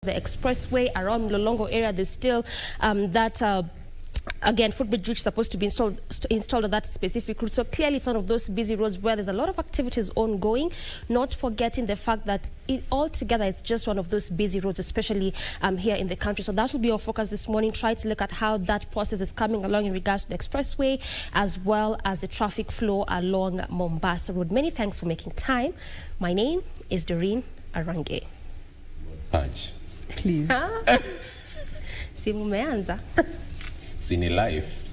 the expressway around Mlolongo area. There's still again, footbridge which is supposed to be installed on that specific route. So clearly it's one of those busy roads where there's a lot of activities ongoing, not forgetting the fact that altogether it's just one of those busy roads, especially here in the country. So that will be our focus this morning, try to look at how that process is coming along in regards to the expressway, as well as the traffic flow along Mombasa Road. Many thanks for making time. My name is Doreen Arange. Touch. Please. Simu meanza. Cine life.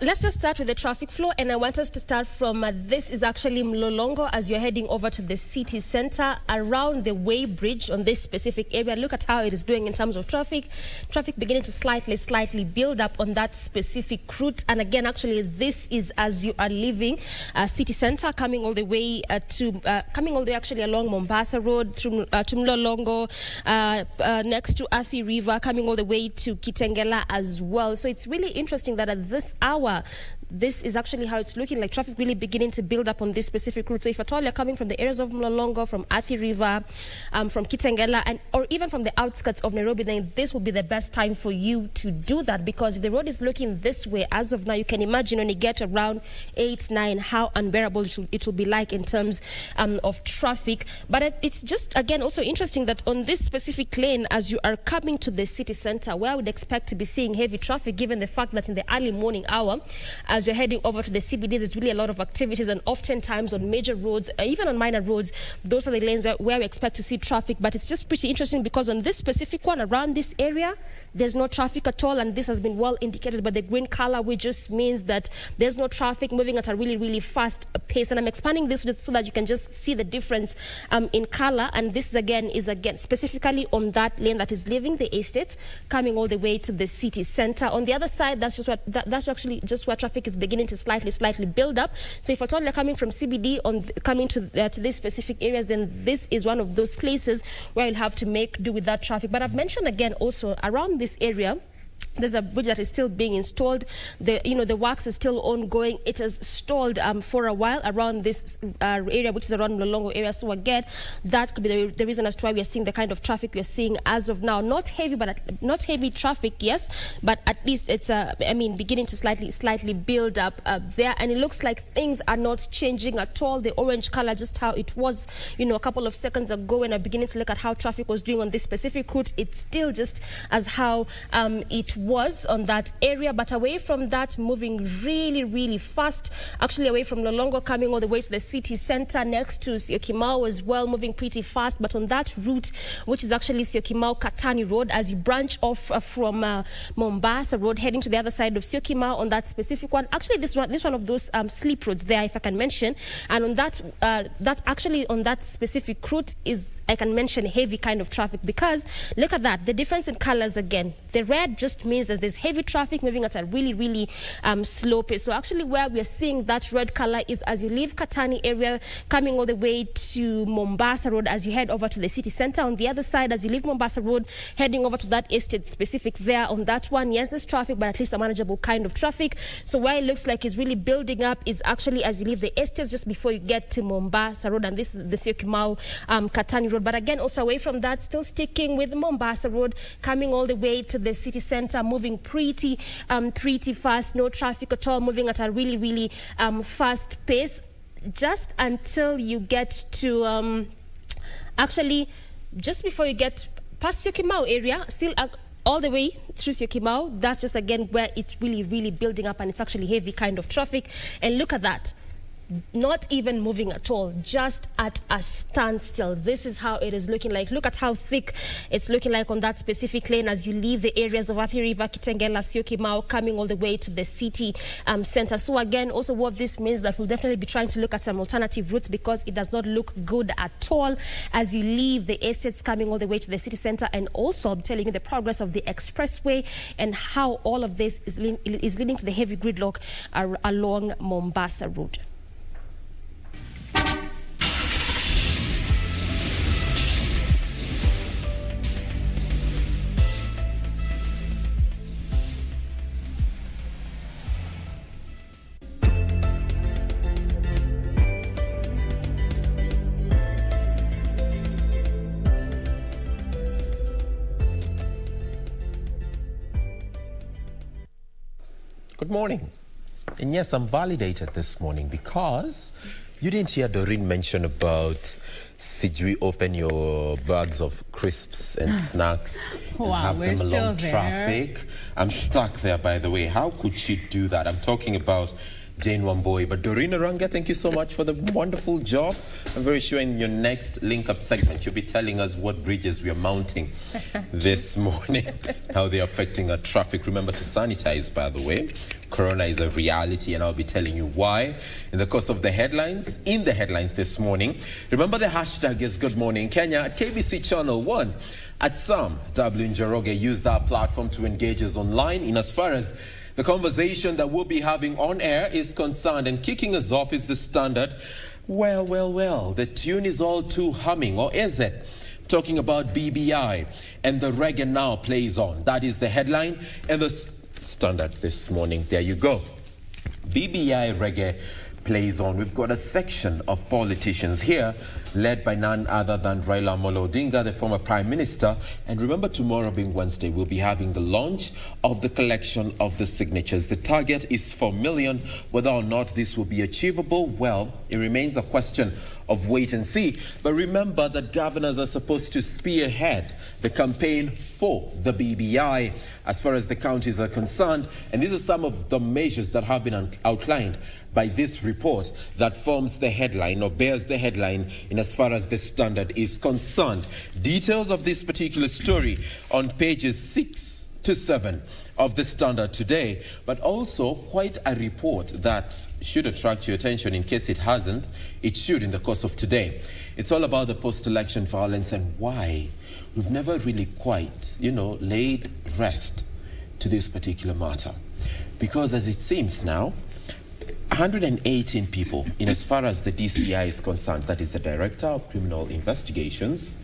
Let's just start with the traffic flow, and I want us to start from this is actually Mlolongo as you're heading over to the city center around the Way Bridge on this specific area. Look at how it is doing in terms of traffic. Traffic beginning to slightly build up on that specific route. And again, actually, this is as you are leaving city center, coming all the way actually along Mombasa Road through to Mlolongo, next to Athi River, coming all the way to Kitengela as well. So it's really interesting that at this hour, this is actually how it's looking like. Traffic really beginning to build up on this specific route. So if at all you're coming from the areas of Mlolongo, from Athi River, from Kitengela, or even from the outskirts of Nairobi, then this will be the best time for you to do that, because if the road is looking this way as of now, you can imagine when you get around 8, 9, how unbearable it will be like in terms of traffic. But it's just, again, also interesting that on this specific lane, as you are coming to the city center, where I would expect to be seeing heavy traffic, given the fact that in the early morning hour, as you're heading over to the CBD, there's really a lot of activities, and oftentimes on major roads, even on minor roads, those are the lanes where we expect to see traffic. But it's just pretty interesting because on this specific one around this area, there's no traffic at all, and this has been well indicated by the green color, which just means that there's no traffic moving at a really fast pace. And I'm expanding this so that you can just see the difference in color. And this again is specifically on that lane that is leaving the estates, coming all the way to the city center. On the other side, that's actually just where traffic is beginning to slightly build up. So if at all you're coming from CBD coming to these specific areas, then this is one of those places where you'll have to make do with that traffic. But I've mentioned again also around this area, there's a bridge that is still being installed. The works is still ongoing. It has stalled for a while around this area, which is around Mlolongo area. So again, that could be the reason as to why we are seeing the kind of traffic we're seeing as of now. Not heavy traffic, yes, but at least it's beginning to slightly build up there. And it looks like things are not changing at all. The orange color, just how it was, a couple of seconds ago, when I'm beginning to look at how traffic was doing on this specific route, it's still just as how it was on that area. But away from that, moving really fast, actually away from Mlolongo, coming all the way to the city center next to Syokimau as well, moving pretty fast. But on that route, which is actually Syokimau Katani Road, as you branch off from Mombasa Road, heading to the other side of Syokimau, on that specific one, actually this one of those sleep roads there, if I can mention. And on that on that specific route is, I can mention, heavy kind of traffic, because look at that, the difference in colors again. The red just means that there's heavy traffic moving at a really slow pace. So actually where we're seeing that red color is as you leave Katani area, coming all the way to Mombasa Road as you head over to the city center. On the other side, as you leave Mombasa Road, heading over to that estate specific there, on that one, yes, there's traffic, but at least a manageable kind of traffic. So where it looks like it's really building up is actually as you leave the estates just before you get to Mombasa Road, and this is the Syokimau Katani Road. But again, also away from that, still sticking with Mombasa Road, coming all the way to the city center, moving pretty fast, no traffic at all, moving at a really fast pace, just until you get to actually just before you get past Syokimau area, still all the way through Syokimau. That's just again where it's really building up, and it's actually heavy kind of traffic. And look at that, not even moving at all, just at a standstill. This is how it is looking like. Look at how thick it's looking like on that specific lane as you leave the areas of Athi River, Kitengela, Syokimau, coming all the way to the city center. So again, also what this means that we'll definitely be trying to look at some alternative routes, because it does not look good at all as you leave the estates, coming all the way to the city center. And also I'm telling you the progress of the expressway and how all of this is leading to the heavy gridlock along Mombasa Road. Good morning. And yes, I'm validated this morning because you didn't hear Doreen mention about Sijui open your bags of crisps and snacks and have them along traffic. I'm stuck there, by the way. How could she do that? I'm talking about Jane Wamboi. But Doreen Aranga, thank you so much for the wonderful job. I'm very sure in your next link-up segment, you'll be telling us what bridges we are mounting this morning, how they're affecting our traffic. Remember to sanitize, by the way. Corona is a reality, and I'll be telling you why in the course of the headlines. In the headlines this morning, remember the hashtag is Good Morning Kenya at KBC Channel 1. At Sam W. Njoroge used that platform to engage us online in as far as the conversation that we'll be having on air is concerned, and kicking us off is the standard. Well, the tune is all too humming, or is it? Talking about BBI, and the reggae now plays on. That is the headline and the standard this morning. There you go. BBI reggae plays on. We've got a section of politicians here led by none other than Raila Amolo Odinga, the former Prime Minister. And remember, tomorrow being Wednesday, we'll be having the launch of the collection of the signatures. The target is 4 million. Whether or not this will be achievable, well, it remains a question of wait and see. But remember that governors are supposed to spearhead the campaign for the BBI as far as the counties are concerned. And these are some of the measures that have been outlined by this report that forms the headline, or bears the headline, in as far as the standard is concerned. Details of this particular story on pages 6 to 7 of the standard today, but also quite a report that should attract your attention. In case it hasn't, it should in the course of today. It's all about the post-election violence and why we've never really quite, laid rest to this particular matter. Because as it seems now, 118 people, in as far as the DCI is concerned, that is the Director of Criminal Investigations,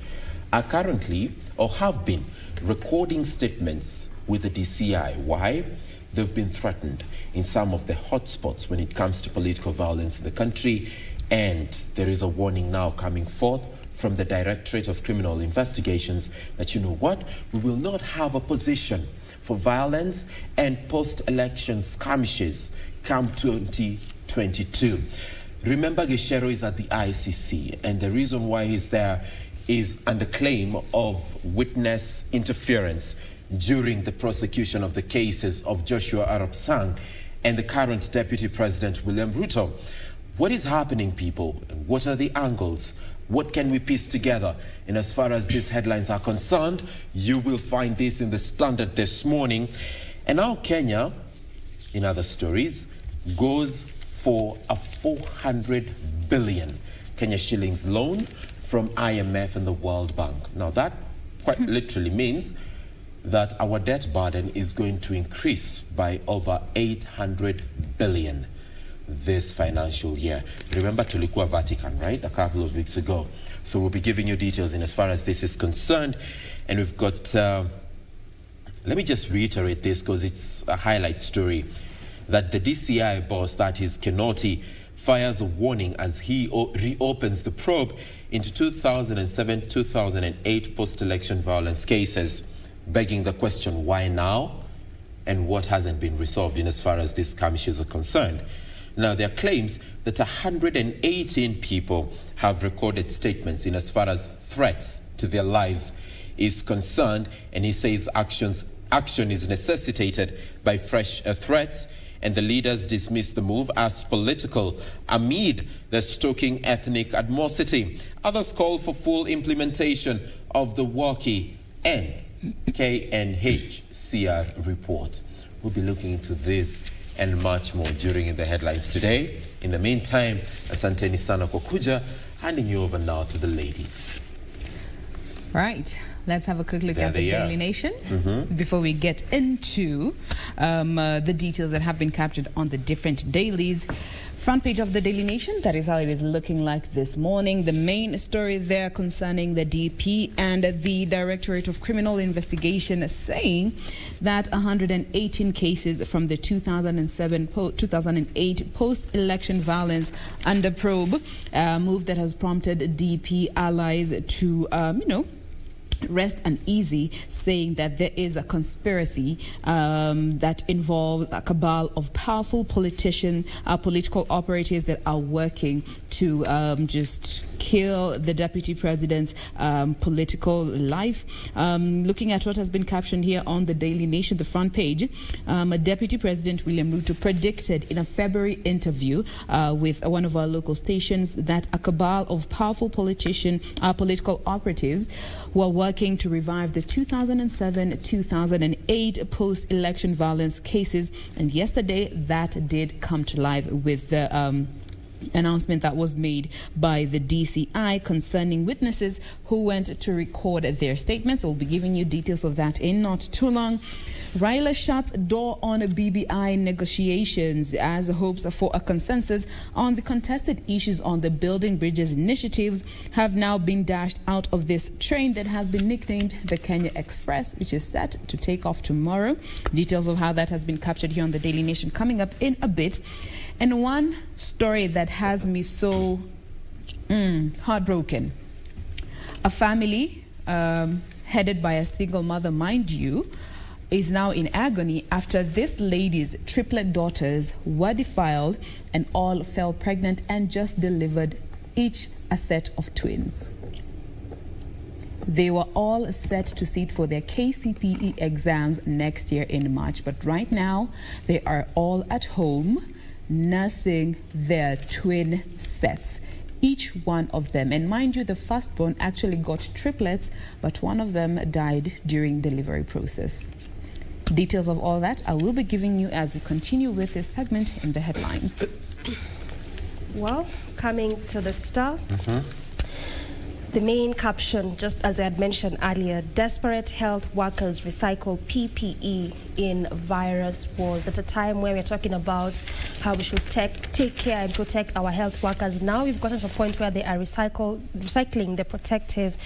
are currently or have been recording statements with the DCI. Why? They've been threatened in some of the hotspots when it comes to political violence in the country, and there is a warning now coming forth from the Directorate of Criminal Investigations that, you know what, we will not have a position for violence and post-election skirmishes come 2022. Remember, Geshero is at the ICC, and the reason why he's there is under claim of witness interference during the prosecution of the cases of Joshua Arap Sang and the current Deputy President William Ruto. What is happening, people? What are the angles? What can we piece together? And as far as these headlines are concerned, you will find this in the standard this morning. And now Kenya, in other stories, goes for a 400 billion Kenya shillings loan from IMF and the World Bank. Now that quite literally means that our debt burden is going to increase by over 800 billion this financial year. Remember Tulikuwa Vatican, right? A couple of weeks ago. So we'll be giving you details in as far as this is concerned. And we've got, let me just reiterate this because it's a highlight story, that the DCI boss, that is Kenoti, fires a warning as he reopens the probe into 2007-2008 post-election violence cases, begging the question, why now? And what hasn't been resolved in as far as these skirmishes are concerned. Now, there are claims that 118 people have recorded statements in as far as threats to their lives is concerned, and he says action is necessitated by fresh threats, and the leaders dismiss the move as political amid the stoking ethnic animosity. Others call for full implementation of the WAKI and KNHCR report. We'll be looking into this and much more during the headlines today. In the meantime, asanteni sana kwa kuja, handing you over now to the ladies. Right. Let's have a quick look at the Daily Nation before we get into the details that have been captured on the different dailies. Front page of the Daily Nation, that is how it is looking like this morning. The main story there concerning the DP and the Directorate of Criminal Investigation saying that 118 cases from the 2007-2008 post-election violence under probe, move that has prompted DP allies to, rest uneasy, saying that there is a conspiracy that involves a cabal of powerful political operatives that are working to just kill the deputy president's political life. Looking at what has been captioned here on the Daily Nation, the front page, Deputy President William Ruto predicted in a February interview with one of our local stations that a cabal of powerful political operatives were working to revive the 2007-2008 post-election violence cases. And yesterday, that did come to life with the announcement that was made by the DCI concerning witnesses who went to record their statements. We'll be giving you details of that in not too long. Raila shuts door on BBI negotiations as hopes for a consensus on the contested issues on the Building Bridges initiatives have now been dashed out of this train that has been nicknamed the Kenya Express, which is set to take off tomorrow. Details of how that has been captured here on the Daily Nation coming up in a bit. And one story that has me so heartbroken. A family headed by a single mother, mind you, is now in agony after this lady's triplet daughters were defiled and all fell pregnant and just delivered each a set of twins. They were all set to sit for their KCPE exams next year in March, but right now they are all at home nursing their twin sets, each one of them. And mind you, the firstborn actually got triplets, but one of them died during delivery process. Details of all that I will be giving you as we continue with this segment in the headlines. Well, coming to the Star. The main caption, just as I had mentioned earlier, desperate health workers recycle PPE in virus wars. At a time where we're talking about how we should take care and protect our health workers, now we've gotten to a point where they are recycling the protective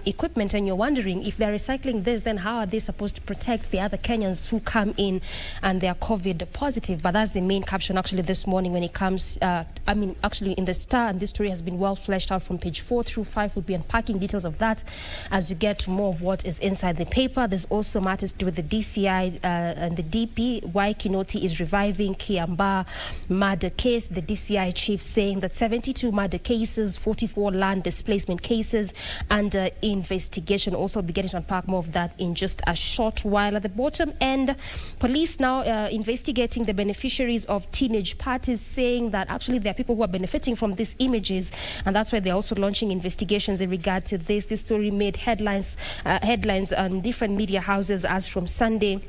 equipment, and you're wondering, if they're recycling this, then how are they supposed to protect the other Kenyans who come in and they're COVID positive? But that's the main caption actually this morning when it comes, actually in the Star, and this story has been well fleshed out from page 4 through 5. We'll be unpacking details of that as you get to more of what is inside the paper. There's also matters to do with the DCI and the DP, why Kinoti is reviving Kiambaa murder case. The DCI chief saying that 72 murder cases, 44 land displacement cases under investigation. Also, be getting to unpack more of that in just a short while. At the bottom end, police now investigating the beneficiaries of teenage parties, saying that actually there are people who are benefiting from these images, and that's why they're also launching investigations in regard to this. This story made headlines on different media houses as from Sunday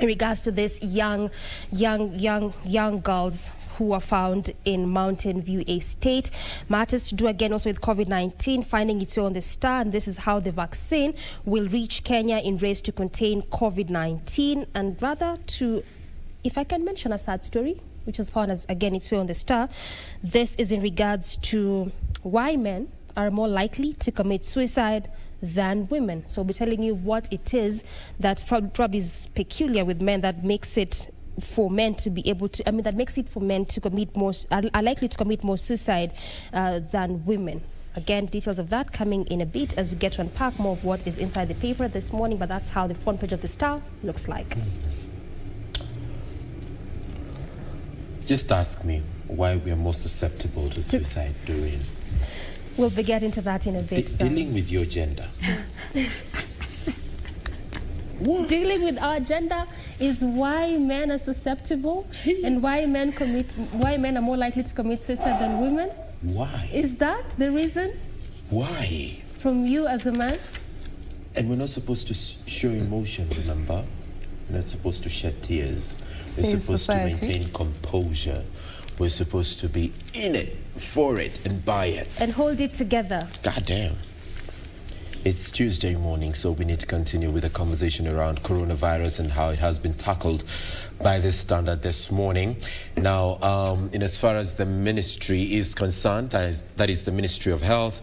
in regards to this young girls who were found in Mountain View Estate. Matters to do again also with COVID-19, finding its way on the Star, and this is how the vaccine will reach Kenya in race to contain COVID-19. And rather to, if I can mention a sad story, which is found as again its way on the Star, this is in regards to why men are more likely to commit suicide than women. So we'll be telling you what it is that probably is peculiar with men that makes it for men to be able to, that makes it for men to commit more, are likely to commit more suicide than women. Again, details of that coming in a bit as we get to unpack more of what is inside the paper this morning, but that's how the front page of the Star looks like. Just ask me why we are more susceptible to suicide, Doreen. We'll be getting to that in a bit. Dealing with your gender. Dealing with our gender is why men are susceptible and why men are more likely to commit suicide than women. Why? Is that the reason? Why? From you as a man? And we're not supposed to show emotion, remember? We're not supposed to shed tears. We're supposed to maintain composure. We're supposed to be in it, for it, and by it. And hold it together. God damn. It's Tuesday morning, so we need to continue with the conversation around coronavirus and how it has been tackled by the Standard this morning. Now, in as far as the ministry is concerned, that is the Ministry of Health,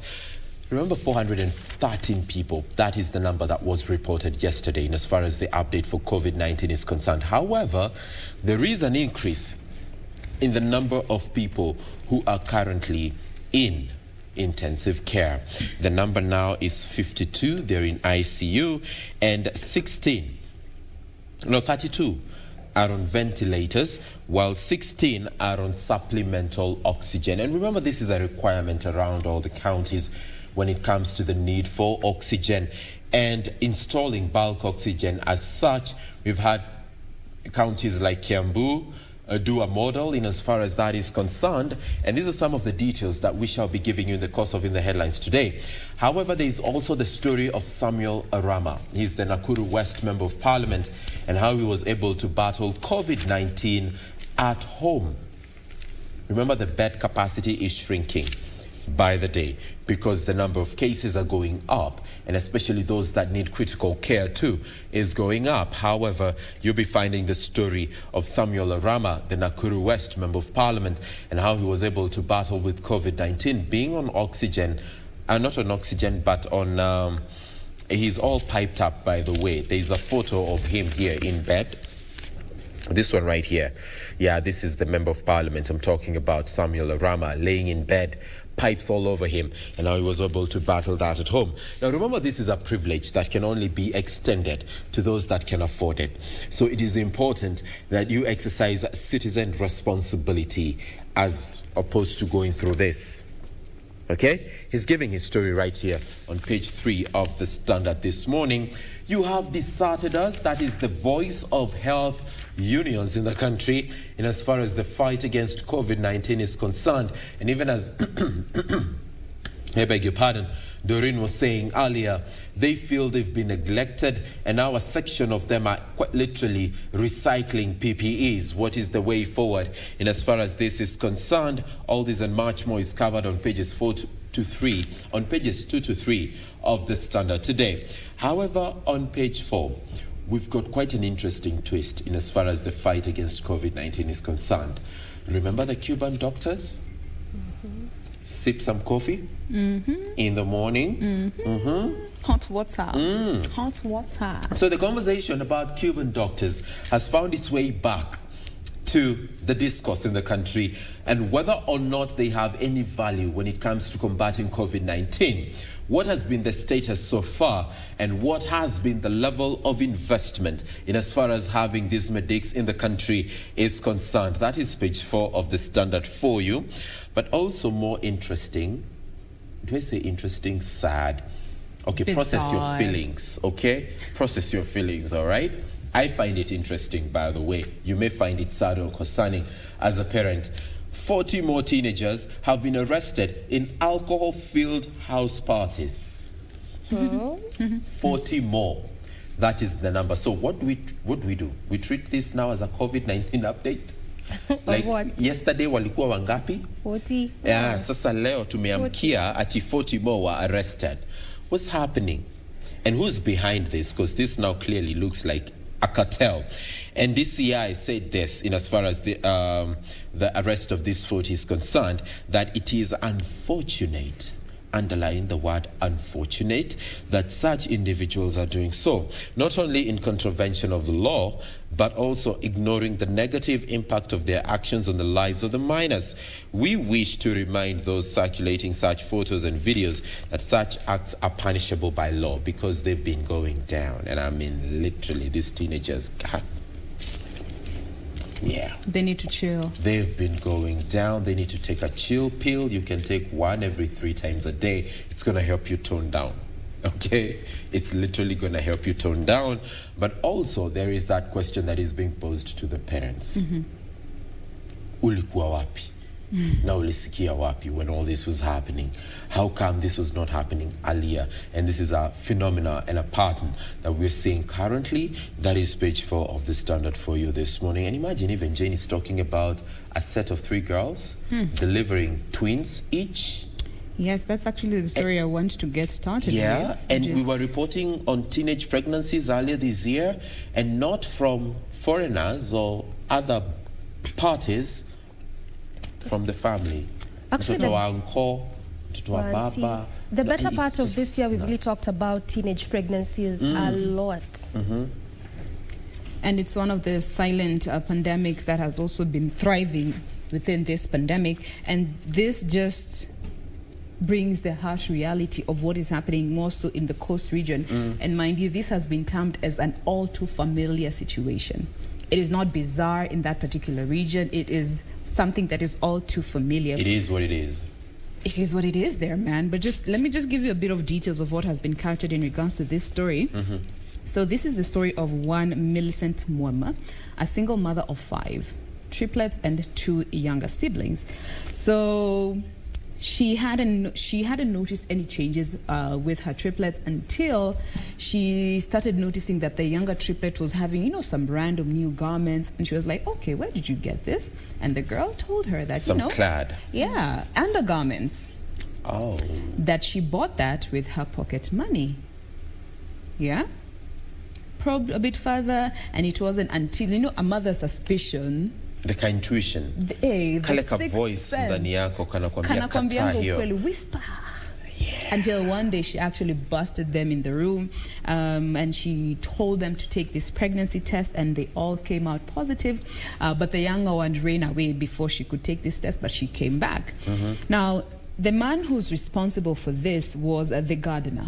remember 413 people, that is the number that was reported yesterday in as far as the update for COVID-19 is concerned. However, there is an increase in the number of people who are currently in intensive care. The number now is 52. They're in ICU, and 32 are on ventilators, while 16 are on supplemental oxygen. And remember, this is a requirement around all the counties when it comes to the need for oxygen and installing bulk oxygen. As such, we've had counties like Kiambu do a model in as far as that is concerned, and these are some of the details that we shall be giving you in the course of In the Headlines today. However, there is also the story of Samuel Arama. He's the Nakuru West Member of Parliament, and how he was able to battle COVID-19 at home. Remember, the bed capacity is shrinking by the day because the number of cases are going up, and especially those that need critical care too is going up. However, you'll be finding the story of Samuel Arama, the Nakuru West Member of Parliament, and how he was able to battle with COVID-19, being on oxygen, not on oxygen, but on, he's all piped up, by the way. There's a photo of him here in bed. This one right here. Yeah, this is the Member of Parliament I'm talking about, Samuel Arama, laying in bed, pipes all over him, and how he was able to battle that at home. Now remember, this is a privilege that can only be extended to those that can afford it. So it is important that you exercise citizen responsibility as opposed to going through this. Okay? He's giving his story right here on page 3 of the Standard this morning. You have deserted us. That is the voice of health unions in the country in as far as the fight against COVID-19 is concerned. And even as, I beg your pardon, Doreen was saying earlier, they feel they've been neglected, and now a section of them are quite literally recycling PPEs. What is the way forward in as far as this is concerned? All this and much more is covered on pages 2 to 3 of the Standard today. However, on page 4, we've got quite an interesting twist in as far as the fight against COVID-19 is concerned. Remember the Cuban doctors? Sip some coffee in the morning. Hot water. Hot water. So the conversation about Cuban doctors has found its way back to the discourse in the country, and whether or not they have any value when it comes to combating COVID-19. What has been the status so far, and what has been the level of investment in as far as having these medics in the country is concerned? That is page 4 of the Standard for you. But also more interesting, do I say interesting? Sad. Okay, Bizarre. Process your feelings, okay? Process your feelings, all right? I find it interesting, by the way. You may find it sad or concerning as a parent. 40 more teenagers have been arrested in alcohol-filled house parties. 40 more. That is the number. So what do we do? We treat this now as a COVID-19 update? Like what? Yesterday walikuwa wangapi? 40. Yeah, sasa leo tumeamkia ati 40 more were arrested. What's happening? And who's behind this? Because this now clearly looks like a cartel. And DCI said this in as far as the arrest of these 40 is concerned, that it is unfortunate, underline the word unfortunate, that such individuals are doing so, not only in contravention of the law, but also ignoring the negative impact of their actions on the lives of the minors. We wish to remind those circulating such photos and videos that such acts are punishable by law, because they've been going down. And I mean, literally, these teenagers, God, yeah. They need to chill. They've been going down. They need to take a chill pill. You can take one every 3 times a day. It's going to help you tone down. Okay? It's literally going to help you tone down. But also, there is that question that is being posed to the parents. Ulikuwa wapi? Na ulisikia wapi when all this was happening? How come this was not happening earlier? And this is a phenomena and a pattern that we're seeing currently. That is page 4 of the Standard for you this morning. And imagine even Jane is talking about a set of 3 girls delivering twins each. Yes, that's actually the story I want to get started with. And we were reporting on teenage pregnancies earlier this year, and not from foreigners or other parties, from the family. Actually, the better part of this year, we've really talked about teenage pregnancies a lot. And it's one of the silent pandemics that has also been thriving within this pandemic. And this just brings the harsh reality of what is happening more so in the coast region. And mind you, this has been termed as an all too familiar situation. It is not bizarre in that particular region. It is something that is all too familiar. It is what it is. It is what it is there, man. But let me give you a bit of details of what has been captured in regards to this story. So this is the story of one Millicent Mwema, a single mother of 5 triplets and 2 younger siblings. So she hadn't noticed any changes with her triplets until she started noticing that the younger triplet was having, some random new garments, and she was like, okay, where did you get this? And the girl told her that, clad. Yeah, undergarments. Oh. That she bought that with her pocket money. Yeah? Probed a bit further, and it wasn't until, a mother's suspicion. The intuition. The voice ndani yako kanakwambia ukweli, whisper. Yeah. Until one day she actually busted them in the room, and she told them to take this pregnancy test, and they all came out positive. But the younger one ran away before she could take this test, but she came back. Now, the man who's responsible for this was the gardener.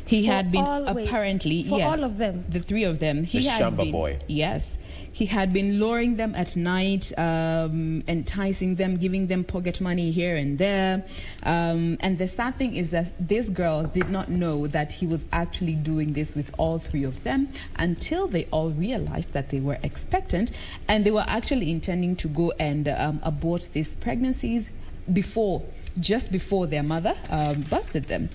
He had been apparently, for all of them, the 3 of them. He had Shamba boy. Yes. He had been luring them at night, enticing them, giving them pocket money here and there. And the sad thing is that this girl did not know that he was actually doing this with all 3 of them until they all realized that they were expectant, and they were actually intending to go and abort these pregnancies just before their mother busted them.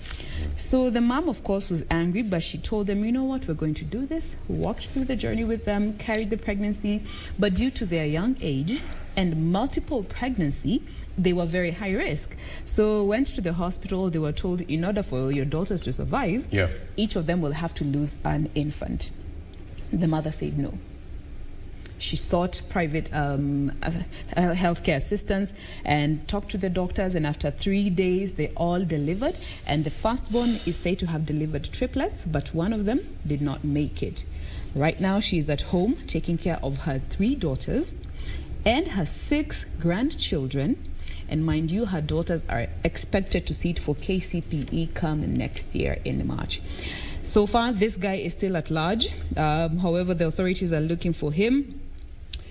So the mom, of course, was angry, but she told them, you know what, we're going to do this. Walked through the journey with them, carried the pregnancy, but due to their young age and multiple pregnancy, they were very high risk. So went to the hospital. They were told, in order for your daughters to survive, each of them will have to lose an infant. The mother said no. She sought private healthcare assistance and talked to the doctors, and after 3 days, they all delivered. And the firstborn is said to have delivered triplets, but one of them did not make it. Right now, she is at home taking care of her 3 daughters and her 6 grandchildren. And mind you, her daughters are expected to sit for KCPE come next year in March. So far, this guy is still at large. However, the authorities are looking for him.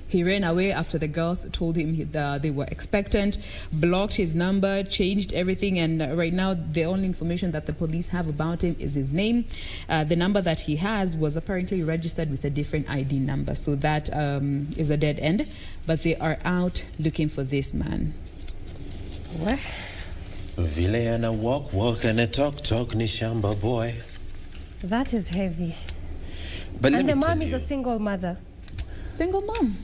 He ran away after the girls told him they were expectant, blocked his number, changed everything, and right now the only information that the police have about him is his name. The number that he has was apparently registered with a different ID number, so that is a dead end. But they are out looking for this man. What? Vile ana walk and a talk ni shamba boy. That is heavy. But and the mom is a single mother. Single mom.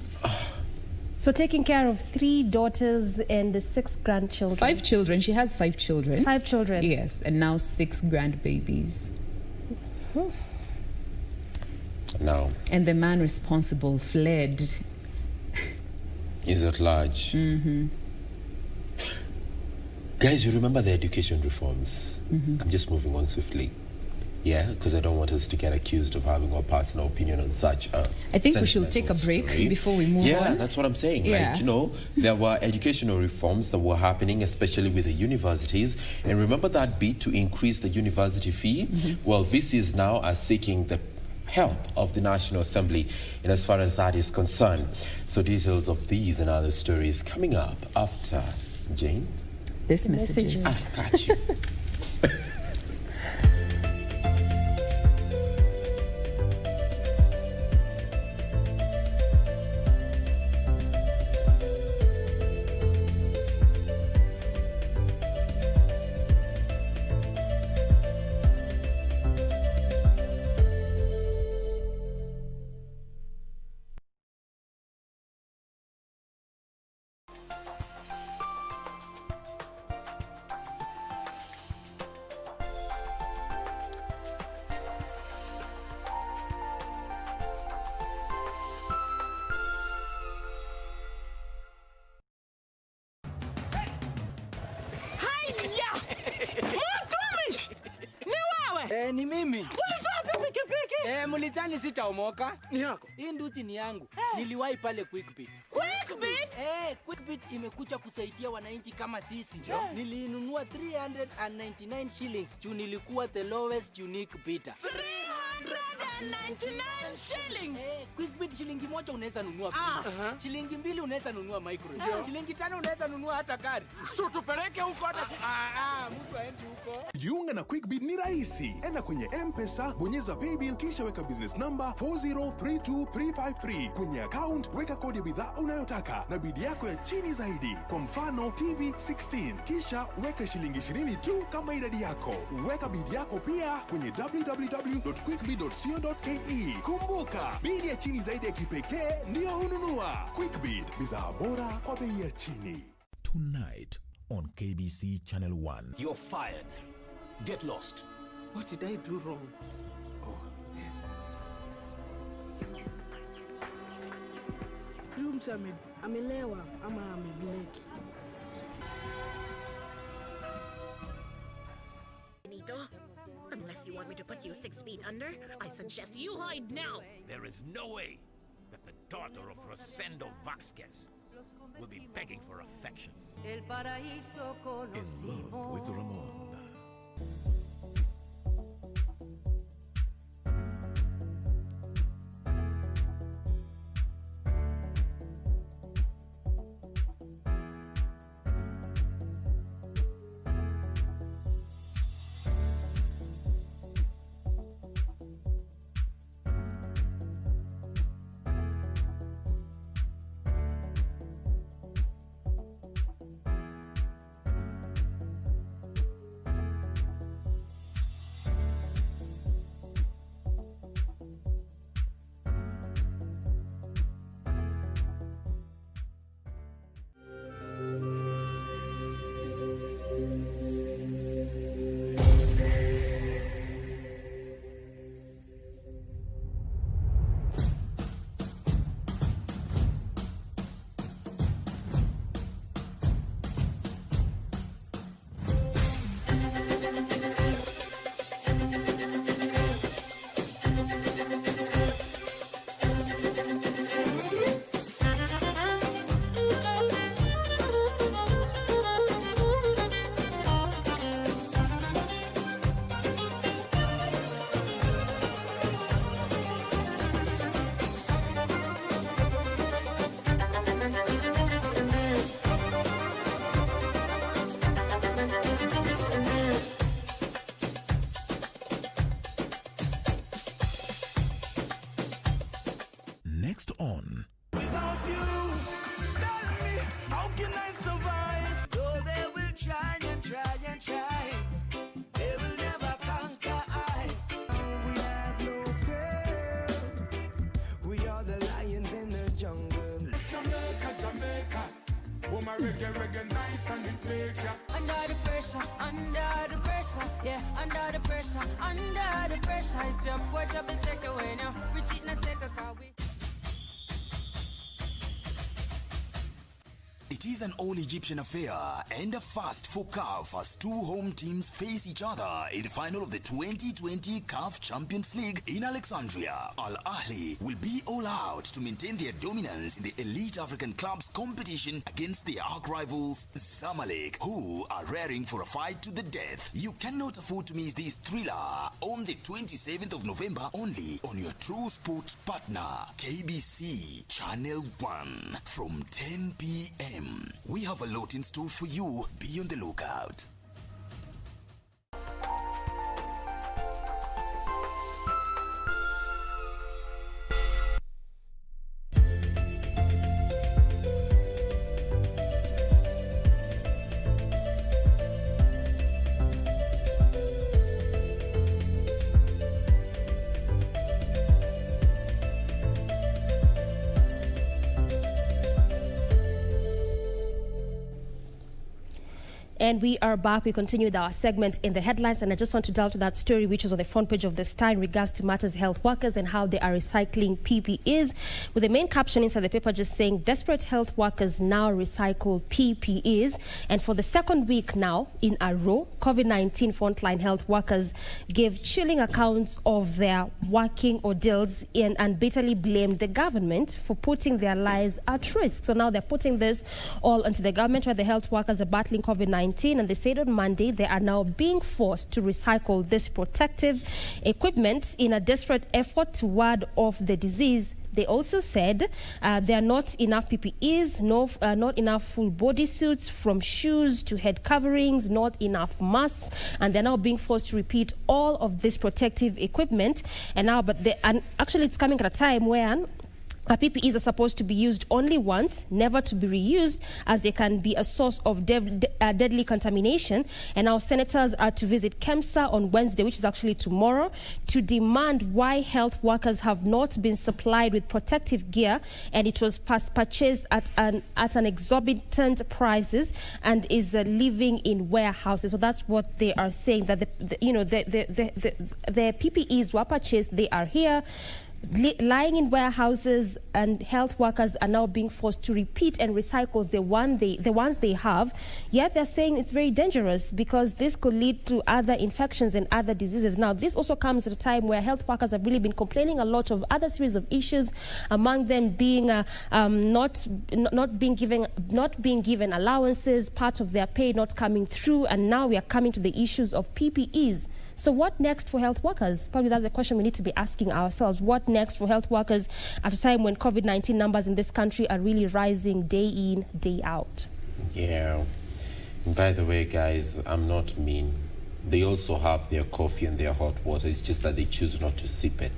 So taking care of 3 daughters and 6 grandchildren. 5 children. She has 5 children. 5 children. Yes, and now 6 grandbabies. Now. And the man responsible fled. Is at large. Guys, you remember the education reforms? I'm just moving on swiftly. Yeah, because I don't want us to get accused of having our personal opinion on such a I think we should take a break before we move on. Yeah, that's what I'm saying. Yeah. Like, there were educational reforms that were happening, especially with the universities. And remember that bid to increase the university fee? Well, VCs now are seeking the help of the National Assembly in as far as that is concerned. So details of these and other stories coming up after Jane. This messages. I got you. Ni mimi. Ulitoa pikipiki? Sidhani sitaomoka. Ni yako? Hii nduthi ni yangu. Niliwahi pale Quickbit. Quickbit? Quickbit imekuja kusaidia wananchi kama sisi. Nilinunua 399 shillings juu nilikuwa the lowest unique bidder. 399 shillings. Quickbit shilingi moja unaweza nunua pizza. Shilingi 2 unaweza nunua micro. Shilingi 5 unaweza nunua hata gari. So tupeleke huko hata Mtu aendi huko. Jiunga na Quickbit ni rahisi. Enda kwenye M-Pesa, bonyeza paybill kisha weka business number 4032353. Kwenye account weka kodi ya bidhaa unayotaka na bidi yako ya chini zaidi. Kwa mfano TV 16. Kisha weka shilingi 20 tu kama idadi yako. Weka bidi yako pia kwenye www.quickbit.co.ke. Kumbuka, bidi ya chini zaidi ya kipekee ndio ununua. Quickbit, bidhaa bora kwa bei ya chini. Tonight on KBC Channel 1. You're fired. Get lost. What did I do wrong? Mtu amelewa ama amebleki. Unless you want me to put you 6 feet under, I suggest you hide now. There is no way that the daughter of Rosendo Vasquez will be begging for affection. In love with Ramon. Next on. Without you, tell me, how can I survive? Though they will try and try and try, they will never conquer I. We have no fear. We are the lions in the jungle. Jamaica, Jamaica. Oh my reggae, nice and it make ya. Under the pressure, yeah, under the pressure. If your watch up and take away now, we cheat and take a car. It is an all-Egyptian affair and a first for CAF as two home teams face each other in the final of the 2020 CAF Champions League in Alexandria. Al Ahly will be all out to maintain their dominance in the elite African clubs competition against their arch rivals Zamalek, who are raring for a fight to the death. You cannot afford to miss this thriller on the 27th of November only on your true sports partner, KBC Channel 1 from 10 p.m. We have a lot in store for you. Be on the lookout. And we are back. We continue with our segment in the headlines. And I just want to delve to that story, which is on the front page of the Star in regards to matters health workers and how they are recycling PPEs. With the main caption inside the paper just saying, desperate health workers now recycle PPEs. And for the second week now in a row, COVID-19 frontline health workers gave chilling accounts of their working ordeals and bitterly blamed the government for putting their lives at risk. So now they're putting this all onto the government, where the health workers are battling COVID-19. And they said on Monday they are now being forced to recycle this protective equipment in a desperate effort to ward off the disease. They also said there are not enough PPEs, not enough full body suits, from shoes to head coverings, not enough masks, and they're now being forced to repeat all of this protective equipment. And now, and actually it's coming at a time where PPEs are supposed to be used only once, never to be reused, as they can be a source of deadly contamination. And now senators are to visit KEMSA on Wednesday, which is actually tomorrow, to demand why health workers have not been supplied with protective gear, and it was purchased at an exorbitant prices and is living in warehouses. So that's what they are saying, that the PPEs were purchased, they are here, lying in warehouses, and health workers are now being forced to repeat and recycle the ones they have. Yet they're saying it's very dangerous because this could lead to other infections and other diseases. Now, this also comes at a time where health workers have really been complaining a lot of other series of issues, among them being not being given allowances, part of their pay not coming through, and now we are coming to the issues of PPEs. So what next for health workers? Probably that's the question we need to be asking ourselves. What next for health workers at a time when COVID-19 numbers in this country are really rising day in, day out? Yeah. And by the way, guys, I'm not mean. They also have their coffee and their hot water. It's just that they choose not to sip it.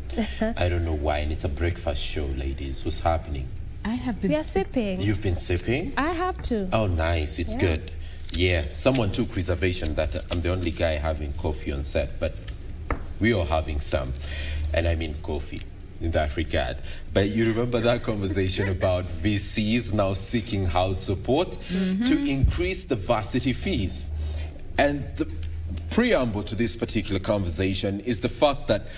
I don't know why. And it's a breakfast show, ladies. What's happening? I have been sipping. You've been sipping? I have to. Oh, nice. It's good. Yeah, someone took reservation that I'm the only guy having coffee on set, but we are having some, and I mean coffee in that regard. But you remember that conversation about VCs now seeking house support to increase the varsity fees. And the preamble to this particular conversation is the fact that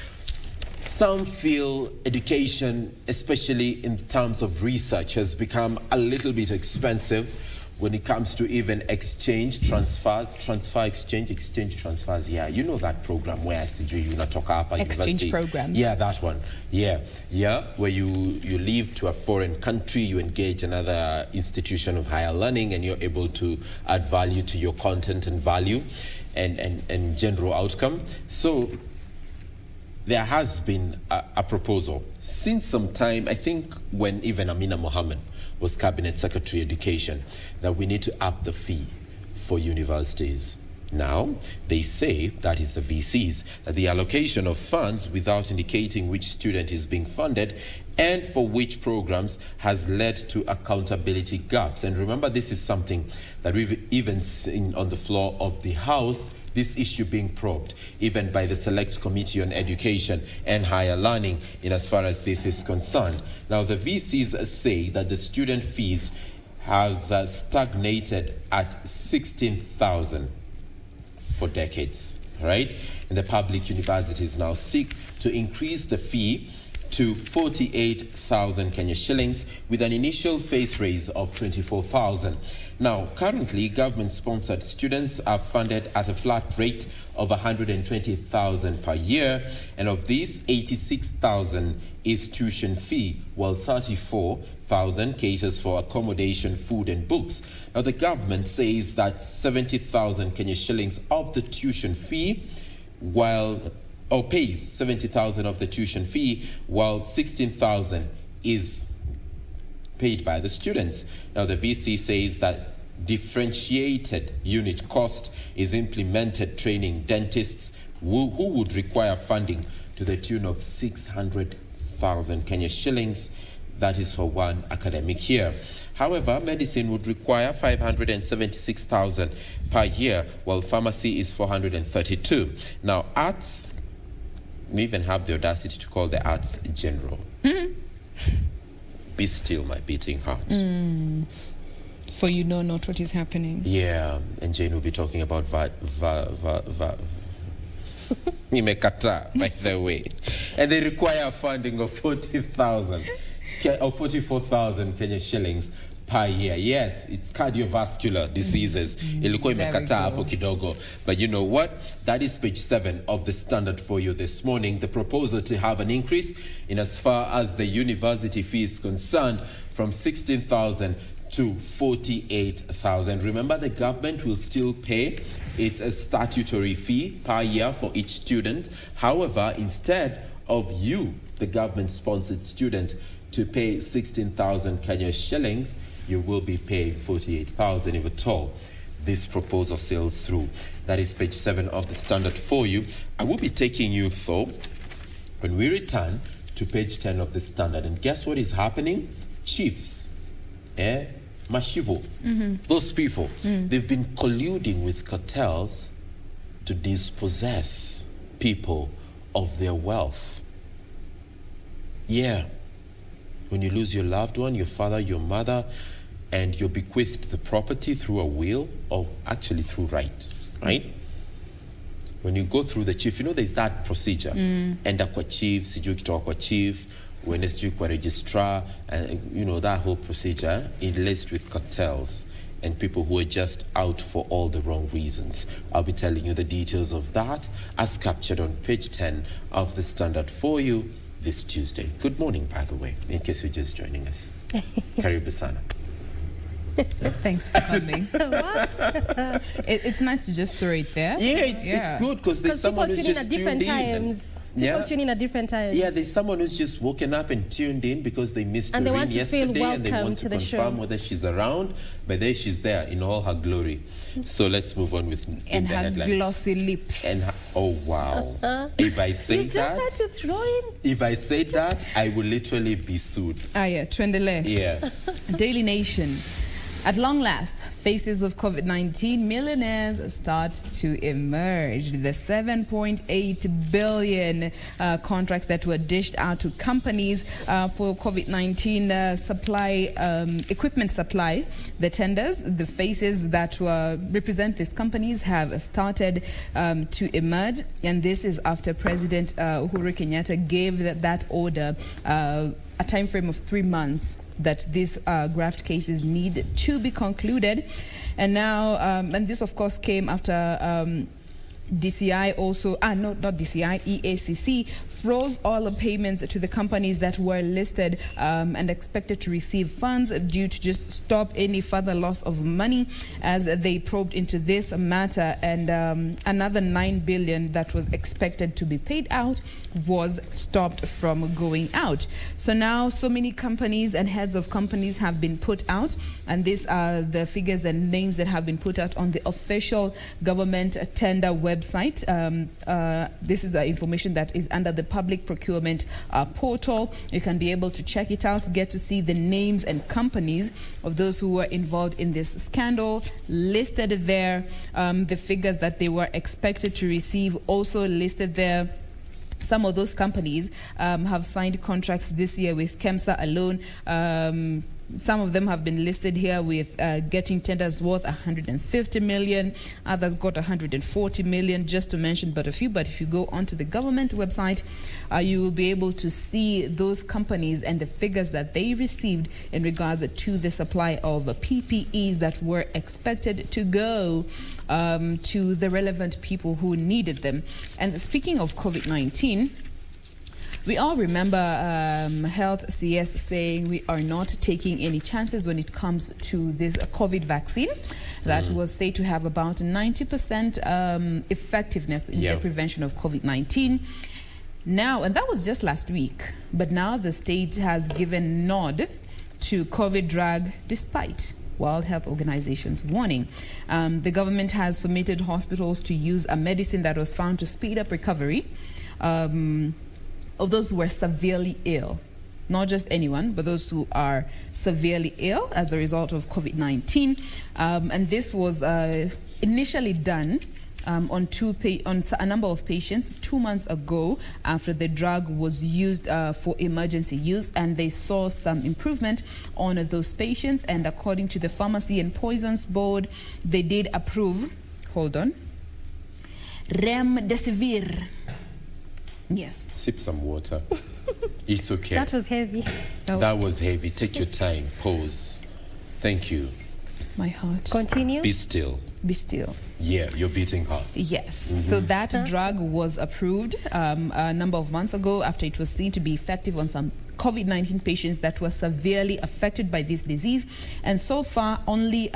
some feel education, especially in terms of research, has become a little bit expensive when it comes to even exchange transfers. Yeah, you know that program where you talk about exchange programs. Yeah, that one. Yeah, where you leave to a foreign country, you engage another institution of higher learning, and you're able to add value to your content and value and general outcome. So there has been a proposal since some time, I think when even Amina Mohammed was Cabinet Secretary Education, that we need to up the fee for universities. Now, they say, that is the VCs, that the allocation of funds without indicating which student is being funded and for which programs has led to accountability gaps. And remember, this is something that we've even seen on the floor of the House, this issue being probed even by the Select Committee on Education and Higher Learning in as far as this is concerned. Now, the VCs say that the student fees has stagnated at 16,000 for decades, right? And the public universities now seek to increase the fee to 48,000 Kenya shillings with an initial phase raise of 24,000. Now, currently, government-sponsored students are funded at a flat rate of 120,000 per year, and of these, 86,000 is tuition fee, while 34,000 caters for accommodation, food, and books. Now, the government says that 70,000 Kenya shillings of the tuition fee, pays 70,000 of the tuition fee, while 16,000 is paid by the students. Now, the VC says that differentiated unit cost is implemented, training dentists who would require funding to the tune of 600,000 Kenya shillings. That is for one academic year. However, medicine would require 576,000 per year, while pharmacy is 432. Now, arts, we even have the audacity to call the arts general. Be still, my beating heart. For you know not what is happening. Yeah, and Jane will be talking about Nimekata, by the way. And they require funding of 40,000 or 44,000 Kenya shillings per year. Yes, it's cardiovascular diseases. Ilikuwa imekata hapo kidogo. But you know what? That is page 7 of the Standard for you this morning. The proposal to have an increase in as far as the university fee is concerned from 16,000 to 48,000. Remember, the government will still pay. It's a statutory fee per year for each student. However, instead of you, the government-sponsored student, to pay 16,000 Kenya shillings, you will be paying 48,000 if at all this proposal sails through. That is page 7 of the Standard for you. I will be taking you, though, when we return, to page 10 of the Standard. And guess what is happening? Chiefs, Mashibo, those people, they've been colluding with cartels to dispossess people of their wealth. Yeah. When you lose your loved one, your father, your mother, and you're bequeathed the property through a will, or actually through right? When you go through the chief, you know there's that procedure. Enda kwa chief, sijui kitoka kwa chief, uende sijui kwa registrar, and you know that whole procedure enlaced with cartels and people who are just out for all the wrong reasons. I'll be telling you the details of that as captured on page 10 of the Standard for you this Tuesday. Good morning, by the way, in case you're just joining us. Karibu sana. Thanks for coming. It's nice to just throw it there. Yeah, it's good because there's someone who's just tuned in. People tune in at different times. Yeah, there's someone who's just woken up and tuned in because they missed her yesterday and they want to confirm whether she's around. But there she's there in all her glory. So let's move on with and the her headlines. Glossy lips. And her, oh wow! If I say you just had to throw in. If I say that, I will literally be sued. Yeah, Twendele. Yeah. Daily Nation. At long last, faces of COVID-19 millionaires start to emerge. The 7.8 billion contracts that were dished out to companies for COVID-19 supply, equipment supply, the tenders, the faces that represent these companies have started to emerge. And this is after President Uhuru Kenyatta gave that order a time frame of 3 months that these graft cases need to be concluded. And now, and this of course came after DCI also, not DCI, EACC froze all the payments to the companies that were listed and expected to receive funds due to just stop any further loss of money as they probed into this matter. And another 9 billion that was expected to be paid out was stopped from going out. So now so many companies and heads of companies have been put out, and these are the figures and names that have been put out on the official government tender website. This is information that is under the public procurement portal. You can be able to check it out, get to see the names and companies of those who were involved in this scandal listed there, the figures that they were expected to receive also listed there. Some of those companies have signed contracts this year with KEMSA alone. Some of them have been listed here with getting tenders worth 150 million. Others got 140 million, just to mention but a few. But if you go onto the government website, you will be able to see those companies and the figures that they received in regards to the supply of PPEs that were expected to go to the relevant people who needed them. And speaking of COVID-19, we all remember Health CS saying we are not taking any chances when it comes to this COVID vaccine that was said to have about 90% effectiveness in the prevention of COVID-19. Now, and that was just last week, but now the state has given nod to COVID drug despite World Health Organization's warning. The government has permitted hospitals to use a medicine that was found to speed up recovery of those who were severely ill. Not just anyone, but those who are severely ill as a result of COVID-19. And this was initially done on a number of patients 2 months ago after the drug was used for emergency use, and they saw some improvement on those patients. And according to the Pharmacy and Poisons Board, they did approve, remdesivir. Yes. Sip some water. It's okay. That was heavy. That was heavy. Take your time. Pause. Thank you. My heart. Continue. Be still. Be still. Yeah, your beating heart. Yes. So that drug was approved a number of months ago after it was seen to be effective on some COVID-19 patients that were severely affected by this disease. And so far, only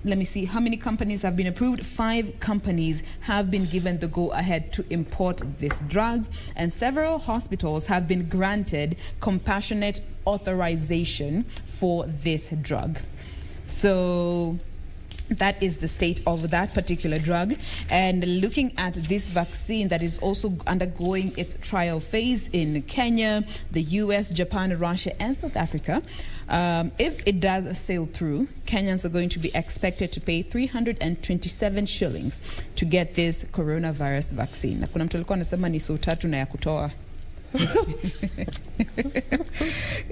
let me see how many companies have been approved. 5 companies have been given the go-ahead to import these drugs, and several hospitals have been granted compassionate authorization for this drug. So that is the state of that particular drug. And looking at this vaccine that is also undergoing its trial phase in Kenya, the US, Japan, Russia, and South Africa, if it does sail through, Kenyans are going to be expected to pay 327 shillings to get this coronavirus vaccine. Na kuna mtu alikuwa anasema ni so tatu na ya kutoa.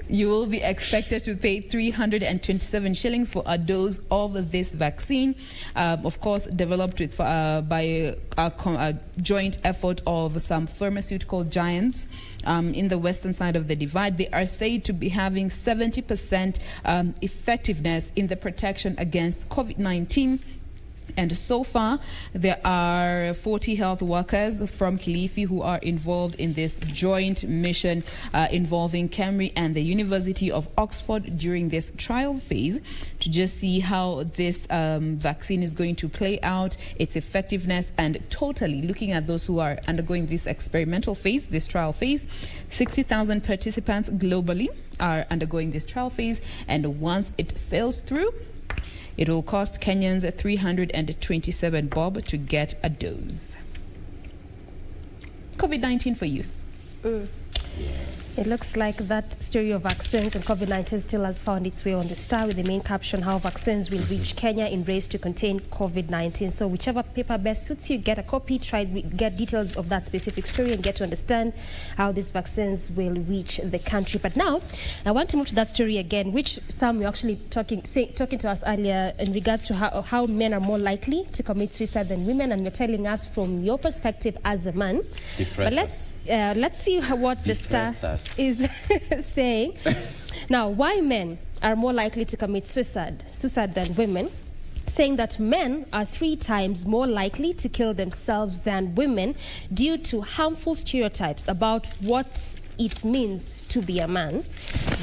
You will be expected to pay 327 shillings for a dose of this vaccine, of course developed with, by a joint effort of some pharmaceutical giants in the western side of the divide. They are said to be having 70% effectiveness in the protection against COVID-19. And so far, there are 40 health workers from Kilifi who are involved in this joint mission involving KEMRI and the University of Oxford during this trial phase to just see how this vaccine is going to play out, its effectiveness, and totally looking at those who are undergoing this experimental phase, this trial phase. 60,000 participants globally are undergoing this trial phase, and once it sails through, it will cost Kenyans 327 bob to get a dose. COVID-19 for you. It looks like that story of vaccines and COVID-19 still has found its way on the Star with the main caption, how vaccines will reach Kenya in race to contain COVID-19. So whichever paper best suits you, get a copy, get details of that specific story and get to understand how these vaccines will reach the country. But now, I want to move to that story again, which Sam were actually talking to us earlier in regards to how men are more likely to commit suicide than women, and you're telling us from your perspective as a man. But let's see what the Star is saying. Now, why men are more likely to commit suicide than women, saying that men are 3 times more likely to kill themselves than women due to harmful stereotypes about what it means to be a man.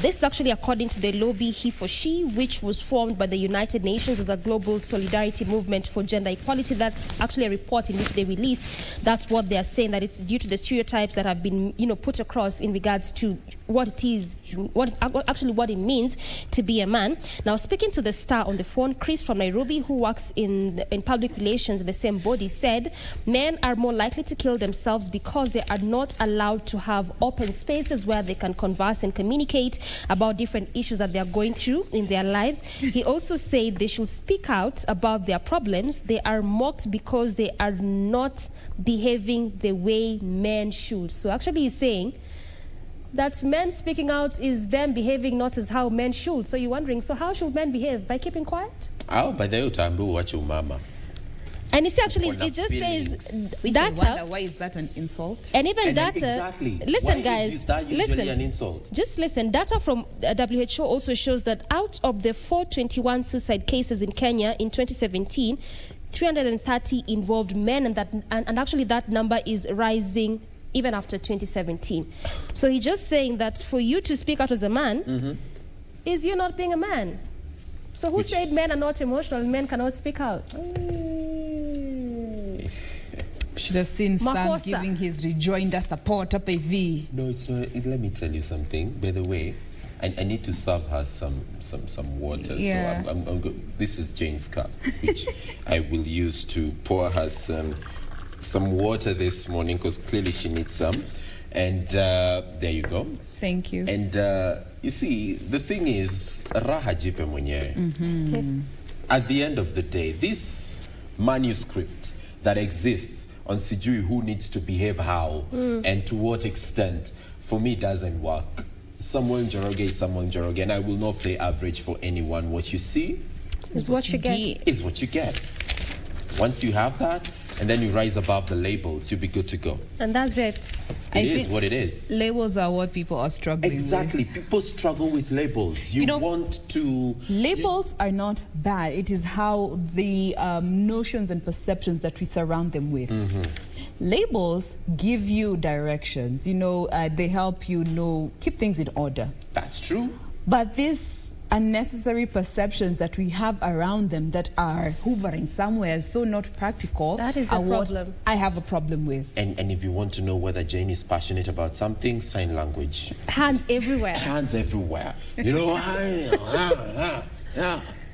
This is actually according to the lobby He for She, which was formed by the United Nations as a global solidarity movement for gender equality. That actually a report in which they released. That's what they are saying, that it's due to the stereotypes that have been, put across in regards to what it is, what it means to be a man. Now, speaking to the Star on the phone, Chris from Nairobi, who works in public relations in the same body, said men are more likely to kill themselves because they are not allowed to have open spaces where they can converse and communicate about different issues that they are going through in their lives. He also said they should speak out about their problems. They are mocked because they are not behaving the way men should. So actually he's saying that men speaking out is them behaving not as how men should. So you're wondering, so how should men behave? By keeping quiet? By the utambu watch your mama. And you see, actually, it just says data. Why is that an insult? And even data. Exactly. Listen, why guys. Is that usually an insult? Just listen. Data from WHO also shows that out of the 421 suicide cases in Kenya in 2017, 330 involved men, and actually that number is rising even after 2017. So he's just saying that for you to speak out as a man is you not being a man. So who said men are not emotional, men cannot speak out? Should have seen Sam giving his rejoinder support up a V. No, it's not. Let me tell you something. By the way, I need to serve her some water. Yeah. So this is Jane's cup, which I will use to pour her some water this morning, because clearly she needs some. And there you go. Thank you. And you see, the thing is, raha jipe mwenyewe. At the end of the day, this manuscript that exists on Sijui who needs to behave how and to what extent, for me, it doesn't work. Samuel Njoroge is Samuel Njoroge, and I will not play average for anyone. What you see is what you get. Is what you get. Once you have that, and then you rise above the labels, you'll be good to go. And that's it. It is what it is. Labels are what people are struggling with. Exactly. People struggle with labels. You want to... Labels are not bad. It is how the notions and perceptions that we surround them with. Labels give you directions. They help you keep things in order. That's true. But these unnecessary perceptions that we have around them that are hovering somewhere, so not practical. That is the problem. I have a problem with. And if you want to know whether Jane is passionate about something, sign language. Hands everywhere. Hands everywhere.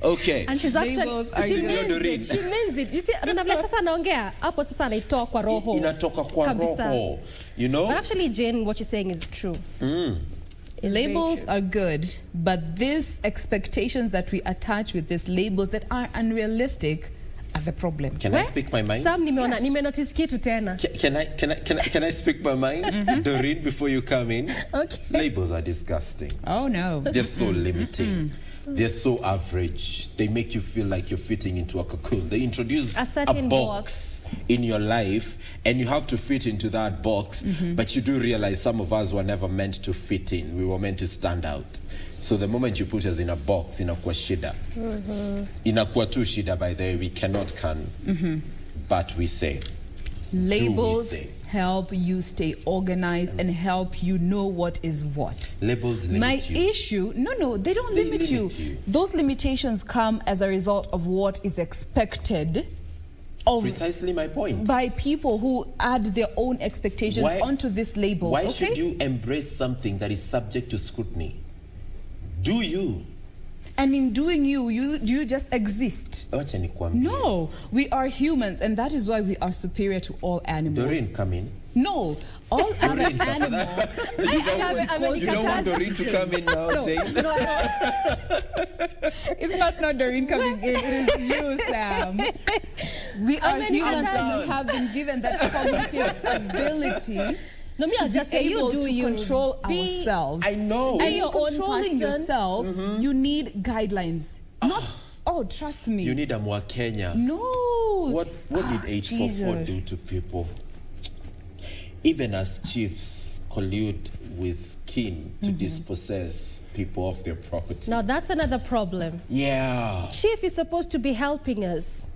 Okay. And she's actually, she means it. You see, sasa naongea, hapo sasa anaitoa kwa roho. Inatoka kwa roho. But actually, Jane, what you're saying is true. Labels are good, but these expectations that we attach with these labels that are unrealistic are the problem. Can I speak my mind? Sam, nimenotice kitu tena. Can I speak my mind? Doreen, before you come in. Okay. Labels are disgusting. Oh no. They're so limiting. They're so average. They make you feel like you're fitting into a cocoon. They introduce a certain box in your life, and you have to fit into that box. But you do realize some of us were never meant to fit in. We were meant to stand out. So the moment you put us in a box, inakuwa shida. Inakuwa tu shida, by the way, we cannot can. But we say. Labels help you stay organized and help you know what is what. Labels limit you. My issue, no, they don't limit you. Those limitations come as a result of what is expected of precisely my point. By people who add their own expectations onto this label. Why should you embrace something that is subject to scrutiny? Do you? And in doing do you just exist? No, we are humans, and that is why we are superior to all animals. Doreen, come in. No, all other animals. You don't want Doreen to come in now, Jane? No. It's not Doreen coming in. It is you, Sam. We are humans, and we have been given that cognitive ability. No, me, I'll just say able to control ourselves. I know. And in controlling yourself, you need guidelines. Not, trust me. You need a Mwakenya. No. What did H44 do to people? Even as chiefs collude with kin to dispossess people of their property. Now that's another problem. Yeah. Chief is supposed to be helping us.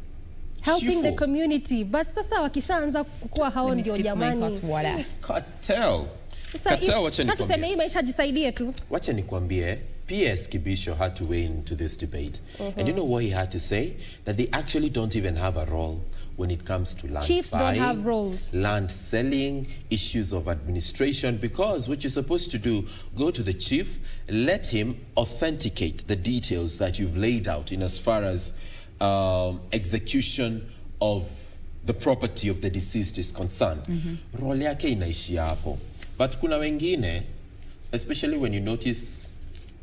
Helping the community, but sasa wakishaanza kukua hao ndio jamani. Cartel, wacha nikwambie. Tuseme hii maisha jisaidie tu. Wacha nikwambie, PS Kibisho had to weigh into this debate. And you know what he had to say? That they actually don't even have a role when it comes to land Chiefs buying, don't have roles. Land selling, issues of administration, because what you're supposed to do, go to the chief, let him authenticate the details that you've laid out in as far as execution of the property of the deceased is concerned. Role yake inaishia hapo. But kuna wengine, especially when you notice,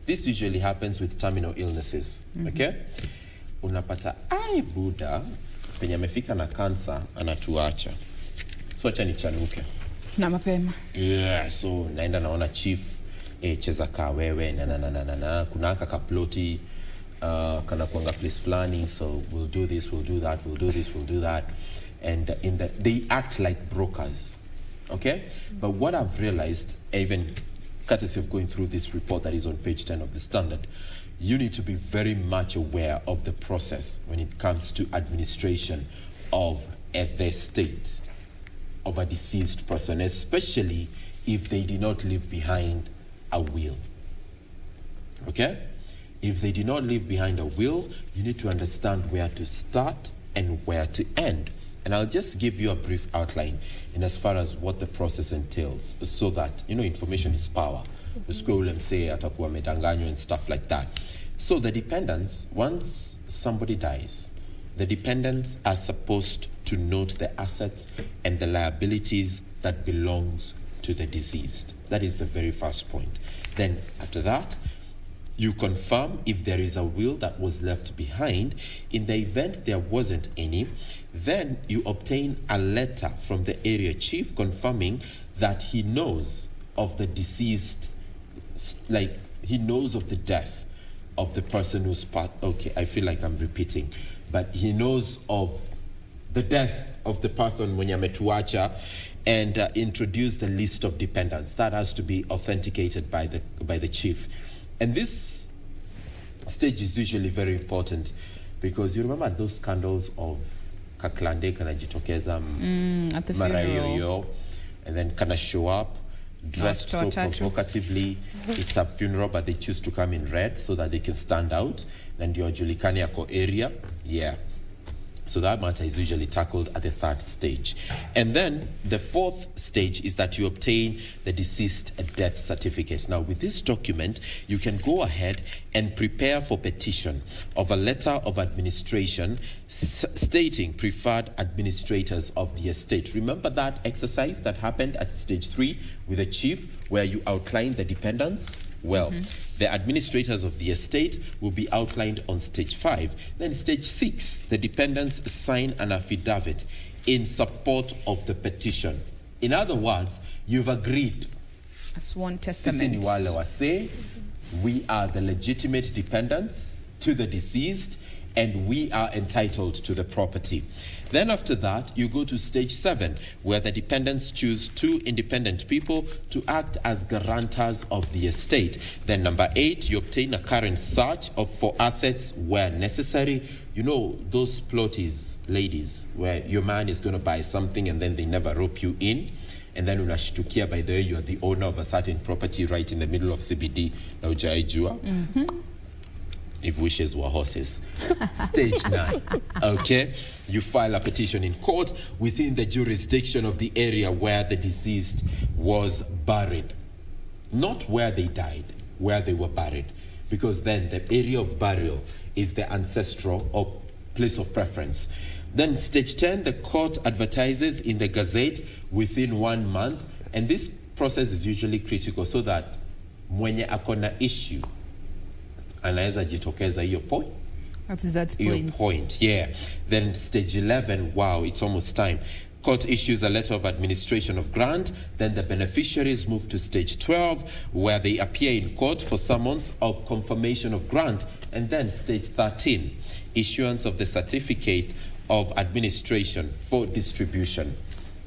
this usually happens with terminal illnesses. Okay? Unapata, Buddha, penye amefika na cancer, anatuacha. So acha nichanuke. Na mapema. Yeah, so naenda naona chief, cheza kaa wewe, kuna aka kaploti, kana kuanga place flani, so we'll do this, we'll do that, we'll do this, we'll do that. And they act like brokers, okay? But what I've realized, even courtesy of going through this report that is on page 10 of the Standard, you need to be very much aware of the process when it comes to administration of the estate of a deceased person, especially if they did not leave behind a will, okay? If they did not leave behind a will, you need to understand where to start and where to end. And I'll just give you a brief outline in as far as what the process entails, so that, information is power. The school say atakuwa medanganywa and stuff like that. So the dependents, once somebody dies, the dependents are supposed to note the assets and the liabilities that belongs to the deceased. That is the very first point. Then after that, You confirm if there is a will that was left behind. In the event there wasn't any, then you obtain a letter from the area chief confirming that he knows of the deceased, like he knows of the death of the person who's part. Okay, I feel like I'm repeating, but he knows of the death of the person when ametuacha, and introduce the list of dependents. That has to be authenticated by the chief. And this stage is usually very important because you remember those scandals of kaklande kanajitokeza at the marayoyo, and then kana show up dressed so provocatively. It's a funeral, but they choose to come in red so that they can stand out. And your Julikani yako area, yeah. So that matter is usually tackled at the third stage. And then the fourth stage is that you obtain the deceased death certificate. Now, with this document, you can go ahead and prepare for petition of a letter of administration stating preferred administrators of the estate. Remember that exercise that happened at stage 3 with the chief where you outlined the dependents? Well, the administrators of the estate will be outlined on stage 5. Then stage 6, the dependents sign an affidavit in support of the petition. In other words, you've agreed. A sworn testament. Sisi ni wale wase, we are the legitimate dependents to the deceased, and we are entitled to the property. Then after that, you go to stage 7, where the dependents choose 2 independent people to act as guarantors of the estate. Then number 8, you obtain a current search for assets where necessary. You know, those plotties, ladies, where your man is going to buy something and then they never rope you in. And then unashtukia, by the way, you are the owner of a certain property right in the middle of CBD. Na hujaijua. If wishes were horses. Stage 9, okay? You file a petition in court within the jurisdiction of the area where the deceased was buried. Not where they died, where they were buried. Because then the area of burial is the ancestral or place of preference. Then stage 10, the court advertises in the Gazette within 1 month. And this process is usually critical so that mwenye akona issue anaweza jitokeza hiyo point. That is that point. Yeah. Then stage 11, wow, it's almost time. Court issues a letter of administration of grant. Then the beneficiaries move to stage 12, where they appear in court for summons of confirmation of grant. And then stage 13, issuance of the certificate of administration for distribution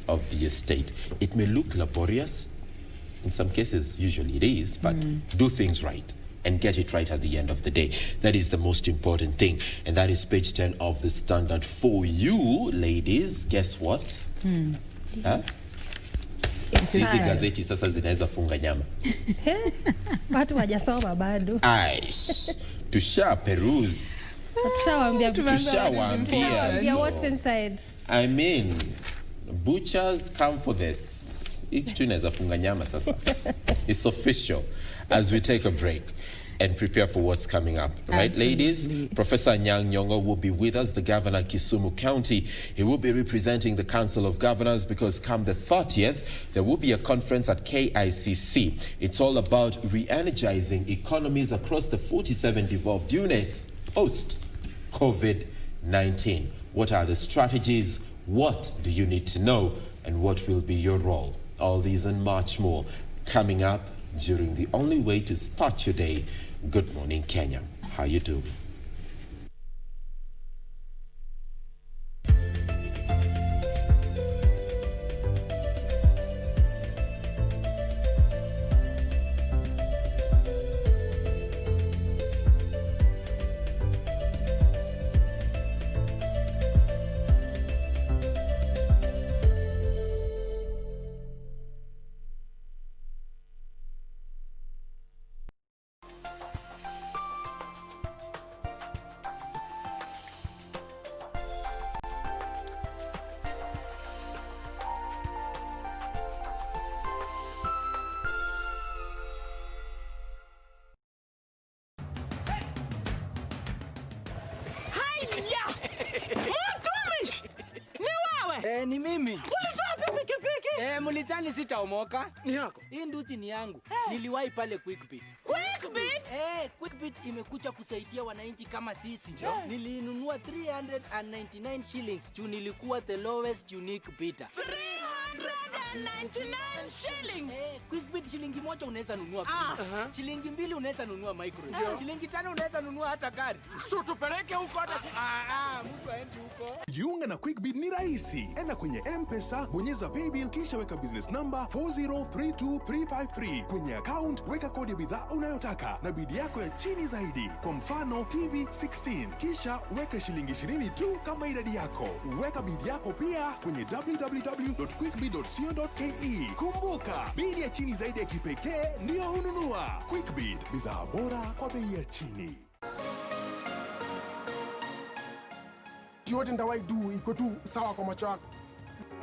of the estate. It may look laborious. In some cases, usually it is, but do things right and get it right at the end of the day. That is the most important thing. And that is page 10 of the standard for you, ladies. Guess what? Huh? Sisi gazeti sasa zinaweza funga nyama. Watu wajasoma bado. Aish. Tusha peruse. Tushawaambia what's inside. I mean, butchers come for this. Kitu inaweza funga nyama sasa. It's official. As we take a break and prepare for what's coming up. Right, ladies? Professor Nyong'o will be with us, the governor of Kisumu County. He will be representing the Council of Governors because come the 30th, there will be a conference at KICC. It's all about re-energizing economies across the 47 devolved units post-COVID-19. What are the strategies? What do you need to know? And what will be your role? All these and much more coming up during the only way to start your day. Good morning, Kenya. How you doing? Ni mimi. Ulitoa pikipiki? Mulitani sitaomoka. Ni yako. Hii nduthi ni yangu. Niliwahi pale Quick Pick. Quick Pick? Quickbit imekuja kusaidia wananchi kama sisi. Nilinunua 399 shillings juu nilikuwa the lowest unique bidder. 399 shillings. Quickbit shilingi moja unaweza nunua pizza. Shilingi 2 unaweza nunua micro. Shilingi 5 unaweza nunua hata gari. So tupeleke huko hata mtu aende huko. Jiunga na Quickbit ni rahisi. Enda kwenye M-Pesa, bonyeza paybill kisha weka business number 4032353. Kwenye account weka kodi ya bidhaa unayotaka na bidi yako ya chini zaidi. Kwa mfano TV 16. Kisha weka shilingi 20 tu kama idadi yako. Weka bidi yako pia kwenye www.quickbit.co.ke. Kumbuka, bidi ya chini zaidi ya kipekee ndio ununua. Quickbit, bidhaa bora kwa bei ya chini. Yote ndawai do iko tu sawa kwa macho yako.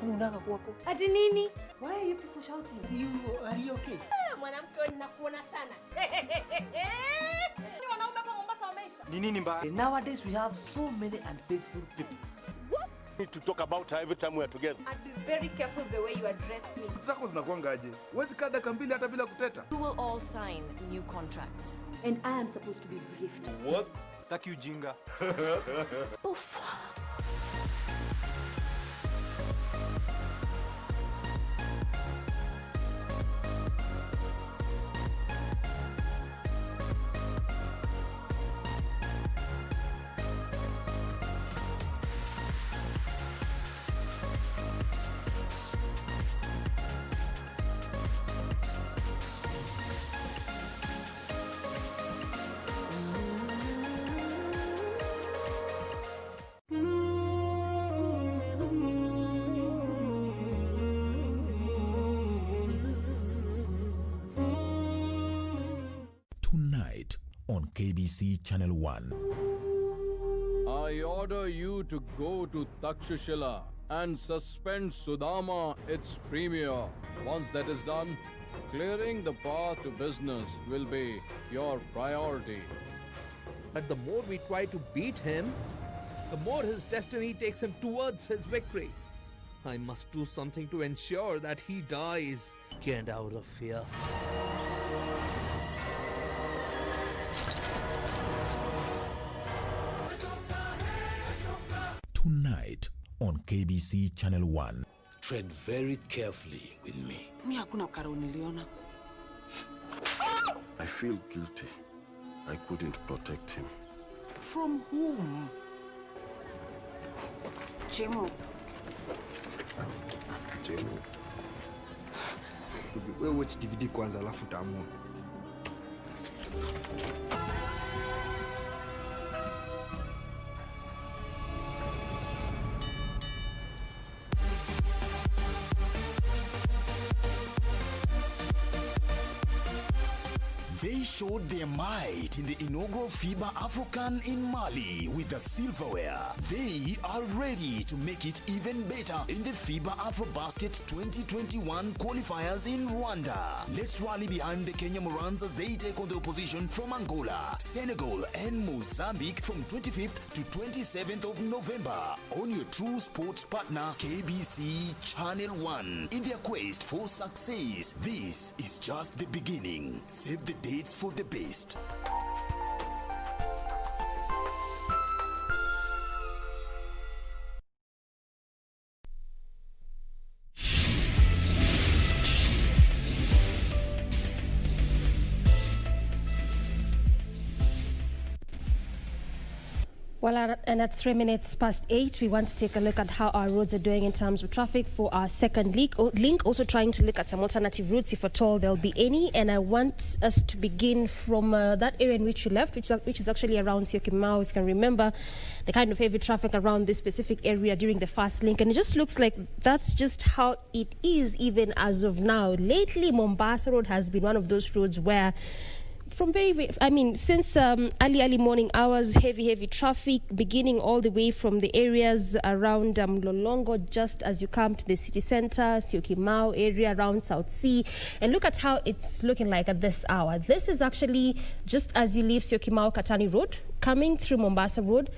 Unataka kuwapo. Ati nini? Why are you people shouting? Are you okay? Mwanamke wewe ninakuona sana. Ni wanaume hapa Mombasa wameisha. Ni nini mbaya? Nowadays we have so many unfaithful people. What? We need to talk about her every time we are together. I'd be very careful the way you address me. Zako zinakuangaje? Huwezi kaa dakika mbili hata bila kuteta. You will all sign new contracts. And I am supposed to be briefed. What? Taki ujinga. Oof. Tonight on KBC Channel 1. I order you to go to Takshashila and suspend Sudama its premier. Once that is done, clearing the path to business will be your priority. But the more we try to beat him, the more his destiny takes him towards his victory. I must do something to ensure that he dies. Get out of here. Tonight on KBC Channel 1. Tread very carefully with me. Mimi hakuna karo niliona. I feel guilty. I couldn't protect him. From whom? Jemu. Wewe watch DVD kwanza alafu taamua. They showed their might in the inaugural FIBA African in Mali with the silverware. They are ready to make it even better in the FIBA AfroBasket 2021 qualifiers in Rwanda. Let's rally behind the Kenya Morans as they take on the opposition from Angola, Senegal and Mozambique from 25th to 27th of November on your true sports partner KBC Channel 1 in their quest for success. This is just the beginning. Save the dates for the best. Well, and at 3 minutes past 8, we want to take a look at how our roads are doing in terms of traffic for our second link. Also trying to look at some alternative routes, if at all there'll be any. And I want us to begin from that area in which you left, which is actually around Syokimau, if you can remember the kind of heavy traffic around this specific area during the first link. And it just looks like that's just how it is even as of now. Lately, Mombasa Road has been one of those roads where since early morning hours, heavy traffic beginning all the way from the areas around Mlolongo, just as you come to the city center, Syokimau area around South Sea. And look at how it's looking like at this hour. This is actually just as you leave Syokimau Katani Road, coming through Mombasa Road.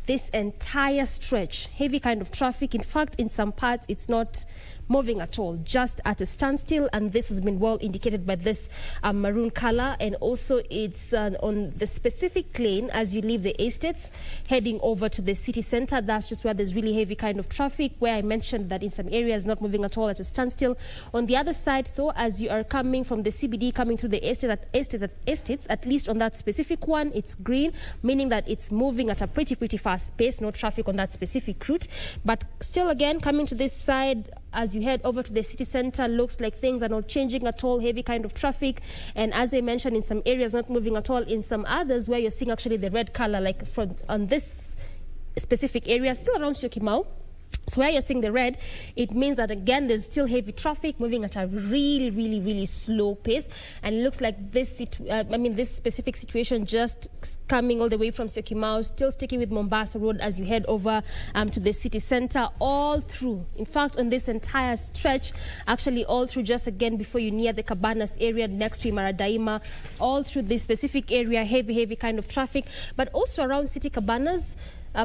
This entire stretch, heavy kind of traffic. In fact, in some parts, it's not moving at all, just at a standstill, and this has been well indicated by this maroon color, and also it's on the specific lane as you leave the estates heading over to the city center. That's just where there's really heavy kind of traffic, where I mentioned that in some areas not moving at all, at a standstill. On the other side, though, as you are coming from the CBD, coming through the estates, at least on that specific one, it's green, meaning that it's moving at a pretty fast pace, no traffic on that specific route. But still, again, coming to this side, as you head over to the city center, looks like things are not changing at all, heavy kind of traffic. And as I mentioned, in some areas not moving at all, in some others where you're seeing actually the red color, like on this specific area, still around Syokimau. So where you're seeing the red, it means that, again, there's still heavy traffic moving at a really slow pace. And it looks like this specific situation just coming all the way from Syokimau, still sticking with Mombasa Road as you head over to the city center, all through. In fact, on this entire stretch, actually all through, just again before you near the Cabanas area next to Imara Daima, all through this specific area, heavy kind of traffic. But also around City Cabanas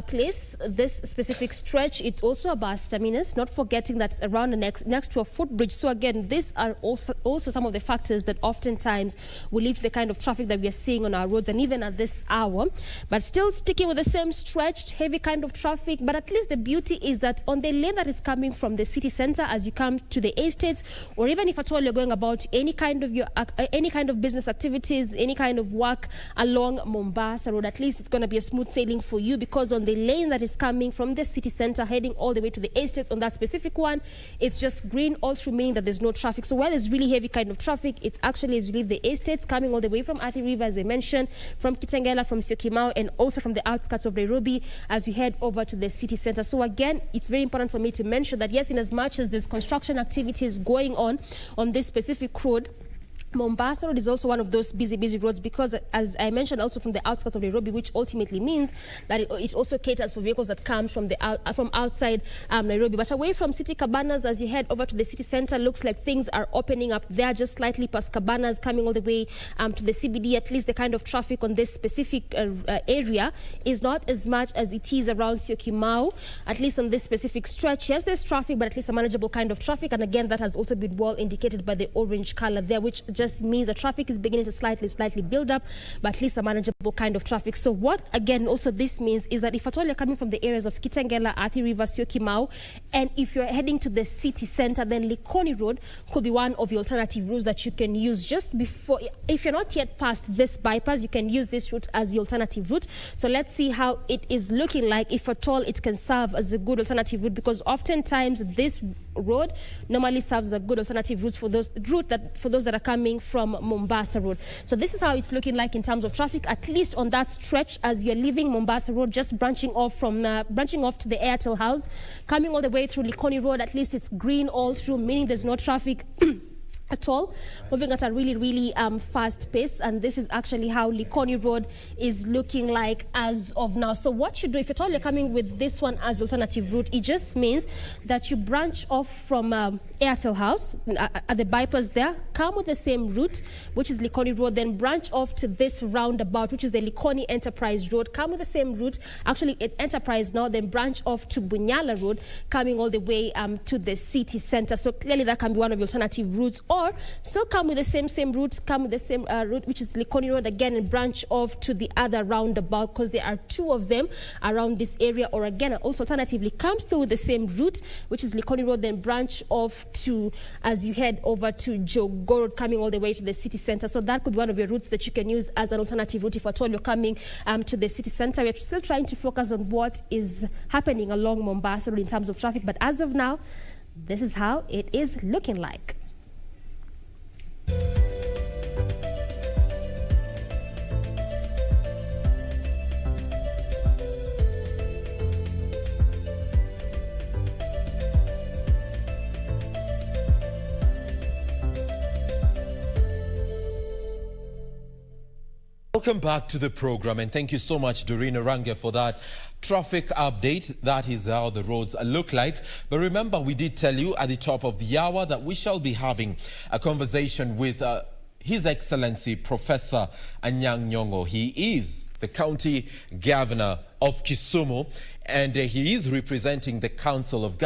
place, this specific stretch, it's also a bus terminus, not forgetting that it's around the next to a footbridge. So again, these are also some of the factors that oftentimes will lead to the kind of traffic that we are seeing on our roads, and even at this hour. But still sticking with the same stretched, heavy kind of traffic. But at least the beauty is that on the lane that is coming from the city center as you come to the estates, or even if at all you're going about any kind of business activities, any kind of work along Mombasa Road, at least it's going to be a smooth sailing for you, because on the lane that is coming from the city center heading all the way to the estates, on that specific one, it's just green all through, meaning that there's no traffic. So while there's really heavy kind of traffic, it's actually as you leave the estates, coming all the way from Athi River, as I mentioned, from Kitengela, from Syokimau, and also from the outskirts of Nairobi as you head over to the city center. So again, it's very important for me to mention that, yes, in as much as there's construction activities going on this specific road, Mombasa Road is also one of those busy roads, because, as I mentioned, also from the outskirts of Nairobi, which ultimately means that it also caters for vehicles that come from outside Nairobi. But away from City Cabanas, as you head over to the city center, looks like things are opening up there, just slightly past Cabanas, coming all the way to the CBD. At least the kind of traffic on this specific area is not as much as it is around Syokimau, at least on this specific stretch. Yes, there's traffic, but at least a manageable kind of traffic. And again, that has also been well indicated by the orange color there, which just means the traffic is beginning to slightly build up, but at least a manageable kind of traffic. So what, again, also this means is that if at all you're coming from the areas of Kitengela, Athi River, Syokimau, and if you're heading to the city center, then Likoni Road could be one of the alternative routes that you can use just before. If you're not yet past this bypass, you can use this route as the alternative route. So let's see how it is looking like, if at all it can serve as a good alternative route, because oftentimes this road normally serves as a good alternative route for those that are coming from Mombasa Road. So this is how it's looking like in terms of traffic, at least on that stretch as you're leaving Mombasa Road, just branching off to the Airtel House, coming all the way through Likoni Road. At least it's green all through, meaning there's no traffic at all, moving at a really fast pace. And this is actually how Likoni Road is looking like as of now. So what you do, if at all you're coming with this one as alternative route, it just means that you branch off from Airtel House at the bypass there, come with the same route, which is Likoni Road, then branch off to this roundabout, which is the Likoni Enterprise Road, come with the same route, actually at Enterprise now, then branch off to Bunyala Road, coming all the way to the city center. So clearly that can be one of the alternative routes, or still come with the same route, come with the same route, which is Likoni Road again, and branch off to the other roundabout, because there are two of them around this area. Or again, also alternatively, come still with the same route, which is Likoni Road, then branch off to, as you head over to Jogoo Road, coming all the way to the city center. So that could be one of your routes that you can use as an alternative route if at all you're coming to the city center. We're still trying to focus on what is happening along Mombasa Road in terms of traffic, but as of now, this is how it is looking like. Welcome back to the program, and thank you so much, Doreen Orange, for that traffic update. That is how the roads look like. But remember, we did tell you at the top of the hour that we shall be having a conversation with His Excellency Professor Nyong'o. He is the County Governor of Kisumu, and he is representing the Council of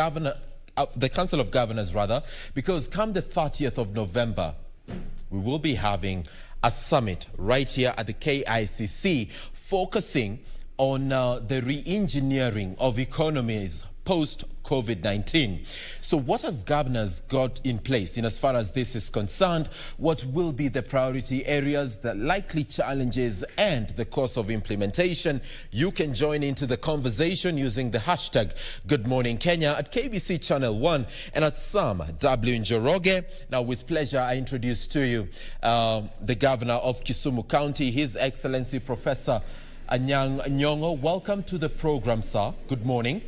the Council of Governors rather, because come the 30th of November, we will be having a summit right here at the KICC focusing on the re-engineering of economies post-COVID-19. So what have governors got in place in as far as this is concerned? What will be the priority areas, the likely challenges, and the course of implementation? You can join into the conversation using the hashtag Good Morning Kenya at KBC Channel 1 and at Sam W. Njoroge. Now, with pleasure, I introduce to you the Governor of Kisumu County, His Excellency Professor Nyong'o. Welcome to the program, sir. Good morning.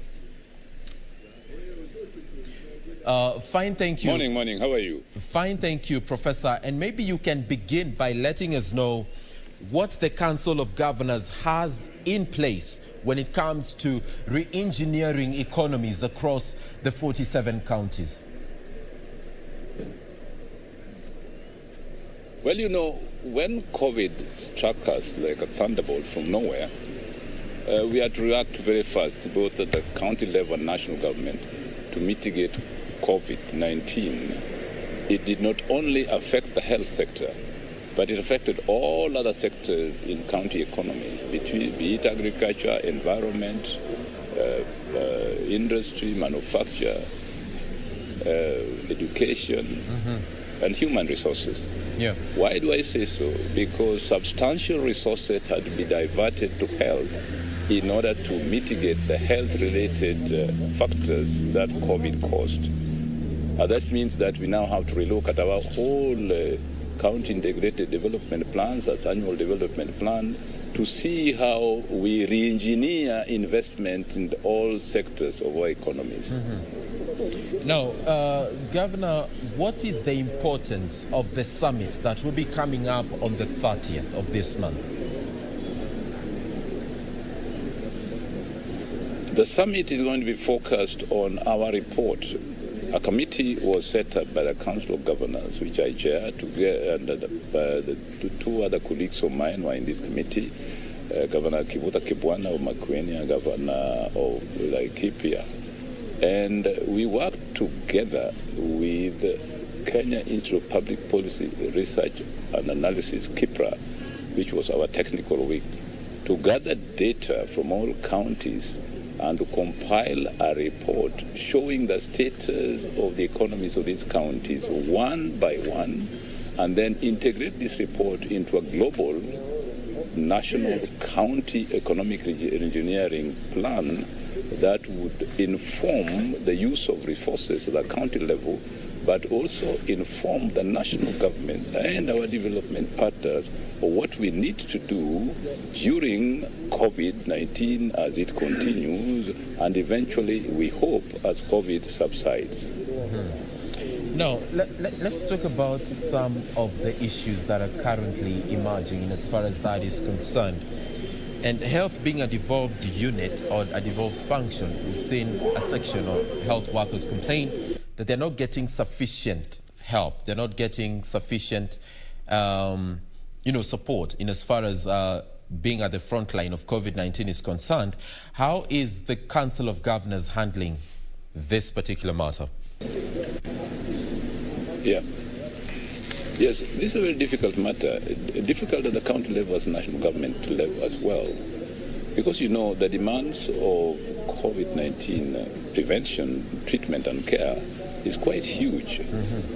Fine, thank you. Morning. How are you? Fine, thank you, Professor. And maybe you can begin by letting us know what the Council of Governors has in place when it comes to re-engineering economies across the 47 counties. Well, you know, when COVID struck us like a thunderbolt from nowhere, we had to react very fast, both at the county level and national government, to mitigate COVID-19. It did not only affect the health sector, but it affected all other sectors in county economies, be it agriculture, environment, industry, manufacture, education, and human resources. Yeah. Why do I say so? Because substantial resources had to be diverted to health in order to mitigate the health-related factors that COVID caused. That means that we now have to relook at our whole county integrated development plans, as annual development plan, to see how we re-engineer investment in all sectors of our economies. Now, Governor, what is the importance of the summit that will be coming up on the 30th of this month? The summit is going to be focused on our report. A committee was set up by the Council of Governors, which I chair, together, and the two other colleagues of mine were in this committee, Governor Kivuta Kibwana of Makueni and Governor of Laikipia. And we worked together with Kenya Institute of Public Policy Research and Analysis, KIPRA, which was our technical week, to gather data from all counties and to compile a report showing the status of the economies of these counties one by one, and then integrate this report into a global national county economic engineering plan that would inform the use of resources at the county level, but also inform the national government and our development partners of what we need to do during COVID-19 as it continues, and eventually, we hope, as COVID subsides. Now, let's talk about some of the issues that are currently emerging as far as that is concerned. And health being a devolved unit or a devolved function, we've seen a section of health workers complain that they're not getting sufficient help. They're not getting sufficient, support in as far as being at the front line of COVID-19 is concerned. How is the Council of Governors handling this particular matter? Yeah. Yes, this is a very difficult matter. Difficult at the county level as national government level as well. Because, the demands of COVID-19 prevention, treatment and care is quite huge.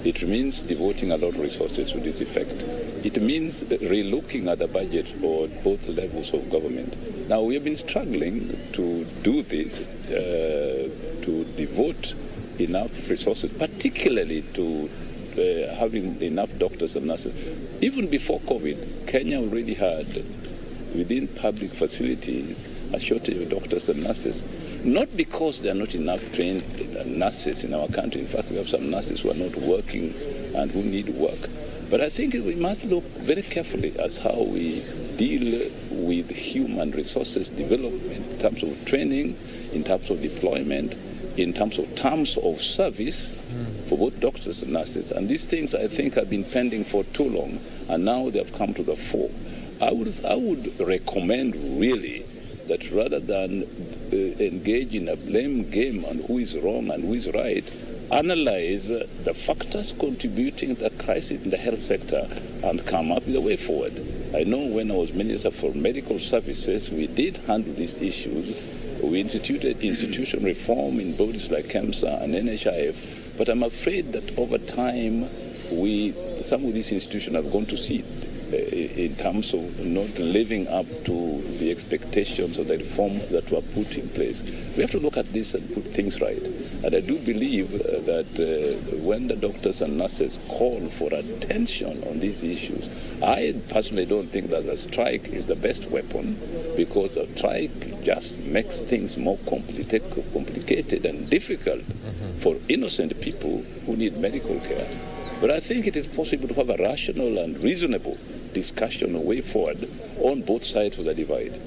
It means devoting a lot of resources to this effect. It means relooking at the budget for both levels of government. Now, we have been struggling to do this, to devote enough resources, particularly to having enough doctors and nurses. Even before COVID, Kenya already had, within public facilities, a shortage of doctors and nurses. Not because there are not enough trained nurses in our country. In fact, we have some nurses who are not working and who need work. But I think we must look very carefully as how we deal with human resources development in terms of training, in terms of deployment, in terms of service for both doctors and nurses. And these things, I think, have been pending for too long, and now they have come to the fore. I would recommend really that rather than engage in a blame game on who is wrong and who is right, analyze the factors contributing to the crisis in the health sector and come up with a way forward. I know when I was Minister for Medical Services, we did handle these issues. We instituted institution reform in bodies like KEMSA and NHIF, but I'm afraid that over time, some of these institutions have gone to seed in terms of not living up to the expectations of the reform that were put in place. We have to look at this and put things right. And I do believe that when the doctors and nurses call for attention on these issues, I personally don't think that a strike is the best weapon, because a strike just makes things more complicated and difficult for innocent people who need medical care. But I think it is possible to have a rational and reasonable discussion, a way forward on both sides of the divide.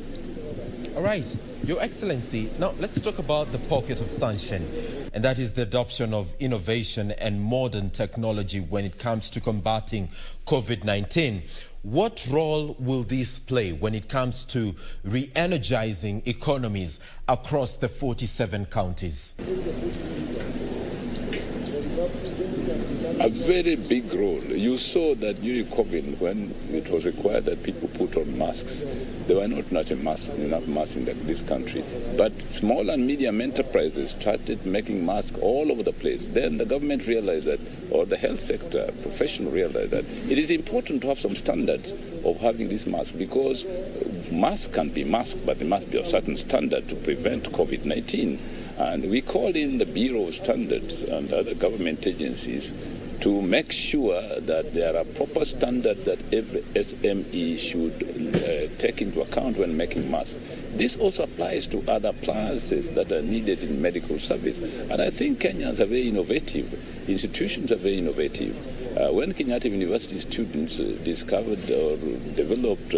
All right, Your Excellency, now let's talk about the pocket of sunshine, and that is the adoption of innovation and modern technology when it comes to combating COVID-19. What role will this play when it comes to re-energizing economies across the 47 counties? A very big role. You saw that during COVID, when it was required that people put on masks, there were not enough masks in this country. But small and medium enterprises started making masks all over the place. Then the government realized that, or the health sector professional realized that it is important to have some standards of having this mask, because masks can be masks, but they must be of certain standard to prevent COVID-19. And we call in the Bureau of Standards and other government agencies to make sure that there are proper standards that every SME should take into account when making masks. This also applies to other appliances that are needed in medical service. And I think Kenyans are very innovative. Institutions are very innovative. When Kenyatta University students discovered or developed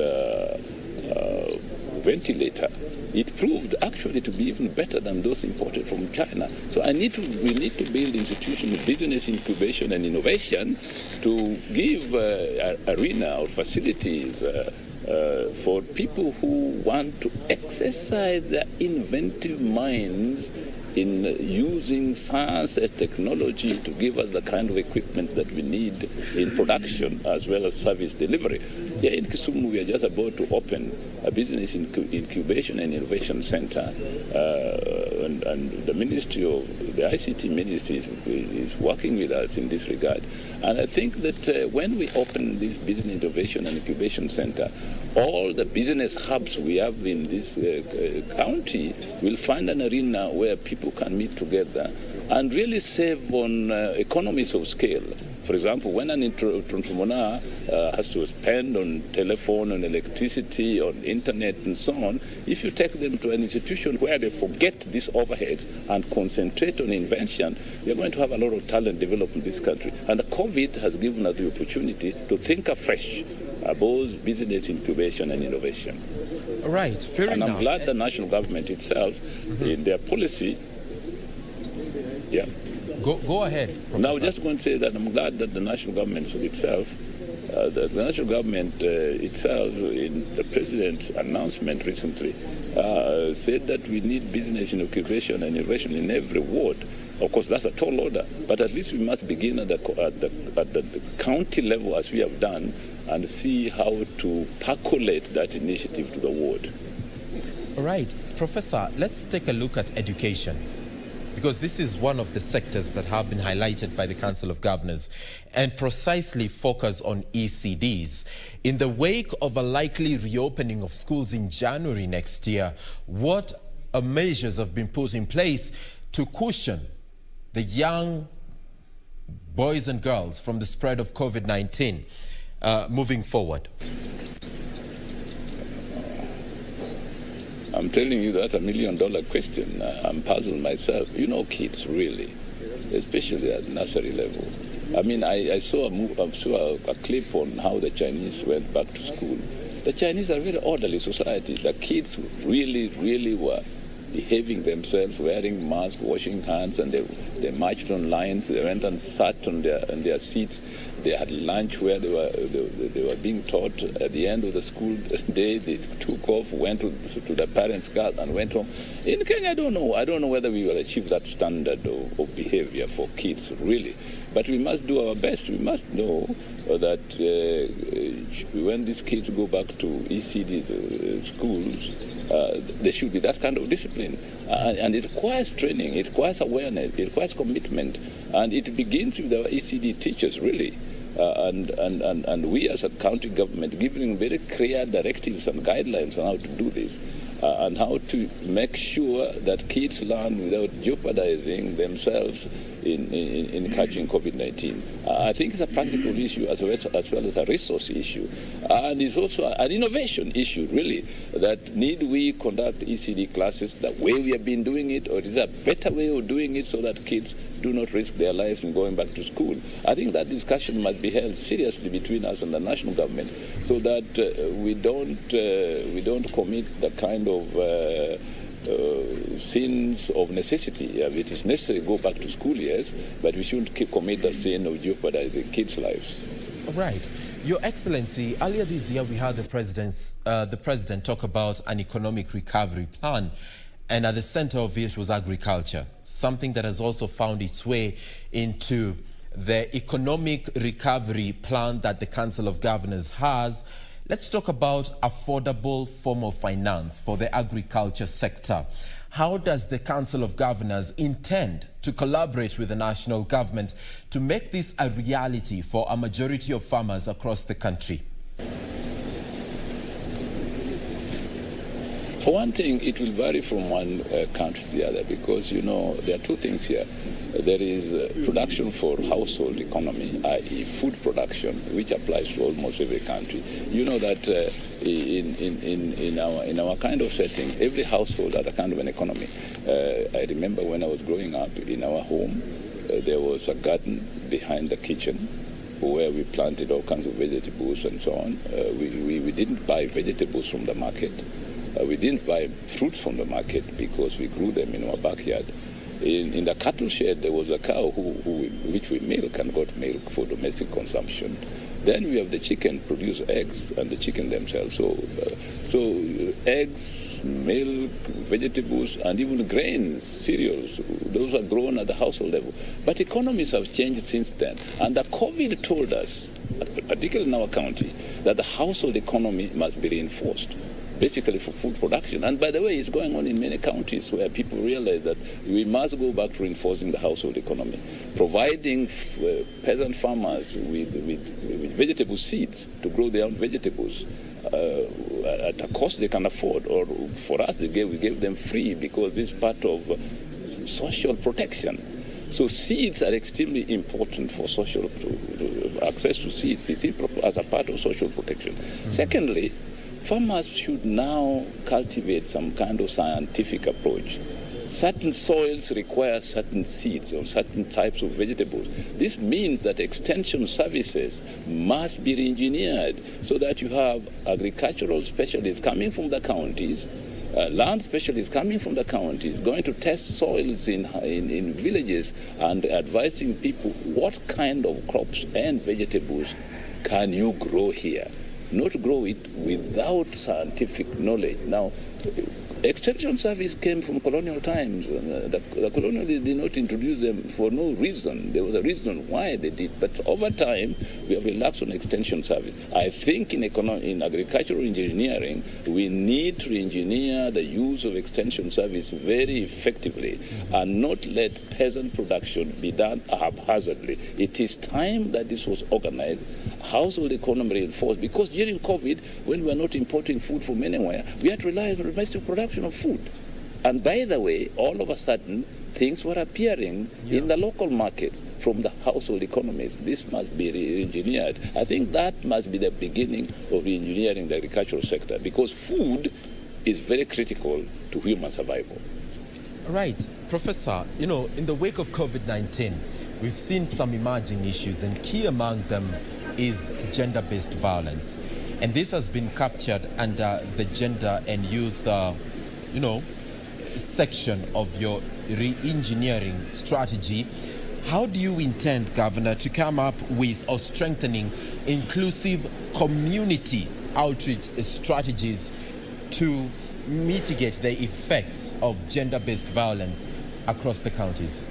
ventilator, it proved actually to be even better than those imported from China. So we need to build institutions of business incubation and innovation to give arena or facilities for people who want to exercise their inventive minds in using science and technology to give us the kind of equipment that we need in production as well as service delivery. Here in Kisumu, we are just about to open a business incubation and innovation center, and the Ministry of the ICT Ministry is working with us in this regard. And I think that when we open this business innovation and incubation center, all the business hubs we have in this county will find an arena where people can meet together and really save on economies of scale. For example, when an entrepreneur has to spend on telephone, on electricity, on internet, and so on, if you take them to an institution where they forget this overhead and concentrate on invention, we are going to have a lot of talent developed in this country. And the COVID has given us the opportunity to think afresh about business incubation and innovation. All right, fair enough. And I'm glad the national government itself, in their policy, Go ahead, Professor. Now, just going to say that I'm glad that the national government itself, in the president's announcement recently, said that we need business incubation and innovation in every ward. Of course, that's a tall order, but at least we must begin at the county level, as we have done, and see how to percolate that initiative to the ward. All right, Professor, let's take a look at education, because this is one of the sectors that have been highlighted by the Council of Governors and precisely focus on ECDs. In the wake of a likely reopening of schools in January next year, what measures have been put in place to cushion the young boys and girls from the spread of COVID-19 moving forward? I'm telling you, that's $1 million question. I'm puzzled myself. You know kids, really, especially at nursery level. I mean, I saw a clip on how the Chinese went back to school. The Chinese are a very orderly society. The kids really were behaving themselves, wearing masks, washing hands, and they marched on lines. They went and sat on their seats. They had lunch where they were being taught. At the end of the school day, they took off, went to the parents' car and went home. In Kenya, I don't know whether we will achieve that standard of behavior for kids, really. But we must do our best. We must know that when these kids go back to ECD schools, there should be that kind of discipline. And it requires training, it requires awareness, it requires commitment. And it begins with our ECD teachers, really. And we as a county government giving very clear directives and guidelines on how to do this. And how to make sure that kids learn without jeopardizing themselves in catching COVID-19. I think it's a practical issue as well as a resource issue. And it's also an innovation issue, really, that need we conduct ECD classes the way we have been doing it, or is there a better way of doing it so that kids do not risk their lives in going back to school? I think that discussion must be held seriously between us and the national government so that we don't commit the kind of sins of necessity. It is necessary to go back to school, yes, but we shouldn't commit the sin of jeopardizing kids' lives. Right. Your Excellency, earlier this year we heard the president talk about an economic recovery plan, and at the center of it was agriculture, something that has also found its way into the economic recovery plan that the Council of Governors has. Let's talk about affordable form of finance for the agriculture sector. How does the Council of Governors intend to collaborate with the national government to make this a reality for a majority of farmers across the country? For one thing, it will vary from one country to the other because, you know, there are two things here. There is production for household economy, i.e. food production, which applies to almost every country. You know that in our kind of setting, every household had a kind of an economy. I remember when I was growing up in our home, there was a garden behind the kitchen where we planted all kinds of vegetables and so on. We didn't buy vegetables from the market. We didn't buy fruits from the market because we grew them in our backyard. In the cattle shed, there was a cow which we milk and got milk for domestic consumption. Then we have the chicken produce eggs and the chicken themselves. So eggs, milk, vegetables, and even grains, cereals, those are grown at the household level. But economies have changed since then. And the COVID told us, particularly in our county, that the household economy must be reinforced, basically for food production. And by the way, it's going on in many counties where people realize that we must go back to reinforcing the household economy, providing peasant farmers with vegetable seeds to grow their own vegetables at a cost they can afford. Or for us, we gave them free because this is part of social protection. So seeds are extremely important for social access to seeds as a part of social protection. Secondly, farmers should now cultivate some kind of scientific approach. Certain soils require certain seeds or certain types of vegetables. This means that extension services must be re-engineered so that you have agricultural specialists coming from the counties, land specialists coming from the counties, going to test soils in villages and advising people what kind of crops and vegetables can you grow here. Not grow it without scientific knowledge. Now, extension service came from colonial times. The colonialists did not introduce them for no reason. There was a reason why they did. But over time, we have relaxed on extension service. I think in agricultural engineering, we need to engineer the use of extension service very effectively and not let peasant production be done haphazardly. It is time that this was organized, household economy reinforced, because during COVID, when we were not importing food from anywhere, we had to rely on domestic production of food. And by the way, all of a sudden, things were appearing in the local markets from the household economies. This must be re-engineered. I think that must be the beginning of re-engineering the agricultural sector, because food is very critical to human survival. Right. Professor, you know, in the wake of COVID-19, we've seen some emerging issues, and key among them is gender-based violence. And this has been captured under the gender and youth, section of your re-engineering strategy. How do you intend, Governor, to come up with or strengthening inclusive community outreach strategies to mitigate the effects of gender-based violence across the counties?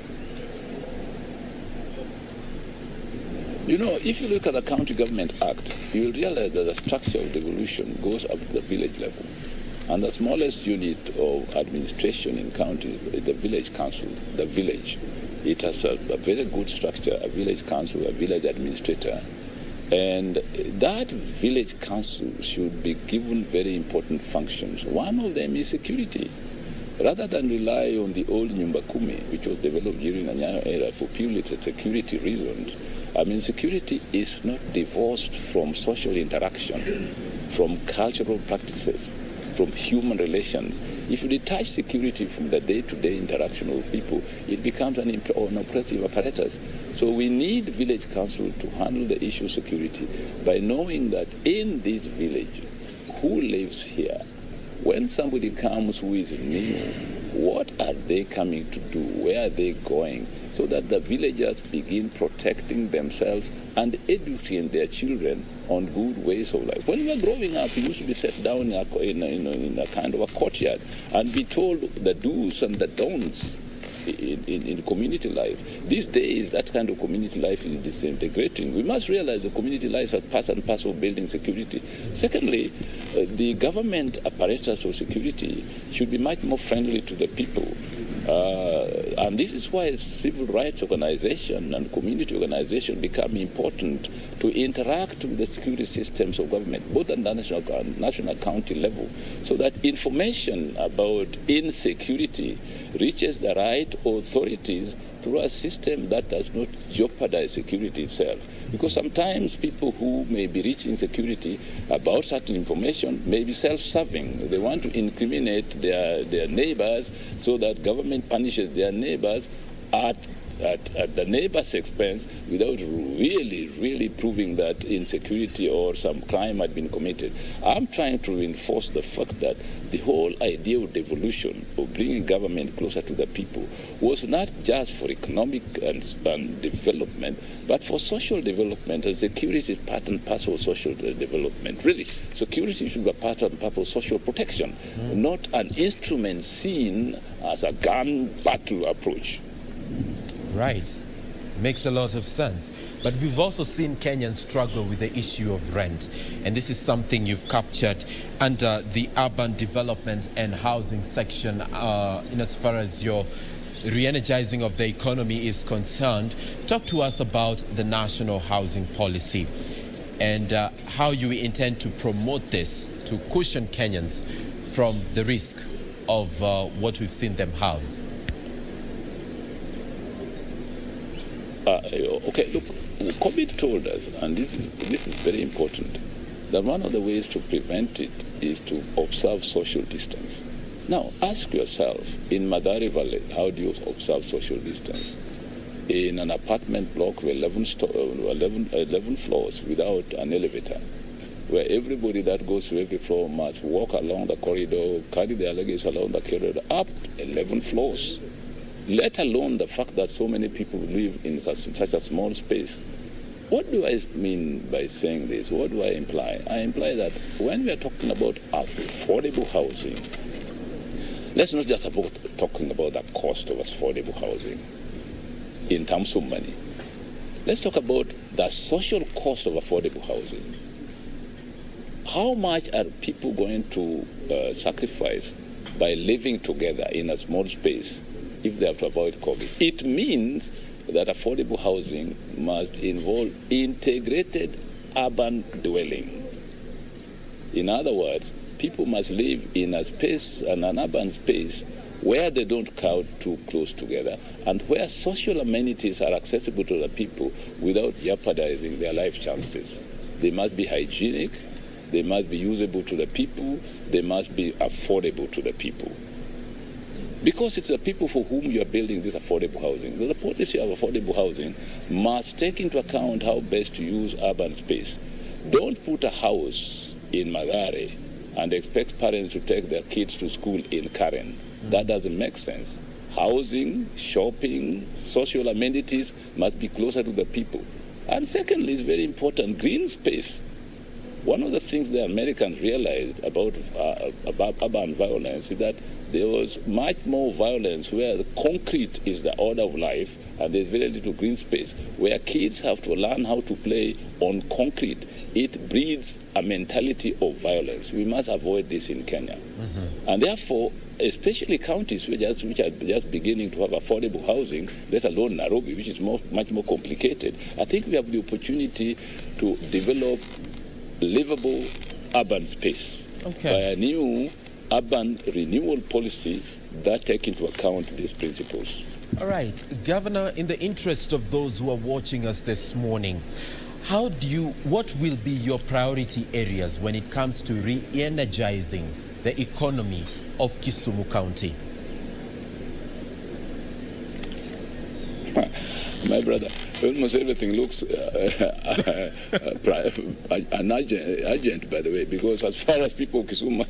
You know, if you look at the County Government Act, you will realize that the structure of devolution goes up to the village level. And the smallest unit of administration in counties is the village council, the village. It has a very good structure, a village council, a village administrator. And that village council should be given very important functions. One of them is security. Rather than rely on the old Nyumba Kumi, which was developed during the Nyayo era for purely security reasons, I mean, security is not divorced from social interaction, from cultural practices, from human relations. If you detach security from the day-to-day interaction of people, it becomes an oppressive apparatus. So we need village council to handle the issue of security by knowing that in this village, who lives here, when somebody comes who is new, what are they coming to do? Where are they going? So that the villagers begin protecting themselves and educating their children on good ways of life. When we were growing up, we used to be set down in a kind of a courtyard and be told the do's and the don'ts in community life. These days, that kind of community life is disintegrating. We must realize the community life is part and parcel of building security. Secondly, the government apparatus of security should be much more friendly to the people. And this is why civil rights organization and community organization become important to interact with the security systems of government, both at the national county level, so that information about insecurity reaches the right authorities through a system that does not jeopardize security itself. Because sometimes people who may be reaching security about certain information may be self-serving. They want to incriminate their neighbors so that government punishes their neighbors at the neighbor's expense without really proving that insecurity or some crime had been committed. I'm trying to reinforce the fact that the whole idea of devolution, of bringing government closer to the people, was not just for economic and development, but for social development. And security is part and parcel of social development. Really, security should be part and parcel of social protection, not an instrument seen as a gun battle approach. Right. Makes a lot of sense. But we've also seen Kenyans struggle with the issue of rent. And this is something you've captured under the urban development and housing section in as far as your re-energizing of the economy is concerned. Talk to us about the national housing policy and how you intend to promote this to cushion Kenyans from the risk of what we've seen them have. Okay, look, COVID told us, and this is very important, that one of the ways to prevent it is to observe social distance. Now, ask yourself, in Madari Valley, how do you observe social distance? In an apartment block with 11 floors without an elevator, where everybody that goes to every floor must walk along the corridor, carry their luggage along the corridor, up 11 floors. Let alone the fact that so many people live in such a small space. What do I mean by saying this? What do I imply? I imply that when we are talking about affordable housing, let's not just talking about the cost of affordable housing in terms of money. Let's talk about the social cost of affordable housing. How much are people going to sacrifice by living together in a small space if they have to avoid COVID? It means that affordable housing must involve integrated urban dwelling. In other words, people must live in a space, an urban space, where they don't crowd too close together and where social amenities are accessible to the people without jeopardizing their life chances. They must be hygienic, they must be usable to the people, they must be affordable to the people. Because it's the people for whom you are building this affordable housing. The policy of affordable housing must take into account how best to use urban space. Don't put a house in Mathare and expect parents to take their kids to school in Karen. That doesn't make sense. housing, shopping, social amenities must be closer to the people. And secondly, it's very important, green space. One of the things the Americans realized about urban violence is that there was much more violence where the concrete is the order of life and there's very little green space. Where kids have to learn how to play on concrete, it breeds a mentality of violence. We must avoid this in Kenya. Mm-hmm. And therefore, especially counties which are just beginning to have affordable housing, let alone Nairobi, which is much more complicated, I think we have the opportunity to develop livable urban space by a new urban renewal policy that take into account these principles. All right, Governor, in the interest of those who are watching us this morning, what will be your priority areas when it comes to re-energizing the economy of Kisumu County? My brother, almost everything looks an urgent, by the way, because as far as people of Kisumu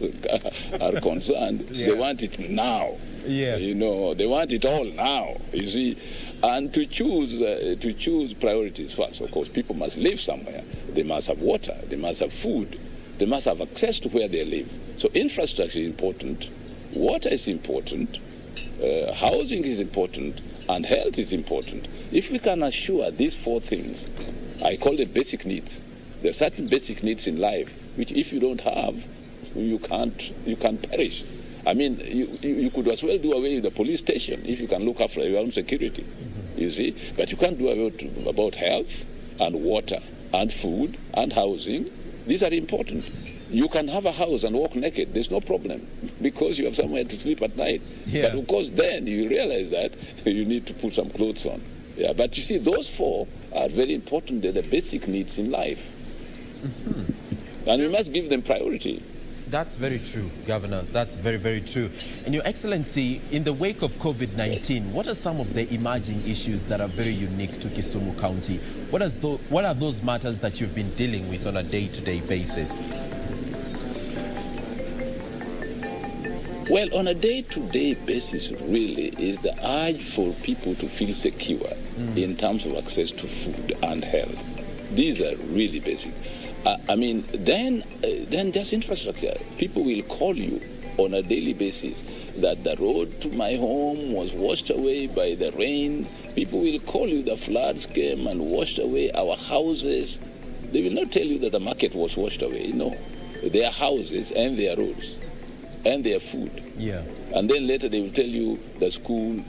are concerned, they want it now. Yeah. You know, they want it all now, you see. And to choose priorities first, of course, people must live somewhere. They must have water, they must have food, they must have access to where they live. So infrastructure is important, water is important, housing is important, and health is important. If we can assure these four things, I call them basic needs. There are certain basic needs in life which if you don't have, you can't perish. I mean, you could as well do away with the police station if you can look after your own security, you see. But you can't do away about health and water and food and housing. These are important. You can have a house and walk naked. There's no problem because you have somewhere to sleep at night. Yeah. But of course then you realize that you need to put some clothes on. Yeah, but you see, those four are very important. They're the basic needs in life. Mm-hmm. And we must give them priority. That's very true, Governor. That's very, very true. And Your Excellency, in the wake of COVID-19, what are some of the emerging issues that are very unique to Kisumu County? What are those matters that you've been dealing with on a day-to-day basis? Well, on a day-to-day basis, really, is the urge for people to feel secure in terms of access to food and health. These are really basic. Then just infrastructure. People will call you on a daily basis that the road to my home was washed away by the rain. People will call you the floods came and washed away our houses. They will not tell you that the market was washed away. No, their houses and their roads and their food. Yeah. And then later they will tell you the school,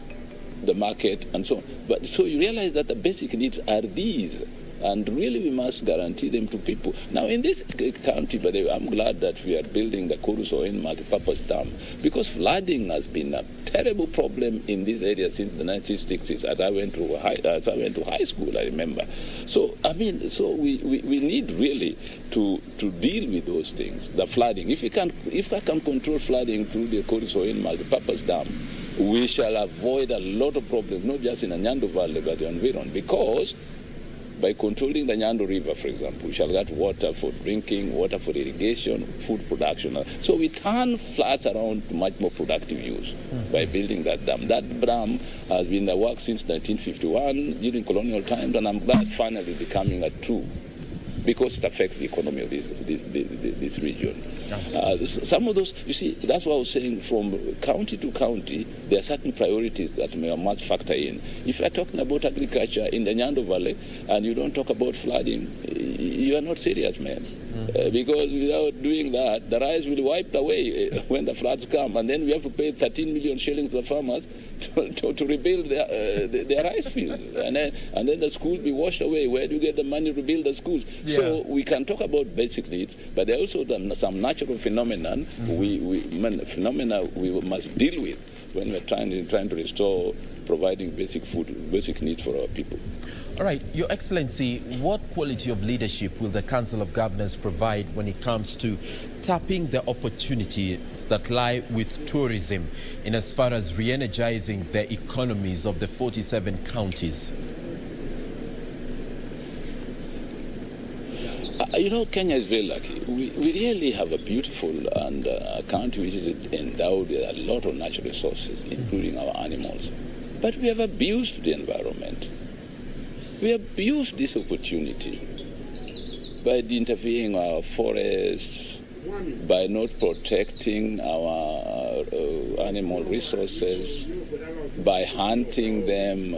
the market, and so on. But so you realize that the basic needs are these. And really we must guarantee them to people. Now in this county, by the way, I'm glad that we are building the Korusoin multi-purpose dam because flooding has been a terrible problem in this area since the 1960s. As I went to high school, I remember. So we need really to deal with those things. The flooding. If I can control flooding through the Korusoin multi-purpose dam, we shall avoid a lot of problems, not just in Anyando Valley but the environment, because by controlling the Nyando River, for example, we shall get water for drinking, water for irrigation, food production. So we turn floods around to much more productive use by building that dam. That dam has been at work since 1951 during colonial times, and I'm glad finally becoming a true, because it affects the economy of this region. Some of those, you see, that's what I was saying, from county to county, there are certain priorities that must factor in. If you are talking about agriculture in the Nyando Valley and you don't talk about flooding, you are not serious, man. Because without doing that, the rice will be wiped away when the floods come, and then we have to pay 13 million shillings to the farmers to rebuild their rice fields, and then the schools will be washed away. Where do you get the money to rebuild the schools? Yeah. So we can talk about basic needs, but there are also some natural phenomenon we must deal with when we're trying to restore providing basic food, basic needs for our people. All right, Your Excellency, what quality of leadership will the Council of Governors provide when it comes to tapping the opportunities that lie with tourism in as far as re-energizing the economies of the 47 counties? You know, Kenya is very lucky. We really have a beautiful and a country which is endowed with a lot of natural resources, including our animals. But we have abused the environment. We abused this opportunity by interfering in our forests, by not protecting our animal resources, by hunting them,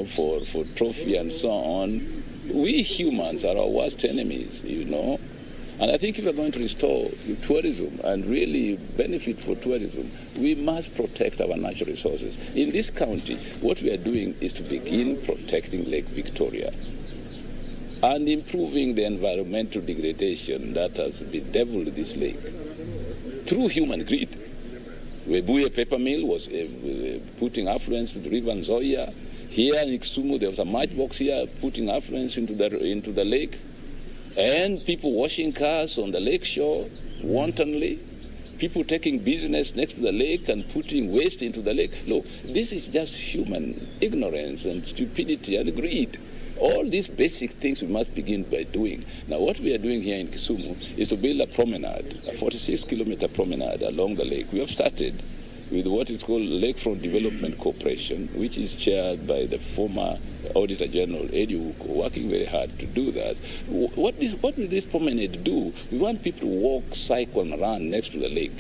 for trophy and so on. We humans are our worst enemies, And I think if we're going to restore tourism and really benefit for tourism, we must protect our natural resources. In this county, what we are doing is to begin protecting Lake Victoria and improving the environmental degradation that has bedeviled this lake through human greed. Webuye paper mill was putting affluence to the river Nzoia. Here in Kisumu, there was a matchbox here putting affluence into the lake. And people washing cars on the lake shore wantonly. People taking business next to the lake and putting waste into the lake. Look, this is just human ignorance and stupidity and greed. All these basic things we must begin by doing. Now, what we are doing here in Kisumu is to build a promenade, a 46-kilometer promenade along the lake. We have started with what is called Lakefront Development Corporation, which is chaired by the former Auditor General, Eddie Uko, working very hard to do that. What will this promenade do? We want people to walk, cycle, and run next to the lake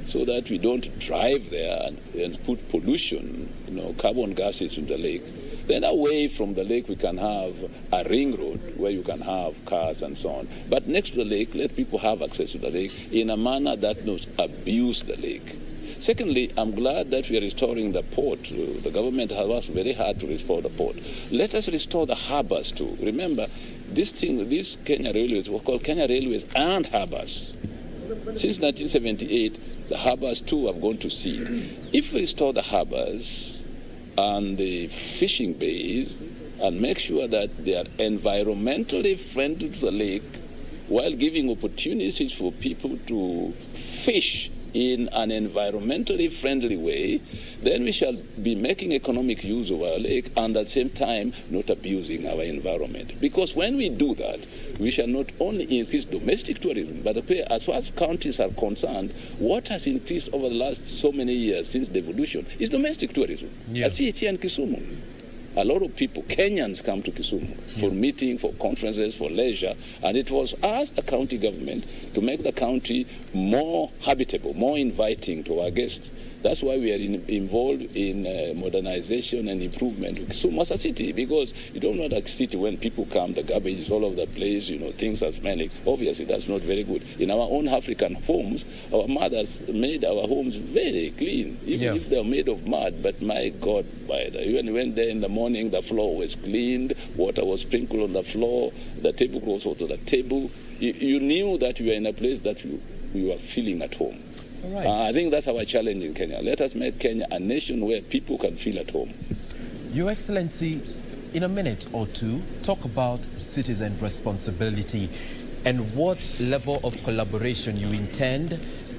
so that we don't drive there and put pollution, carbon gases into the lake. Then away from the lake, we can have a ring road where you can have cars and so on. But next to the lake, let people have access to the lake in a manner that does not abuse the lake. Secondly, I'm glad that we are restoring the port. The government has worked very hard to restore the port. Let us restore the harbors too. Remember, these Kenya Railways were called Kenya Railways and harbors. Since 1978, the harbors too have gone to sea. If we restore the harbors and the fishing bays and make sure that they are environmentally friendly to the lake while giving opportunities for people to fish in an environmentally friendly way, then we shall be making economic use of our lake and at the same time not abusing our environment. Because when we do that, we shall not only increase domestic tourism, but as far as countries are concerned, what has increased over the last so many years since devolution is domestic tourism. I see it here in Kisumu. A lot of people, Kenyans, come to Kisumu for meetings, for conferences, for leisure, and it was us, the county government, to make the county more habitable, more inviting to our guests. That's why we are involved in modernization and improvement of Kisumu as a city, because you don't know that city when people come, the garbage is all over the place, things are smelling. Obviously, that's not very good. In our own African homes, our mothers made our homes very clean, even if they're made of mud. But my God, even when we went there in the morning, the floor was cleaned, water was sprinkled on the floor, the tablecloths were to the table. You knew that you were in a place that you were feeling at home. Right. I think that's our challenge in Kenya. Let us make Kenya a nation where people can feel at home. Your Excellency, in a minute or two, talk about citizen responsibility and what level of collaboration you intend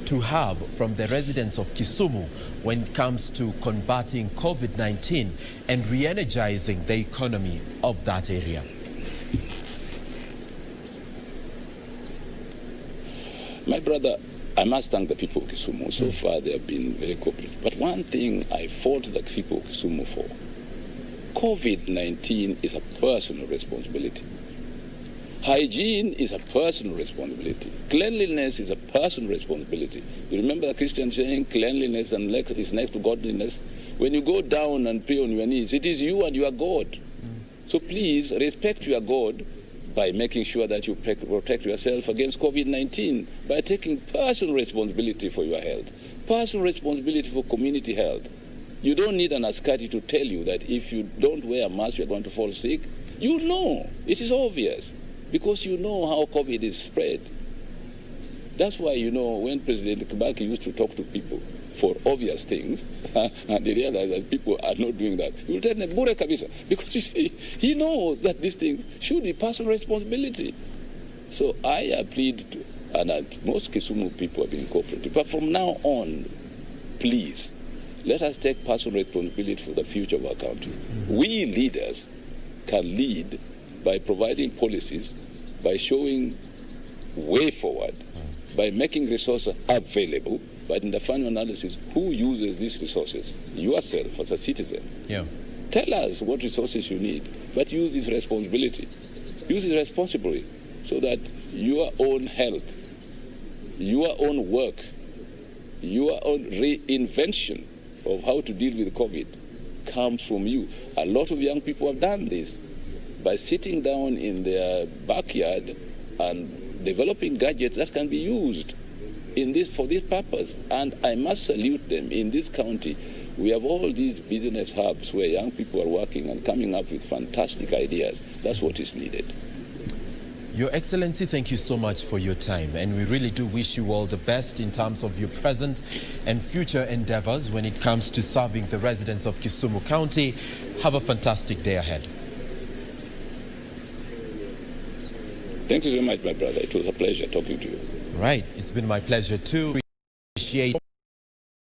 to have from the residents of Kisumu when it comes to combating COVID-19 and re-energizing the economy of that area. My brother, I must thank the people of Kisumu. So far, they have been very cooperative. But one thing I fault the people of Kisumu for, COVID-19 is a personal responsibility. Hygiene is a personal responsibility. Cleanliness is a personal responsibility. You remember the Christian saying, cleanliness is next to godliness? When you go down and pray on your knees, it is you and your God. So please respect your God by making sure that you protect yourself against COVID-19, by taking personal responsibility for your health, personal responsibility for community health. You don't need an askari to tell you that if you don't wear a mask, you're going to fall sick. You know, it is obvious, because you know how COVID is spread. That's why, when President Kibaki used to talk to people for obvious things, and they realize that people are not doing that, he will tell them, bure kabisa, because you see, he knows that these things should be personal responsibility. So I plead to, and most Kisumu people have been cooperative, but from now on, please, let us take personal responsibility for the future of our country. We leaders can lead by providing policies by showing way forward, by making resources available, but in the final analysis, who uses these resources? Yourself as a citizen. Yeah. Tell us what resources you need, but use this responsibility. Use it responsibly so that your own health, your own work, your own reinvention of how to deal with COVID comes from you. A lot of young people have done this by sitting down in their backyard and developing gadgets that can be used for this purpose. And I must salute them. In this county, we have all these business hubs where young people are working and coming up with fantastic ideas. That's what is needed. Your Excellency, thank you so much for your time, and we really do wish you all the best in terms of your present and future endeavors when it comes to serving the residents of Kisumu County. Have a fantastic day ahead. Thank you so much, my brother. It was a pleasure talking to you. Right. It's been my pleasure to appreciate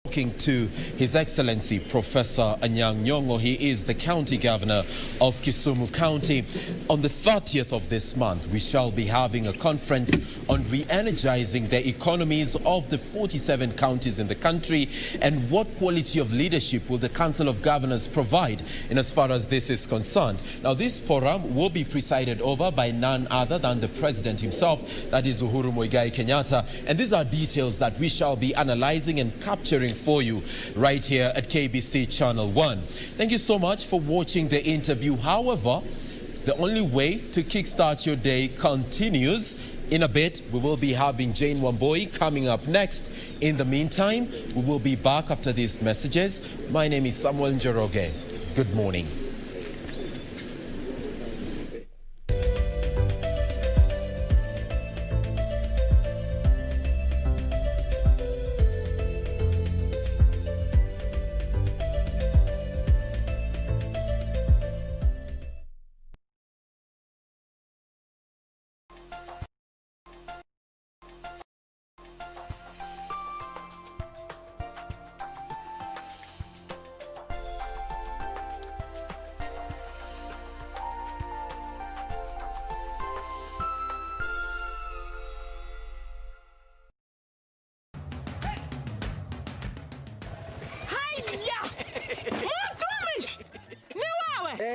talking to His Excellency Professor Nyong'o. He is the County Governor of Kisumu County. On the 30th of this month, we shall be having a conference on re-energizing the economies of the 47 counties in the country, and what quality of leadership will the Council of Governors provide in as far as this is concerned. Now, this forum will be presided over by none other than the President himself, that is Uhuru Muigai Kenyatta, and these are details that we shall be analyzing and capturing for you right here at KBC Channel 1. Thank you so much for watching the interview. However, the only way to kickstart your day continues. In a bit, we will be having Jane Wamboi coming up next. In the meantime, we will be back after these messages. My name is Samuel Njoroge. Good morning.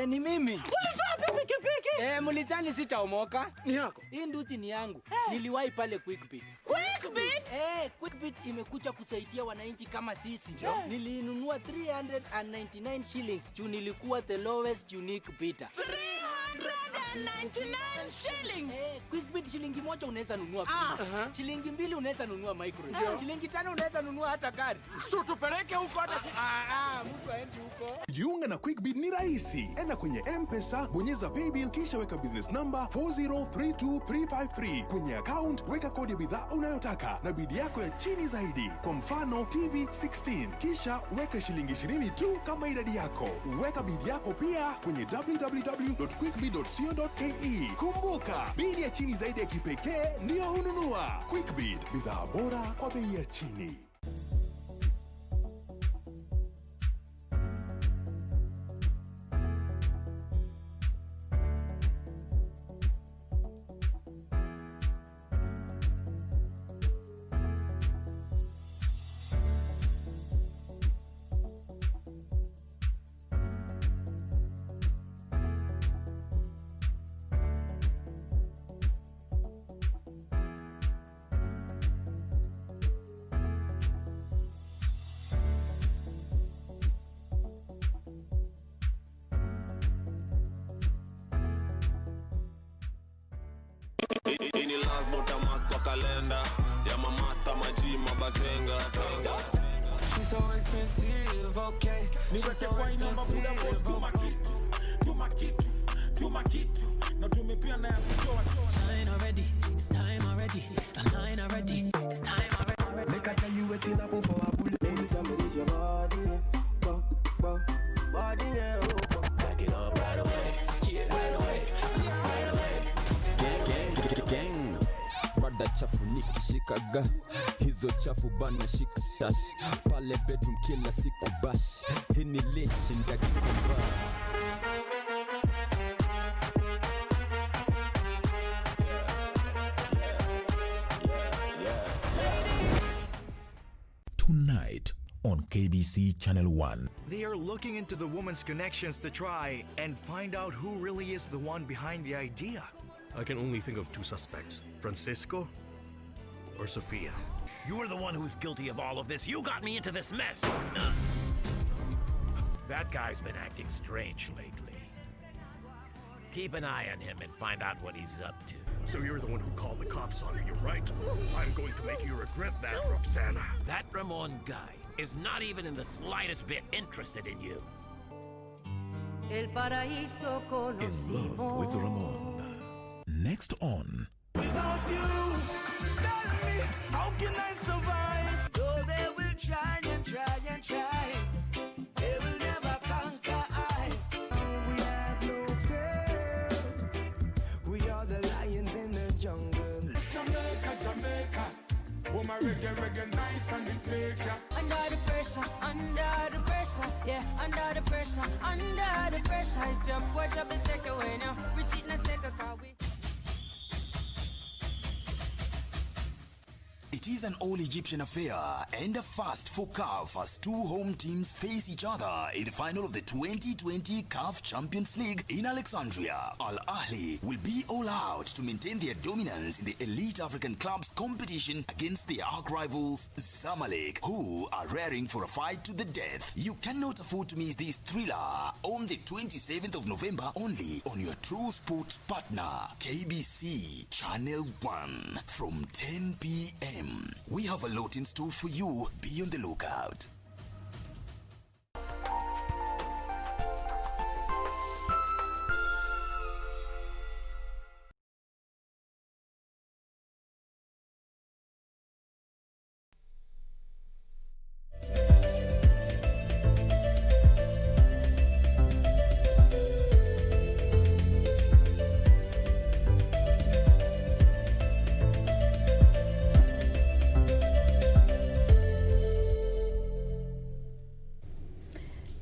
Ni mimi. Ulitoa pikipiki? Mlitani sitaomoka. Ni yako. Hii nduthi ni yangu. Niliwahi pale Quickbit. Quickbit? Quickbit imekuja kusaidia wananchi kama sisi. Nilinunua 399 shillings. Juu nilikuwa the lowest unique bidder. 399 shillings. Quickbit shilingi moja unaweza nunua pizza. Shilingi mbili unaweza nunua microwave. Shilingi tano unaweza nunua hata gari. So tupeleke huko hata mtu aendi huko. Jiunga na Quickbit ni rahisi. Enda kwenye M-Pesa, bonyeza paybill kisha weka business number 4032353. Kwenye account weka kodi ya bidhaa unayotaka na bidi yako ya chini zaidi. Kwa mfano TV 16. Kisha weka shilingi 20 tu kama idadi yako. Weka bidi yako pia kwenye www.quickbit.co.ke. Kumbuka, bidi ya chini zaidi ya kipekee ndio hununua. Quickbit, bidhaa bora kwa bei ya chini. Ini lazima utamark kwa kalenda ya mamasta majima bazenga. She's so expensive, okay. Niweke kwa inamba buda boss tuma kitu na tumepia na ya kutoa. Time already, it's time already. Line already, it's time already. Make I tell you waiting up for a bullet. Anytime it is your body, body, yeah. Back it up right away, yeah, right away. Gang, rada chafu nikishikaga, hizo chafu bana shika shash, pale bedroom kila siku bash, hii ni lynch ndakikomba. tonight on KBC Channel 1. They are looking into the woman's connections to try and find out who really is the one behind the idea. I can only think of two suspects, Francisco or Sophia. You are the one who's guilty of all of this. You got me into this mess. That guy's been acting strange lately. Keep an eye on him and find out what he's up to. So you're the one who called the cops on me, you're right. I'm going to make you regret that, Roxana. That Ramon guy is not even in the slightest bit interested in you. In Love with Ramon. Next on. Without you, tell me, how can I survive? Though they will try and try and try, they will never conquer I. We have no fear. We are the lions in the jungle. Jamaica, Jamaica. Oh, my reggae, nice and it make ya. Under the pressure, yeah, under the pressure. If you're poor, trouble take away now. We cheat and take a car. It is an all-Egyptian affair and a first for CAF as two home teams face each other in the final of the 2020 CAF Champions League in Alexandria. Al Ahly will be all out to maintain their dominance in the elite African clubs competition against their arch rivals Zamalek, who are raring for a fight to the death. You cannot afford to miss this thriller on the 27th of November only on your true sports partner, KBC Channel 1 from 10 p.m. We have a lot in store for you. Be on the lookout.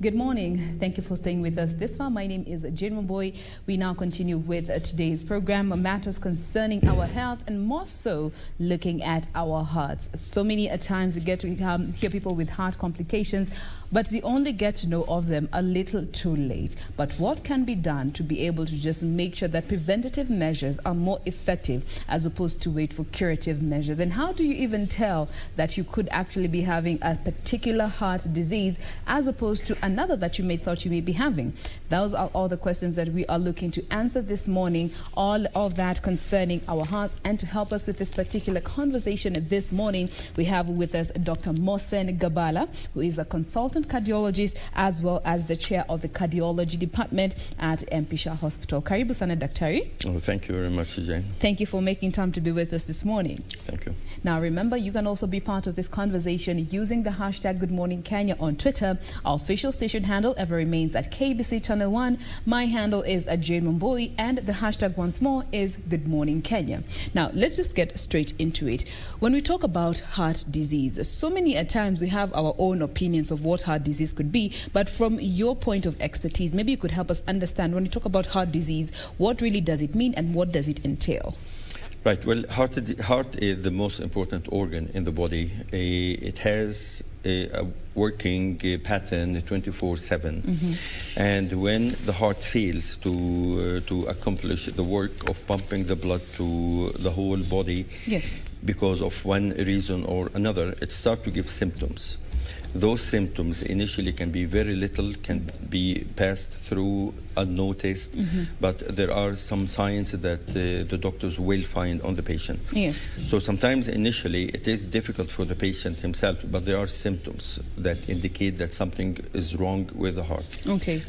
Good morning. Thank you for staying with us this far. My name is Jane Mamboy. We now continue with today's program, matters concerning our health and more so looking at our hearts. So many times you get to hear people with heart complications, but they only get to know of them a little too late. But what can be done to be able to just make sure that preventative measures are more effective as opposed to wait for curative measures? And how do you even tell that you could actually be having a particular heart disease as opposed to another that you thought you may be having? Those are all the questions that we are looking to answer this morning, all of that concerning our hearts. And to help us with this particular conversation this morning, we have with us Dr. Mohsen Gabala, who is a consultant cardiologist as well as the chair of the cardiology department at Mpisha Hospital. Karibu sana daktari. Oh, thank you very much, Jane. Thank you for making time to be with us this morning. Thank you. Now remember, you can also be part of this conversation using the hashtag Good Morning Kenya on Twitter. Our official station handle ever remains at KBC Channel 1. My handle is at Jane Mamboy, and the hashtag once more is Good Morning Kenya. Now let's just get straight into it. When we talk about heart disease, so many times we have our own opinions of what heart disease could be, but from your point of expertise, maybe you could help us understand, when you talk about heart disease, what really does it mean and what does it entail? Right. Well, heart is the most important organ in the body. It has a working pattern 24/7, and when the heart fails to accomplish the work of pumping the blood to the whole body, yes, because of one reason or another, it starts to give symptoms. Those symptoms initially can be very little, can be passed through unnoticed, but there are some signs that the doctors will find on the patient. Yes. So sometimes initially it is difficult for the patient himself, but there are symptoms that indicate that something is wrong with the heart. Okay.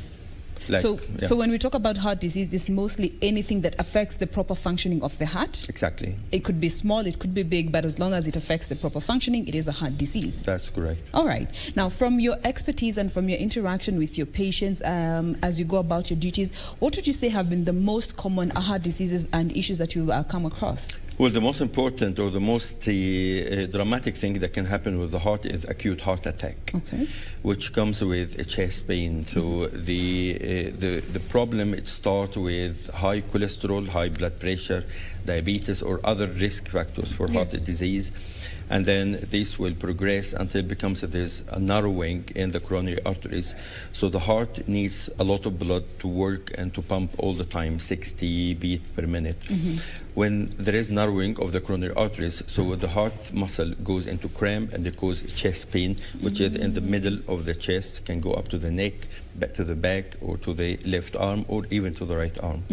So when we talk about heart disease, it's mostly anything that affects the proper functioning of the heart. Exactly. It could be small, it could be big, but as long as it affects the proper functioning, it is a heart disease. That's correct. All right. Now, from your expertise and from your interaction with your patients, as you go about your duties, what would you say have been the most common heart diseases and issues that you come across? Well, the most important or the most dramatic thing that can happen with the heart is acute heart attack, which comes with a chest pain. So the problem, it starts with high cholesterol, high blood pressure, diabetes, or other risk factors for heart disease. and then this will progress until it becomes there's a narrowing in the coronary arteries. So the heart needs a lot of blood to work and to pump all the time, 60 beats per minute. When there is narrowing of the coronary arteries, so the heart muscle goes into cramp and it causes chest pain, which is in the middle of the chest, can go up to the neck, back to the back, or to the left arm, or even to the right arm.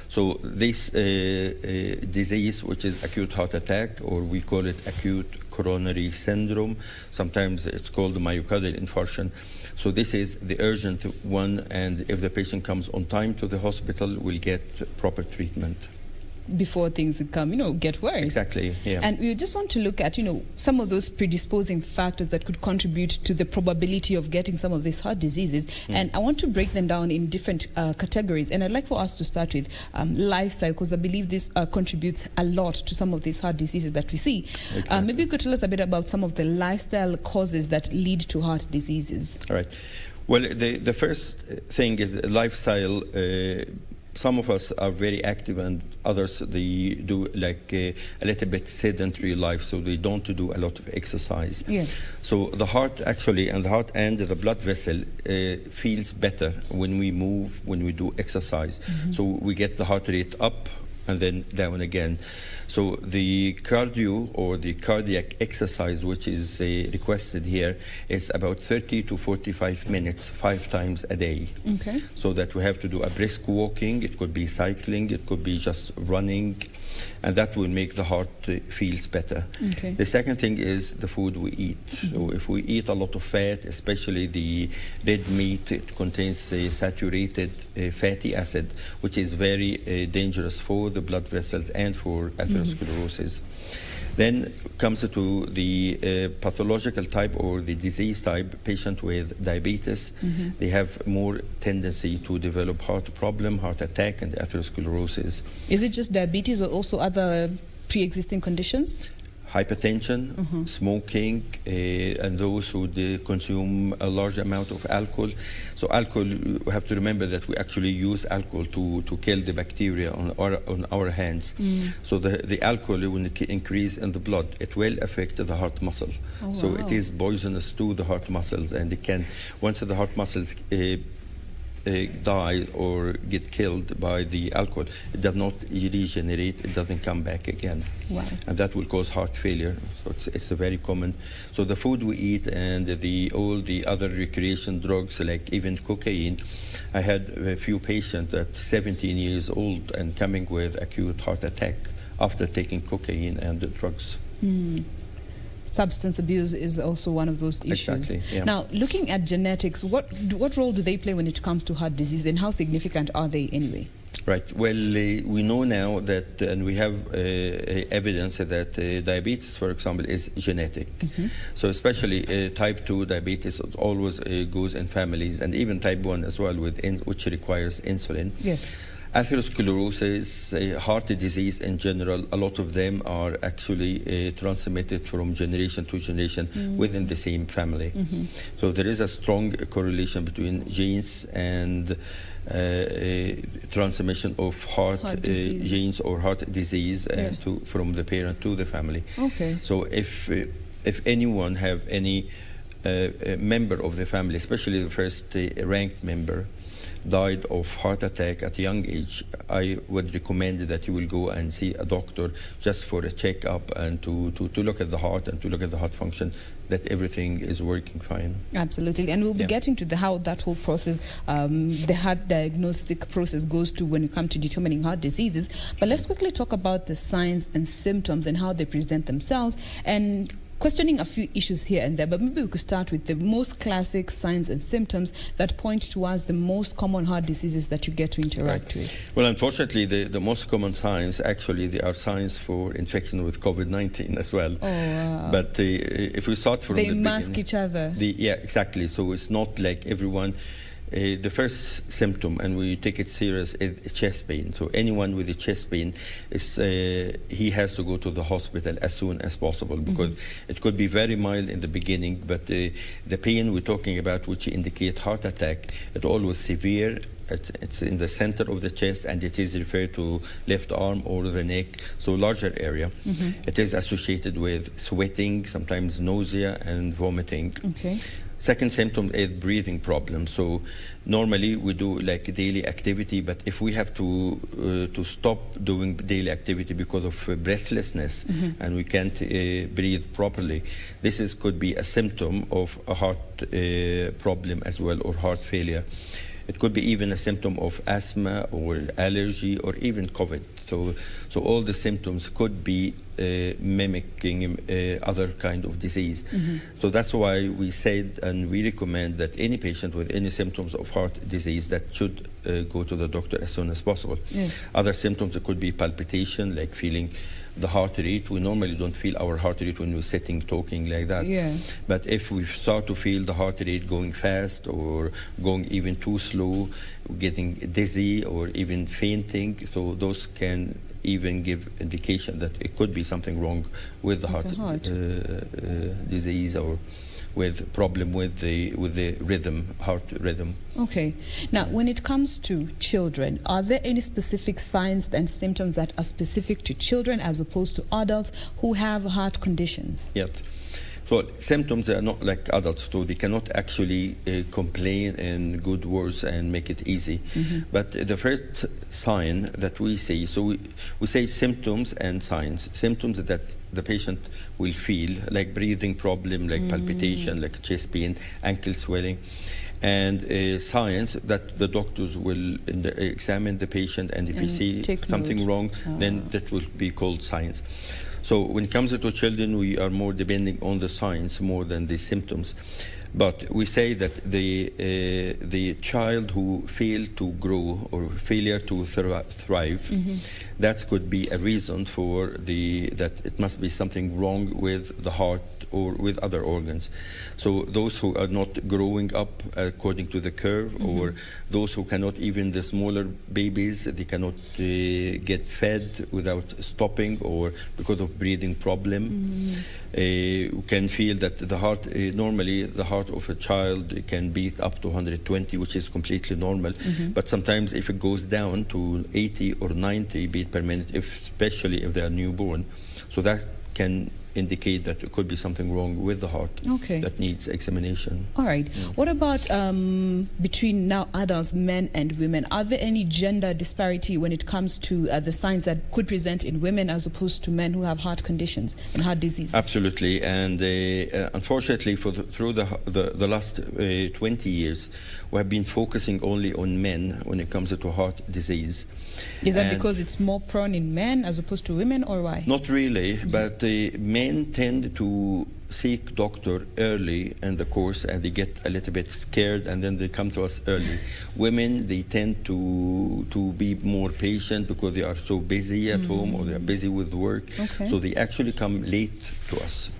So this disease, which is acute heart attack, or we call it acute coronary syndrome, sometimes it's called the myocardial infarction. So this is the urgent one, and if the patient comes on time to the hospital, will get proper treatment. Before things come, get worse. Exactly, yeah. And we just want to look at, some of those predisposing factors that could contribute to the probability of getting some of these heart diseases. And I want to break them down in different categories. And I'd like for us to start with lifestyle, because I believe this contributes a lot to some of these heart diseases that we see. Exactly. Maybe you could tell us a bit about some of the lifestyle causes that lead to heart diseases. All right. Well, the first thing is lifestyle. Some of us are very active, and others, they do like a little bit sedentary life, so they don't do a lot of exercise. Yes. So the heart actually, and the heart and the blood vessel feels better when we move, when we do exercise. So we get the heart rate up and then down again. So the cardio or the cardiac exercise, which is requested here, is about 30 to 45 minutes, 5 times a day. Okay. So that we have to do a brisk walking, it could be cycling, it could be just running, and that will make the heart feels better. Okay. The second thing is the food we eat. So if we eat a lot of fat, especially the red meat, it contains saturated fatty acid, which is very dangerous for the blood vessels and for atherosclerosis. Then comes to the pathological type or the disease type. Patient with diabetes, they have more tendency to develop heart problem, heart attack, and atherosclerosis. Is it just diabetes or also other pre-existing conditions? Hypertension, smoking, and those who consume a large amount of alcohol. So alcohol, we have to remember that we actually use alcohol to kill the bacteria on our hands. So the alcohol will increase in the blood. It will affect the heart muscle. So it is poisonous to the heart muscles, and it can, once the heart muscles die or get killed by the alcohol, it does not regenerate, it doesn't come back again. Wow. And that will cause heart failure. So it's a very common. So the food we eat and all the other recreation drugs, like even cocaine. I had a few patients at 17 years old and coming with acute heart attack after taking cocaine and the drugs. Substance abuse is also one of those issues. Exactly, yeah. Now, looking at genetics, what role do they play when it comes to heart disease, and how significant are they anyway? Right. Well, we know now that, and we have evidence that diabetes, for example, is genetic. So especially type 2 diabetes always goes in families, and even type 1 as well, which requires insulin. Yes. Atherosclerosis, heart disease in general, a lot of them are actually transmitted from generation to generation within the same family. So there is a strong correlation between genes and transmission of heart genes or heart disease from the parent to the family. Okay. So if anyone have any member of the family, especially the first ranked member, died of heart attack at a young age, I would recommend that you will go and see a doctor just for a checkup and to look at the heart and to look at the heart function, that everything is working fine. Absolutely. And we'll be getting to how that whole process, the heart diagnostic process goes to when you come to determining heart diseases. But let's quickly talk about the signs and symptoms and how they present themselves, and questioning a few issues here and there, but maybe we could start with the most classic signs and symptoms that point towards the most common heart diseases that you get to interact with. Well, unfortunately, the most common signs, actually, they are signs for infection with COVID-19 as well. Oh, wow. But if we start from the beginning, they mask each other. Yeah, exactly. So it's not like everyone. The first symptom, and we take it serious, is chest pain. So anyone with a chest pain, he has to go to the hospital as soon as possible, because it could be very mild in the beginning, but the pain we're talking about, which indicate heart attack, it's always severe It's in the center of the chest, and it is referred to left arm or the neck, so larger area. It is associated with sweating, sometimes nausea and vomiting. Okay. Second symptom is breathing problems. So normally we do like daily activity, but if we have to stop doing daily activity because of breathlessness and we can't breathe properly, this could be a symptom of a heart problem as well, or heart failure. It could be even a symptom of asthma or allergy or even COVID. So all the symptoms could be mimicking other kind of disease. So that's why we said and we recommend that any patient with any symptoms of heart disease that should go to the doctor as soon as possible. Yes. Other symptoms, it could be palpitation, like feeling the heart rate. We normally don't feel our heart rate when we're sitting, talking like that. Yeah. But if we start to feel the heart rate going fast or going even too slow, getting dizzy or even fainting, so those can even give indication that it could be something wrong with the heart, disease, or with problem with the rhythm, heart rhythm. Okay. Now, when it comes to children, are there any specific signs and symptoms that are specific to children as opposed to adults who have heart conditions? Yes. So symptoms are not like adults, so they cannot actually complain in good words and make it easy. But the first sign that we see, so we say symptoms and signs. Symptoms that the patient will feel, like breathing problem, like palpitation, like chest pain, ankle swelling. And signs that the doctors will examine the patient, and if you see something wrong, then that will be called signs. So when it comes to children, we are more depending on the signs more than the symptoms. But we say that the child who failed to grow or failure to thrive, that could be a reason for that it must be something wrong with the heart or with other organs. So those who are not growing up according to the curve, or those who cannot, even the smaller babies, they cannot get fed without stopping or because of breathing problem. You can feel that the heart, normally the heart of a child can beat up to 120, which is completely normal. But sometimes if it goes down to 80 or 90 beat per minute, especially if they are newborn, so that can indicate that it could be something wrong with the heart that needs examination. All right. What about between now adults, men and women? Are there any gender disparity when it comes to the signs that could present in women as opposed to men who have heart conditions and heart diseases? Absolutely. And unfortunately, through the last 20 years, we have been focusing only on men when it comes to heart disease. Is that because it's more prone in men as opposed to women, or why? Not really, but men tend to seek doctor early in the course, and they get a little bit scared, and then they come to us early. Women, they tend to be more patient because they are so busy at home, or they are busy with work, so they actually come late to us.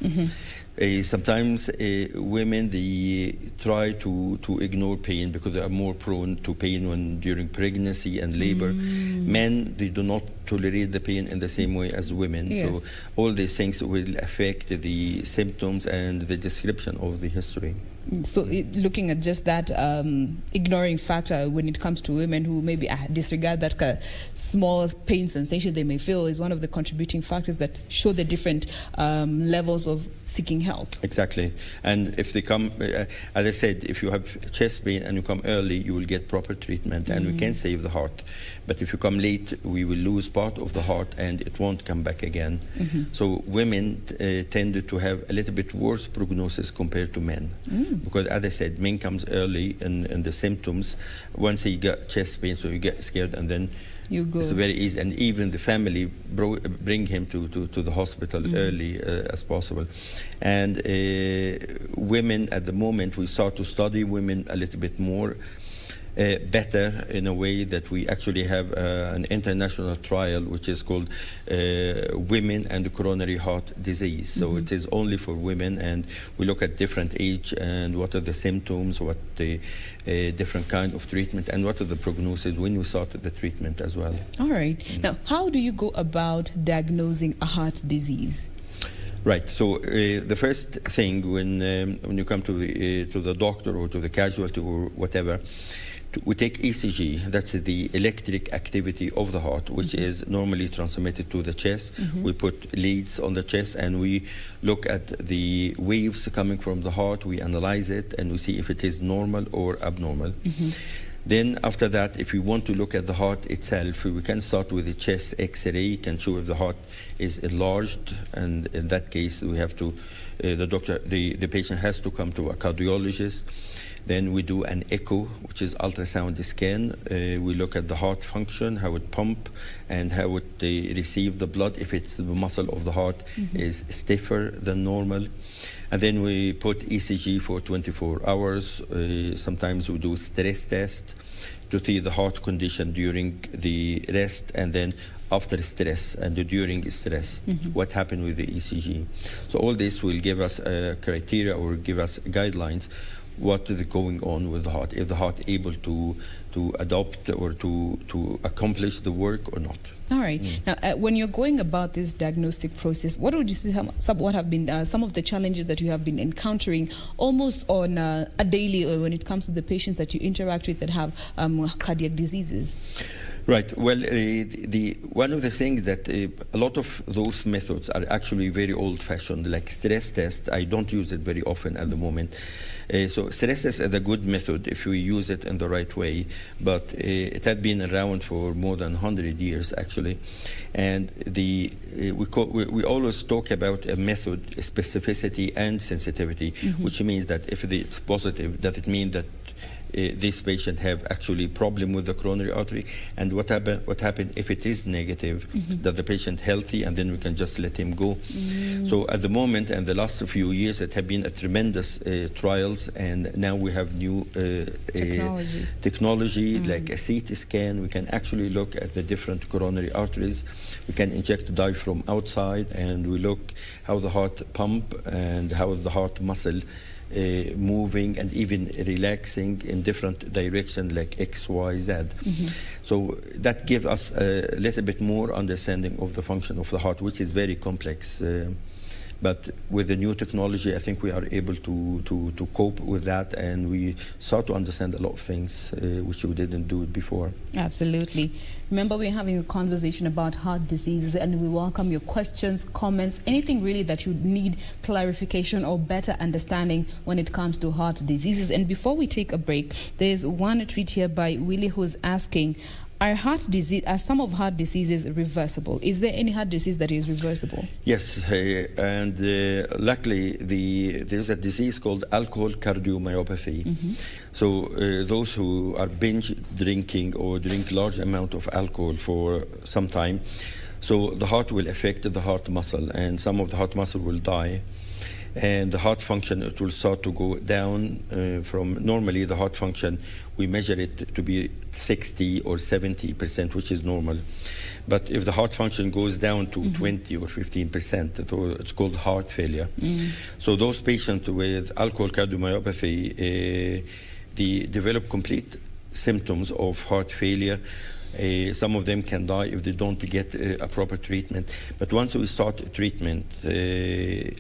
Sometimes women, they try to ignore pain because they are more prone to pain during pregnancy and labor. Men, they do not tolerate the pain in the same way as women. So all these things will affect the symptoms and the description of the history. So looking at just that ignoring factor when it comes to women who maybe disregard that small pain sensation they may feel is one of the contributing factors that show the different levels of seeking help. Exactly. And if they come, as I said, if you have chest pain and you come early, you will get proper treatment and we can save the heart. But if you come late, we will lose part of the heart and it won't come back again. So women tend to have a little bit worse prognosis compared to men. Because as I said, men comes early in the symptoms. Once he got chest pain, so you get scared and then you go. It's very easy. And even the family bring him to the hospital early as possible. And women, at the moment, we start to study women a little bit more. Better in a way that we actually have an international trial which is called Women and Coronary Heart Disease. So it is only for women, and we look at different age and what are the symptoms, what the different kind of treatment, and what are the prognosis when we start the treatment as well. All right. Now, how do you go about diagnosing a heart disease? Right. So the first thing when you come to the doctor or to the casualty or whatever, We take ECG, that's the electric activity of the heart, which is normally transmitted to the chest. We put leads on the chest and we look at the waves coming from the heart, we analyze it, and we see if it is normal or abnormal. Then after that, if we want to look at the heart itself, we can start with the chest X-ray, can show if the heart is enlarged, and in that case, we have to, the patient has to come to a cardiologist. Then we do an echo, which is ultrasound scan. We look at the heart function, how it pump, and how it receive the blood. If it's the muscle of the heart is stiffer than normal. And then we put ECG for 24 hours. Sometimes we do stress test to see the heart condition during the rest and then after stress and during stress, what happened with the ECG. So all this will give us criteria or give us guidelines what is going on with the heart, if the heart able to adopt or to accomplish the work or not. All right. Now, when you're going about this diagnostic process, what would you say what have been some of the challenges that you have been encountering almost on a daily or when it comes to the patients that you interact with that have cardiac diseases? Right. Well, one of the things that a lot of those methods are actually very old-fashioned, like stress test. I don't use it very often at the moment. So stress test is a good method if we use it in the right way, but it had been around for more than 100 years, actually. And we always talk about a method, specificity and sensitivity, which means that if it's positive, does it mean that this patient have actually problem with the coronary artery, and what happened if it is negative, that the patient healthy, and then we can just let him go. So at the moment and the last few years, it have been a tremendous trials, and now we have new technology like a CT scan. We can actually look at the different coronary arteries. We can inject dye from outside, and we look how the heart pump and how the heart muscle moving and even relaxing in different directions like X, Y, Z. So that gives us a little bit more understanding of the function of the heart, which is very complex. But with the new technology, I think we are able to cope with that, and we start to understand a lot of things which we didn't do before. Absolutely. Remember, we're having a conversation about heart diseases, and we welcome your questions, comments, anything really that you need clarification or better understanding when it comes to heart diseases. And before we take a break, there's one tweet here by Willie who's asking, are some of heart diseases reversible? Is there any heart disease that is reversible? Yes, and luckily there's a disease called alcohol cardiomyopathy. So those who are binge drinking or drink large amount of alcohol for some time, so the heart will affect the heart muscle, and some of the heart muscle will die. And the heart function, it will start to go down from normally the heart function, we measure it to be 60 or 70%, which is normal. But if the heart function goes down to 20 or 15%, it's called heart failure. So those patients with alcohol cardiomyopathy, they develop complete symptoms of heart failure. Some of them can die if they don't get a proper treatment. But once we start treatment,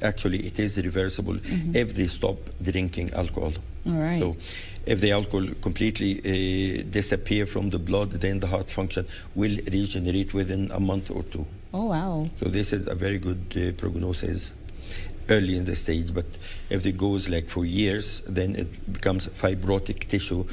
actually it is reversible if they stop drinking alcohol. All right. So if the alcohol completely disappear from the blood, then the heart function will regenerate within a month or two. Oh, wow. So this is a very good prognosis early in the stage, but if it goes like for years, then it becomes fibrotic tissue.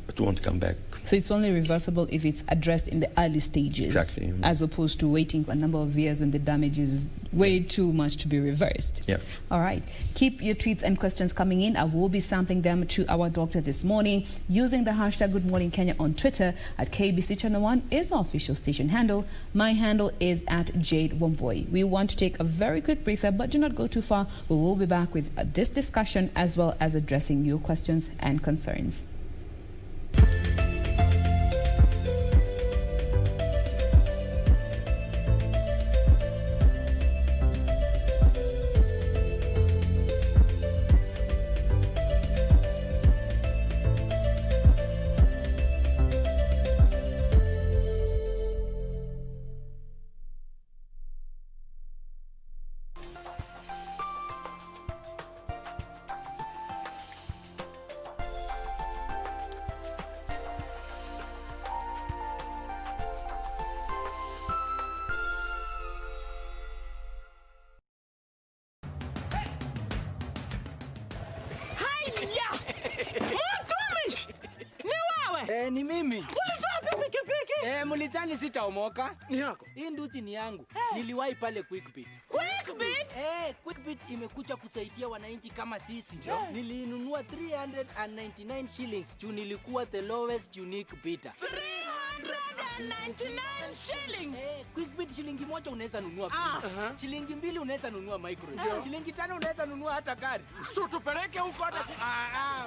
It won't come back. So it's only reversible if it's addressed in the early stages, exactly, as opposed to waiting for a number of years when the damage is way too much to be reversed. Yeah. All right. Keep your tweets and questions coming in. I will be sampling them to our doctor this morning using the hashtag Good Morning Kenya on Twitter. At KBC Channel 1 is our official station handle. My handle is at Jade Womboy. We want to take a very quick breather, but do not go too far. We will be back with this discussion as well as addressing your questions and concerns. Mulitani sitaomoka. Ni yako. Hii nduthi ni yangu. Niliwahi pale Quickbit. Quickbit? Quickbit imekuja kusaidia wananchi kama sisi. Nilinunua 399 shillings juu nilikuwa the lowest unique bidder. 399 shillings. Quickbit shilingi moja unaweza nunua pizza. Shilingi mbili unaweza nunua micro. Shilingi tano unaweza nunua hata gari. So tupeleke huko hata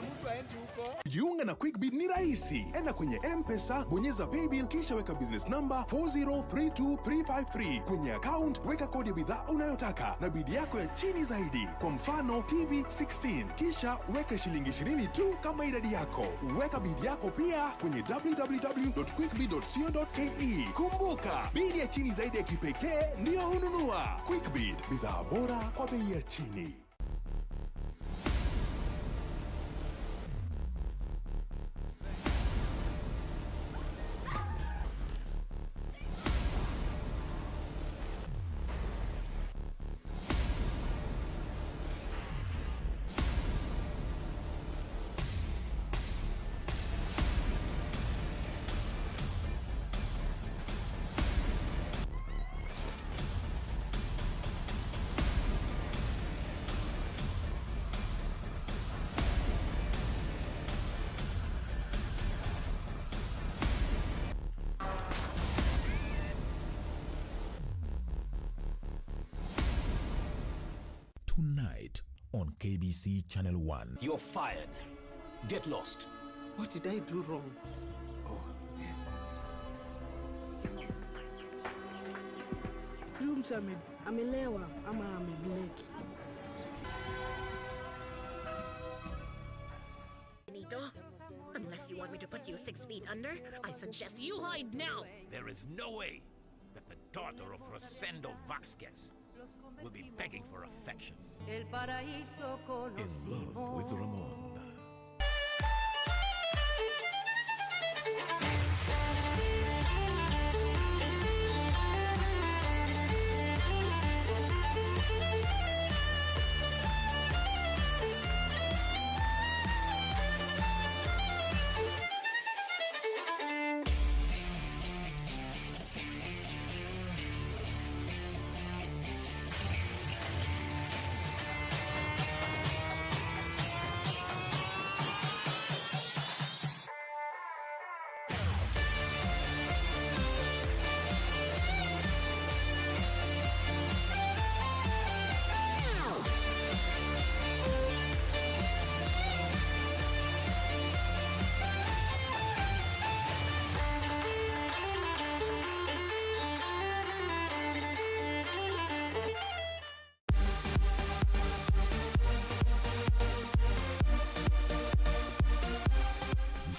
mtu aende huko. Jiunga na Quickbit ni rahisi. Enda kwenye M-Pesa, bonyeza paybill kisha weka business number 4032353. Kwenye account weka kodi ya bidhaa unayotaka na bidi yako ya chini zaidi. Kwa mfano TV 16. Kisha weka shilingi 20 tu kama idadi yako. Weka bidi yako pia kwenye www.quickbit.co.ke. Kumbuka, bidi ya chini zaidi ya kipekee ndio hununua. Quickbit, bidhaa bora kwa bei ya chini. Tonight on KBC Channel 1. You're fired. Get lost. What did I do wrong? Rooms amelewa ama amebleki. Benito, unless you want me to put you 6 feet under, I suggest you hide now. There is no way that the daughter of Rosendo Vasquez will be begging for affection. El paraíso In love with Ramon.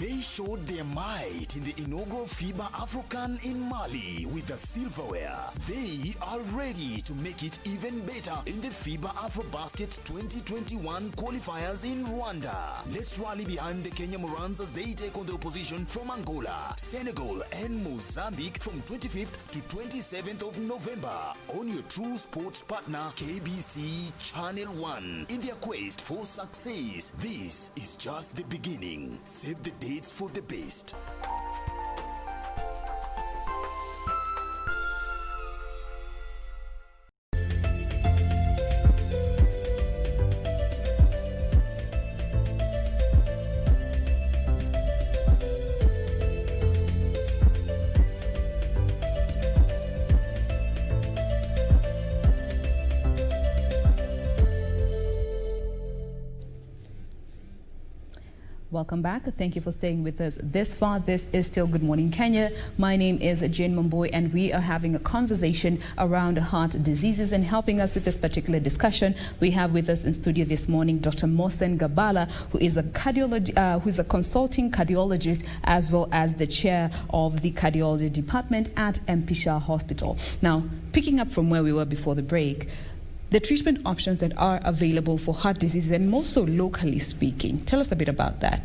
They showed their might in the inaugural FIBA African in Mali with the silverware. They are ready to make it even better in the FIBA AfroBasket 2021 qualifiers in Rwanda. Let's rally behind the Kenya Morans as they take on the opposition from Angola, Senegal and Mozambique from 25th to 27th of November on your true sports partner KBC Channel 1 in their quest for success. This is just the beginning. Save the dates for the best. Welcome back. Thank you for staying with us this far. This is still Good Morning Kenya. My name is Jane Mamboy, and we are having a conversation around heart diseases. And helping us with this particular discussion, we have with us in studio this morning Dr. Mohsen Gabala, who is a consulting cardiologist, as well as the chair of the cardiology department at Mpisha Hospital. Now, picking up from where we were before the break, the treatment options that are available for heart disease, and more so locally speaking. Tell us a bit about that.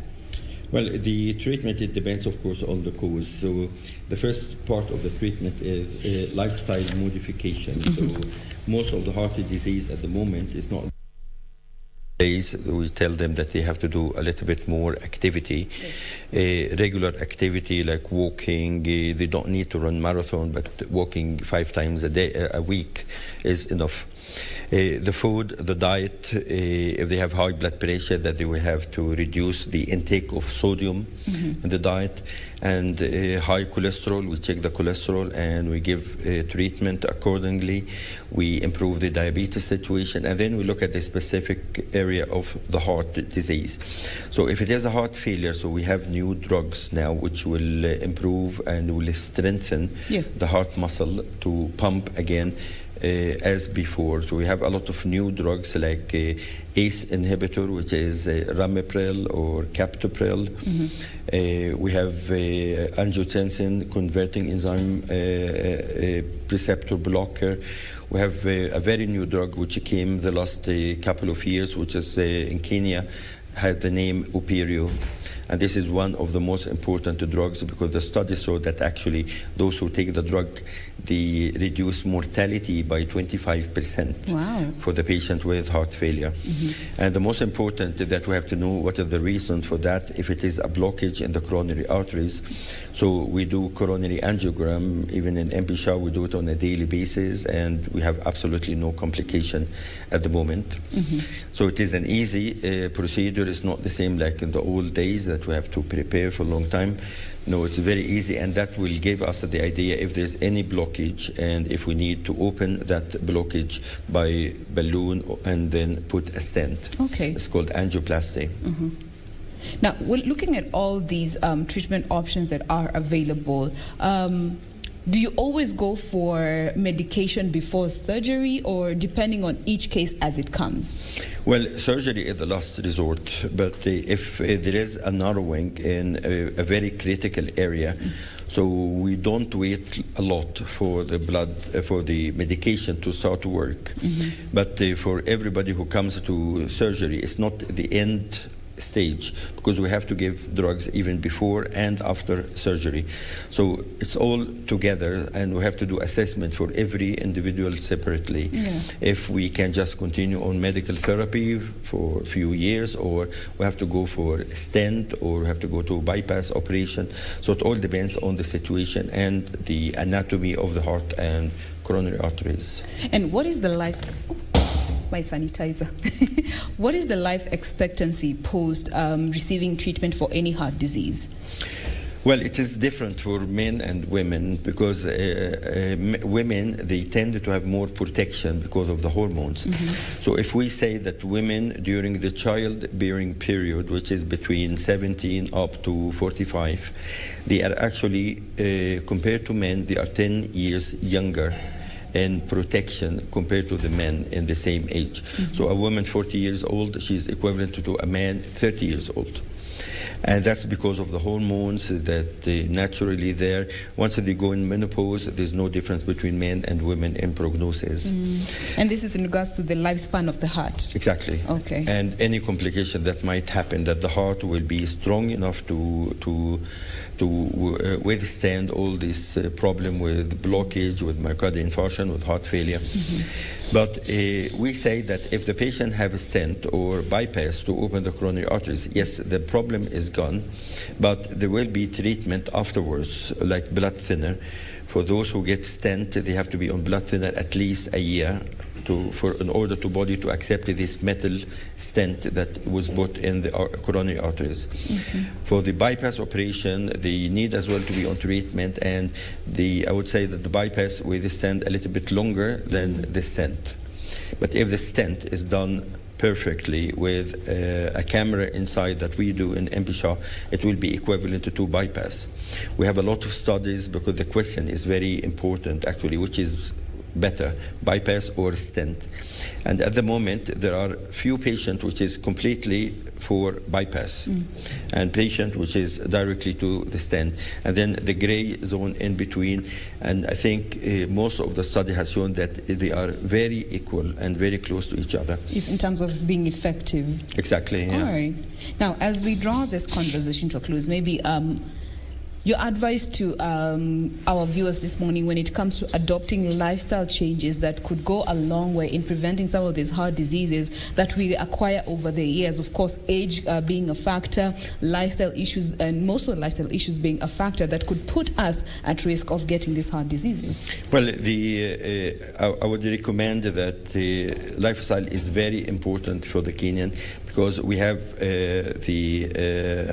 Well, the treatment, it depends, of course, on the cause. So the first part of the treatment is lifestyle modification. So most of the heart disease at the moment is not days, we tell them that they have to do a little bit more activity, regular activity like walking. They don't need to run marathon, but walking 5 times a week is enough. The food, the diet, if they have high blood pressure, that they will have to reduce the intake of sodium in the diet. And high cholesterol, we check the cholesterol and we give treatment accordingly. We improve the diabetes situation, and then we look at the specific area of the heart disease. So if it is a heart failure, so we have new drugs now which will improve and will strengthen the heart muscle to pump again as before. So we have a lot of new drugs like ACE inhibitor, which is ramipril or captopril. We have angiotensin converting enzyme receptor blocker. We have a very new drug which came the last couple of years, which is in Kenya, had the name Uperio. And this is one of the most important drugs because the studies show that actually those who take the drug, they reduce mortality by 25% for the patient with heart failure. And the most important is that we have to know what is the reason for that, if it is a blockage in the coronary arteries. So we do coronary angiogram, even in MPSHA, we do it on a daily basis, and we have absolutely no complication at the moment. So it is an easy procedure. It's not the same like in the old days that we have to prepare for a long time. No, it's very easy, and that will give us the idea if there's any blockage and if we need to open that blockage by balloon and then put a stent. Okay. It's called angioplasty. Now, we're looking at all these treatment options that are available. Do you always go for medication before surgery, or depending on each case as it comes? Well, surgery is the last resort, but if there is a narrowing in a very critical area, so we don't wait a lot for the for the medication to start to work. But for everybody who comes to surgery, it's not the end stage, because we have to give drugs even before and after surgery. So it's all together, and we have to do assessment for every individual separately. If we can just continue on medical therapy for a few years, or we have to go for stent, or we have to go to bypass operation. So it all depends on the situation and the anatomy of the heart and coronary arteries. And what is the life... my sanitizer. What is the life expectancy post receiving treatment for any heart disease? Well, it is different for men and women, because women, they tend to have more protection because of the hormones. So if we say that women during the childbearing period, which is between 17 up to 45, they are actually, compared to men, they are 10 years younger in protection compared to the men in the same age. So a woman 40 years old, she's equivalent to a man 30 years old. And that's because of the hormones that naturally there. Once they go in menopause, there's no difference between men and women in prognosis. And this is in regards to the lifespan of the heart? Exactly. Okay. And any complication that might happen, that the heart will be strong enough to withstand all this problem with blockage, with myocardial infarction, with heart failure. But we say that if the patient have a stent or bypass to open the coronary arteries, yes, the problem is gone, but there will be treatment afterwards, like blood thinner. For those who get stent, they have to be on blood thinner at least a year in order to body to accept this metal stent that was put in the coronary arteries. For the bypass operation, they need as well to be on treatment, and I would say that the bypass will stand a little bit longer than the stent. But if the stent is done perfectly with a camera inside that we do in MPSHA, it will be equivalent to bypass. We have a lot of studies, because the question is very important actually, which is better, bypass or stent. And at the moment, there are few patients which is completely for bypass, and patient which is directly to the stent, and then the gray zone in between. And I think most of the study has shown that they are very equal and very close to each other. In terms of being effective. Exactly, yeah. All right. Now, as we draw this conversation to a close, maybe Your advice to our viewers this morning when it comes to adopting lifestyle changes that could go a long way in preventing some of these heart diseases that we acquire over the years. Of course, age being a factor, lifestyle issues, and most of the lifestyle issues being a factor that could put us at risk of getting these heart diseases. Well, I would recommend that lifestyle is very important for the Kenyan, because we have the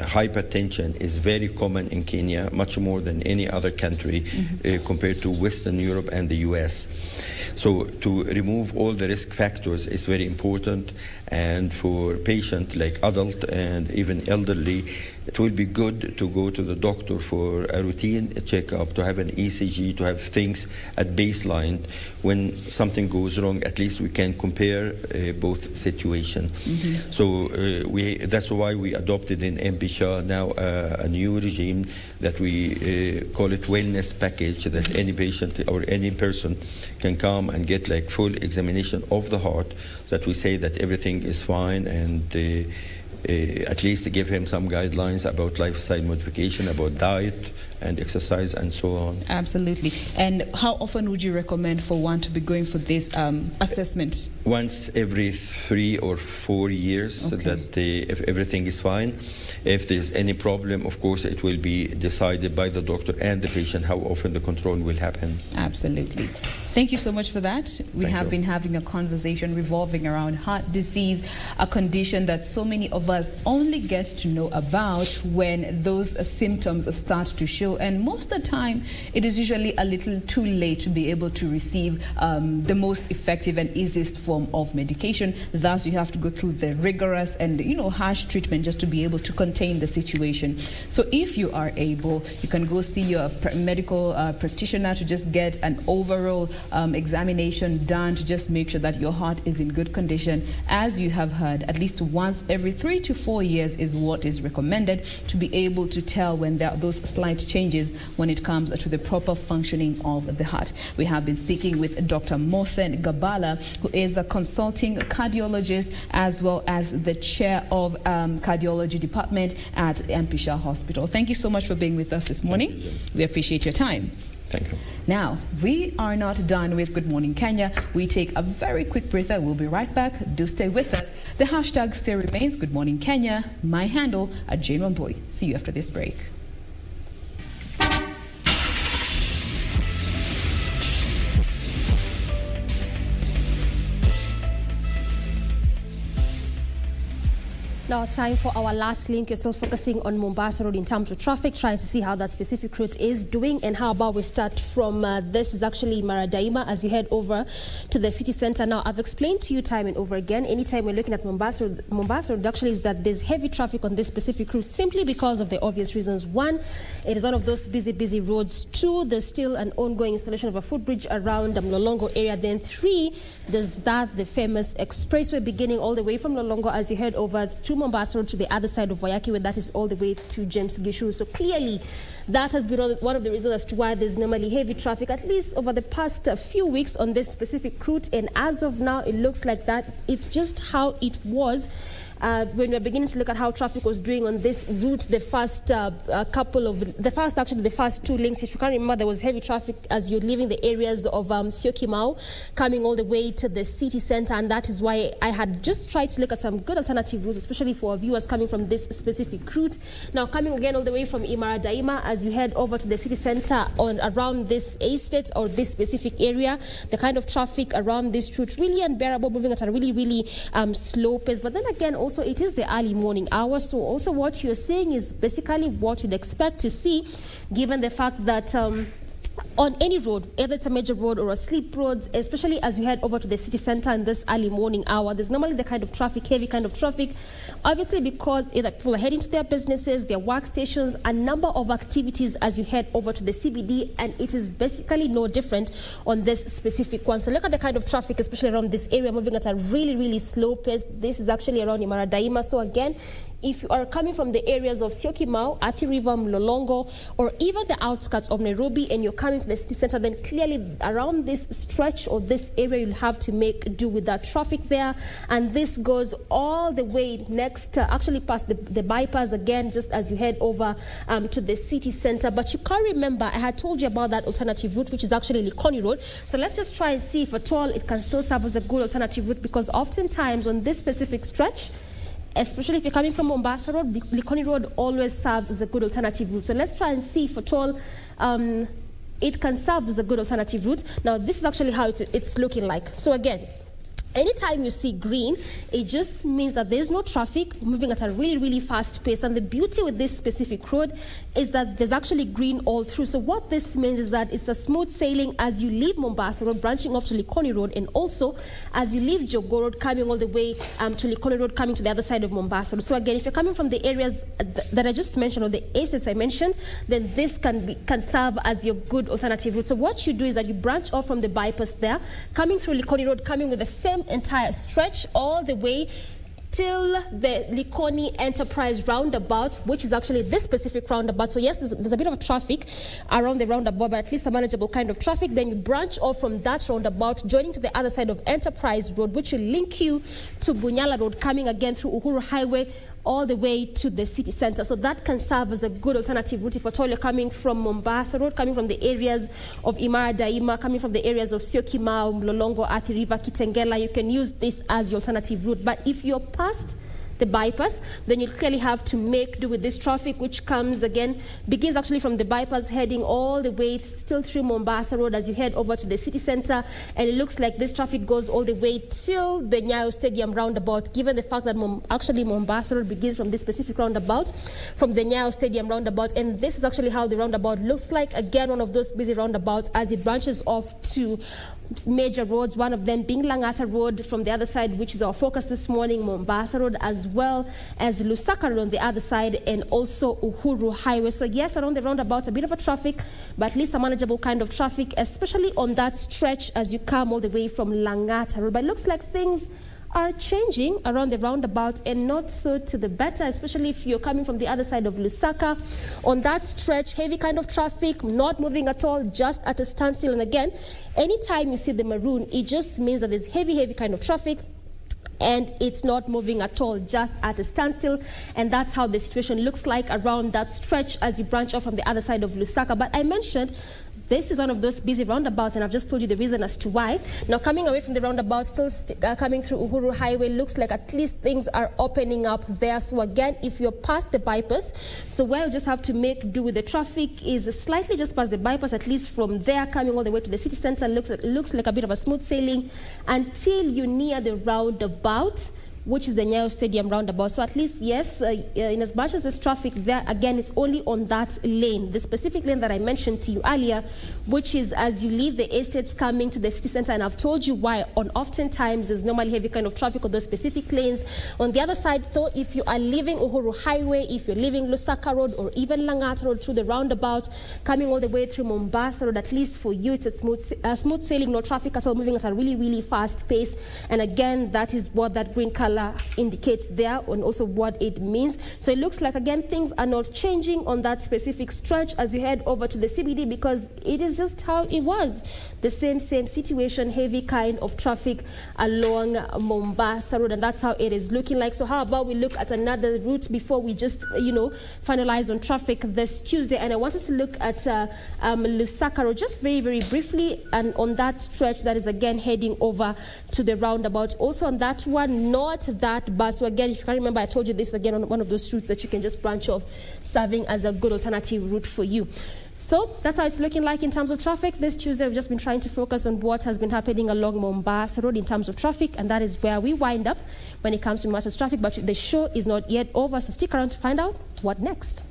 hypertension is very common in Kenya, much more than any other country compared to Western Europe and the US. So to remove all the risk factors is very important, and for patients like adult and even elderly, it will be good to go to the doctor for a routine checkup, to have an ECG, to have things at baseline. When something goes wrong, at least we can compare both situations. So that's why we adopted in MPSHA now a new regime that we call it wellness package, that any patient or any person can come and get like full examination of the heart, so that we say that everything is fine, and at least give him some guidelines about lifestyle modification, about diet and exercise and so on. Absolutely. And how often would you recommend for one to be going for this assessment? Once every 3 or 4 years, so that if everything is fine. If there's any problem, of course, it will be decided by the doctor and the patient how often the control will happen. Absolutely. Thank you so much for that. We have been having a conversation revolving around heart disease, a condition that so many of us only get to know about when those symptoms start to show. And most of the time, it is usually a little too late to be able to receive the most effective and easiest form of medication. Thus, you have to go through the rigorous and, harsh treatment just to be able to contain the situation. So if you are able, you can go see your medical practitioner to just get an overall examination done to just make sure that your heart is in good condition. As you have heard, at least once every 3 to 4 years is what is recommended to be able to tell when there are those slight changes when it comes to the proper functioning of the heart. We have been speaking with Dr. Mohsen Gabala, who is a consulting cardiologist as well as the chair of cardiology department at MPSHA Hospital. Thank you so much for being with us this morning. We appreciate your time. Thank you. Now, we are not done with Good Morning Kenya. We take a very quick breather. We'll be right back. Do stay with us. The hashtag still remains Good Morning Kenya. My handle at JaneWamboy. See you after this break. Now, time for our last link. You're still focusing on Mombasa Road in terms of traffic, trying to see how that specific route is doing. And how about we start from this is actually Maradaima as you head over to the city center. Now, I've explained to you time and over again, anytime we're looking at Mombasa Road actually is that there's heavy traffic on this specific route simply because of the obvious reasons. One, it is one of those busy roads. Two, there's still an ongoing installation of a footbridge around Mlolongo area. Then three, there's the famous expressway beginning all the way from Mlolongo as you head over to Mombasa Road to the other side of Wayaki, where that is all the way to James Gishuru. So clearly, that has been one of the reasons as to why there's normally heavy traffic, at least over the past few weeks on this specific route. And as of now, it looks like that it's just how it was. When we're beginning to look at how traffic was doing on this route, the first two links, if you can't remember, there was heavy traffic as you're leaving the areas of Syokimau, coming all the way to the city center, and that is why I had just tried to look at some good alternative routes, especially for our viewers coming from this specific route. Now, coming again all the way from Imara Daima, as you head over to the city center around this estate or this specific area, the kind of traffic around this route really unbearable, moving at a really slow pace. But then again, also it is the early morning hours, so also what you're seeing is basically what you'd expect to see, given the fact that on any road, either it's a major road or a sleep road, especially as you head over to the city center in this early morning hour, there's normally the kind of traffic, heavy kind of traffic, obviously because either people are heading to their businesses, their workstations, a number of activities as you head over to the CBD, and it is basically no different on this specific one. So look at the kind of traffic, especially around this area, moving at a really slow pace. This is actually around Imara Daima. So again, if you are coming from the areas of Syokimau, Athi River, Mlolongo, or even the outskirts of Nairobi, and you're coming to the city center, then clearly around this stretch or this area, you'll have to make do with that traffic there. And this goes all the way next, actually past the bypass again, just as you head over to the city center. But you can't remember, I had told you about that alternative route, which is actually Likoni Road. So let's just try and see if at all it can still serve as a good alternative route, because oftentimes on this specific stretch, especially if you're coming from Mombasa Road, Likoni Road always serves as a good alternative route. So let's try and see if at all it can serve as a good alternative route. Now, this is actually how it's looking like. So again, anytime you see green, it just means that there's no traffic moving at a really, really fast pace. And the beauty with this specific road is that there's actually green all through. So what this means is that it's a smooth sailing as you leave Mombasa Road, branching off to Likoni Road, and also as you leave Jogo Road, coming all the way to Likoni Road, coming to the other side of Mombasa Road. So again, if you're coming from the areas that I just mentioned, or the estates I mentioned, then this can serve as your good alternative route. So what you do is that you branch off from the bypass there, coming through Likoni Road, coming with the same entire stretch all the way till the Likoni Enterprise roundabout, which is actually this specific roundabout. So yes, there's a bit of traffic around the roundabout, but at least a manageable kind of traffic. Then you branch off from that roundabout, joining to the other side of Enterprise Road, which will link you to Bunyala Road, coming again through Uhuru Highway, all the way to the city center. So that can serve as a good alternative route if at all you're coming from Mombasa Road, coming from the areas of Imara Daima, coming from the areas of Syokimau, Mlolongo, Athi River, Kitengela. You can use this as your alternative route. But if you're past the bypass, then you clearly have to make do with this traffic, which begins actually from the bypass, heading all the way still through Mombasa Road as you head over to the city center. And it looks like this traffic goes all the way till the Nyayo Stadium roundabout, given the fact that Mombasa Road begins from this specific roundabout, from the Nyayo Stadium roundabout. And this is actually how the roundabout looks like. Again, one of those busy roundabouts as it branches off to major roads, one of them being Langata Road from the other side, which is our focus this morning, Mombasa Road, as well as Lusaka Road on the other side, and also Uhuru Highway. So yes, around the roundabout, a bit of a traffic, but at least a manageable kind of traffic, especially on that stretch as you come all the way from Langata Road. But it looks like things are changing around the roundabout, and not so to the better, especially if you're coming from the other side of Lusaka. On that stretch, heavy kind of traffic, not moving at all, just at a standstill. And again, anytime you see the maroon, it just means that there's heavy kind of traffic, and it's not moving at all, just at a standstill. And that's how the situation looks like around that stretch as you branch off from the other side of Lusaka. But I mentioned this is one of those busy roundabouts, and I've just told you the reason as to why. Now, coming away from the roundabout, still coming through Uhuru Highway, looks like at least things are opening up there. So again, if you're past the bypass, so where you just have to make do with the traffic is slightly just past the bypass, at least from there, coming all the way to the city center, looks like a bit of a smooth sailing until you near the roundabout, which is the Nyayo Stadium roundabout. So at least, yes, in as much as there's traffic there, again, it's only on that lane, the specific lane that I mentioned to you earlier, which is as you leave the estates coming to the city center. And I've told you why. Oftentimes, there's normally heavy kind of traffic on those specific lanes. On the other side, though, if you are leaving Uhuru Highway, if you're leaving Lusaka Road or even Langata Road through the roundabout, coming all the way through Mombasa Road, at least for you, it's a smooth sailing, no traffic at all, moving at a really fast pace. And again, that is what that green color indicates there, and also what it means. So it looks like, again, things are not changing on that specific stretch as you head over to the CBD, because it is just how it was. The same situation, heavy kind of traffic along Mombasa Road, and that's how it is looking like. So how about we look at another route before we just, finalize on traffic this Tuesday? And I want us to look at Lusaka Road just very briefly, and on that stretch that is again heading over to the roundabout. Also on that one, not that bus. So again, if you can remember, I told you this again on one of those routes that you can just branch off, serving as a good alternative route for you. So that's how it's looking like in terms of traffic. This Tuesday, we've just been trying to focus on what has been happening along Mombasa Road in terms of traffic, and that is where we wind up when it comes to Mombasa's traffic. But the show is not yet over, so stick around to find out what next.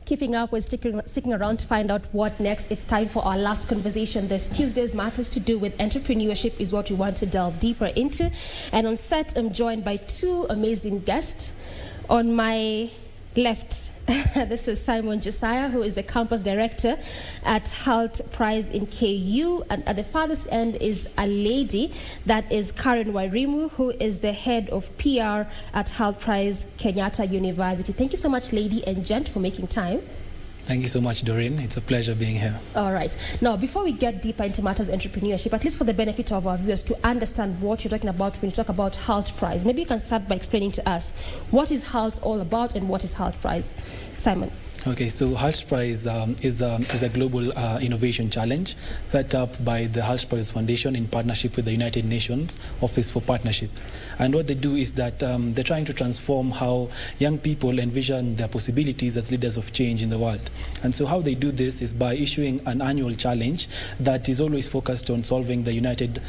keeping up, we're sticking around to find out what next. It's time for our last conversation. This Tuesday's Matters to Do with Entrepreneurship is what we want to delve deeper into. And on set, I'm joined by two amazing guests. On my left, this is Simon Josiah, who is the campus director at Hult Prize in KU. And at the farthest end is a lady that is Karen Wairimu, who is the head of PR at Hult Prize, Kenyatta University. Thank you so much, lady and gent, for making time. Thank you so much, Doreen. It's a pleasure being here. All right. Now, before we get deeper into matters of entrepreneurship, at least for the benefit of our viewers to understand what you're talking about when you talk about Hult Prize, maybe you can start by explaining to us what is Hult all about and what is Hult Prize. Simon. Okay, so Hult Prize is a global innovation challenge set up by the Hult Prize Foundation in partnership with the United Nations Office for Partnerships. And what they do is that they're trying to transform how young people envision their possibilities as leaders of change in the world. And so how they do this is by issuing an annual challenge that is always focused on solving the United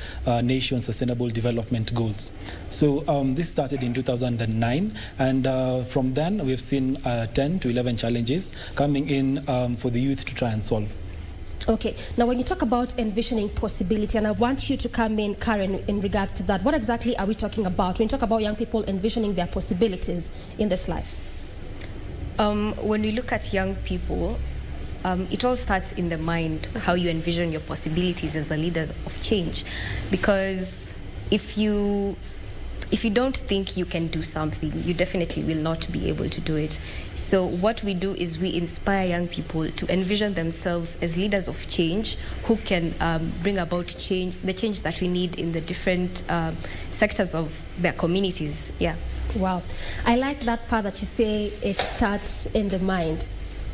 Nations Sustainable Development Goals. So this started in 2009, and from then we've seen 10 to 11 challenges coming in for the youth to try and solve. Okay, now when you talk about envisioning possibility, and I want you to come in, Karen, in regards to that, what exactly are we talking about when you talk about young people envisioning their possibilities in this life? When we look at young people, it all starts in the mind, how you envision your possibilities as a leader of change. Because if you don't think you can do something, you definitely will not be able to do it. So what we do is we inspire young people to envision themselves as leaders of change who can bring about change, the change that we need in the different sectors of their communities. Yeah. Wow. I like that part that you say it starts in the mind,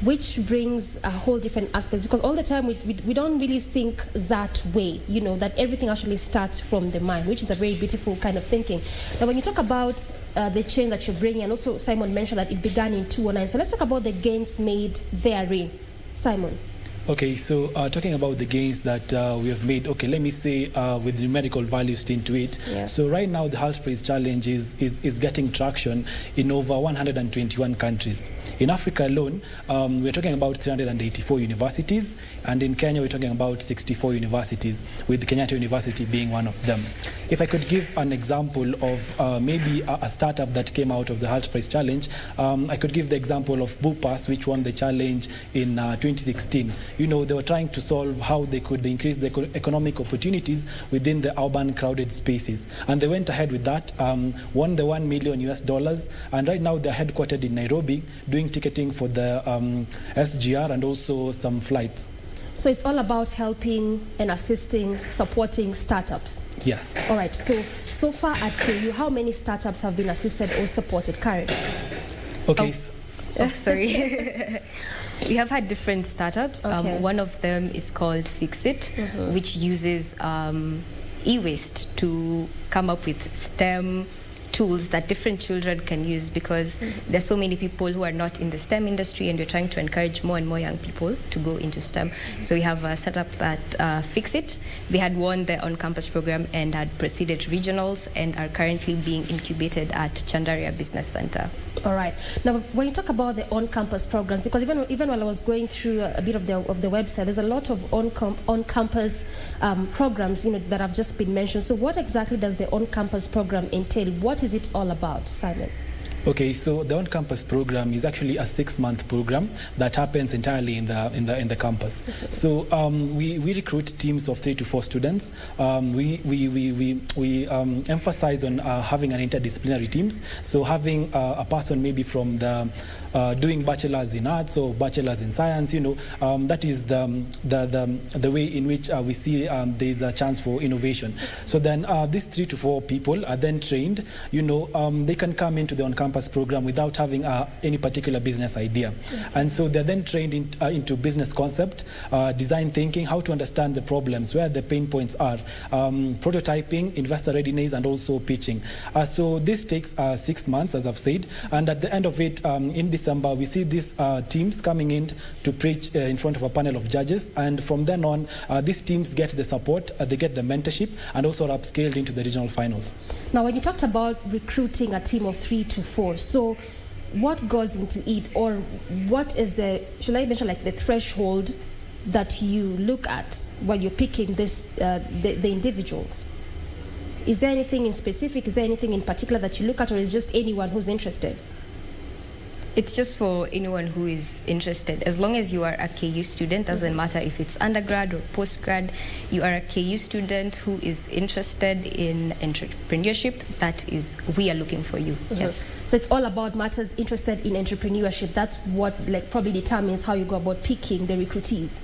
which brings a whole different aspect, because all the time we don't really think that way, you know, that everything actually starts from the mind, which is a very beautiful kind of thinking. Now, when you talk about the change that you're bringing, and also Simon mentioned that it began in 2009, so let's talk about the gains made therein. Simon. Okay, so talking about the gains that we have made, okay, let me say with numerical values into it. Yeah. So right now the Hult Prize Challenge is getting traction in over 121 countries. In Africa alone, we're talking about 384 universities, and in Kenya we're talking about 64 universities, with Kenyatta University being one of them. If I could give an example of maybe a startup that came out of the Hult Prize Challenge, I could give the example of Bupas, which won the challenge in 2016. You know, they were trying to solve how they could increase the economic opportunities within the urban crowded spaces. And they went ahead with that, won the $1 million, and right now they're headquartered in Nairobi, doing ticketing for the SGR and also some flights. So it's all about helping and assisting, supporting startups. Yes. All right, so far at KU, how many startups have been assisted or supported, Karen? Okay. Sorry. We have had different startups. Okay. One of them is called Fix It, which uses e-waste to come up with STEM tools that different children can use, because there's so many people who are not in the STEM industry, and we're trying to encourage more and more young people to go into STEM. So we have set up that Fix It. They had won the on-campus program and had proceeded regionals and are currently being incubated at Chandaria Business Center. All right. Now, when you talk about the on-campus programs, because even while I was going through a bit of the website, there's a lot of on-campus programs, you know, that have just been mentioned. So what exactly does the on-campus program entail? What is it all about, Simon? Okay, so the on-campus program is actually a 6-month program that happens entirely in the campus. So we recruit teams of 3 to 4 students. We emphasize on having an interdisciplinary teams. So having a person maybe from the doing bachelors in arts or bachelors in science, you know, that is the way in which we see there is a chance for innovation. So then these 3 to 4 people are then trained. You know, they can come into the on-campus program without having any particular business idea. And so they're then trained into business concept, design thinking, how to understand the problems, where the pain points are, prototyping, investor readiness, and also pitching. So this takes 6 months, as I've said, and at the end of it, in December, we see these teams coming in to preach in front of a panel of judges, and from then on, these teams get the support, they get the mentorship, and also are upscaled into the regional finals. Now, when you talked about recruiting a team of 3 to 4, so what goes into it, or what is the, should I mention like the threshold that you look at while you're picking this, the individuals? Is there anything in specific? Is there anything in particular that you look at, or is just anyone who's interested? It's just for anyone who is interested. As long as you are a KU student, doesn't matter if it's undergrad or postgrad, you are a KU student who is interested in entrepreneurship, that is, we are looking for you. Yes. So it's all about matters interested in entrepreneurship. That's what like probably determines how you go about picking the recruitees.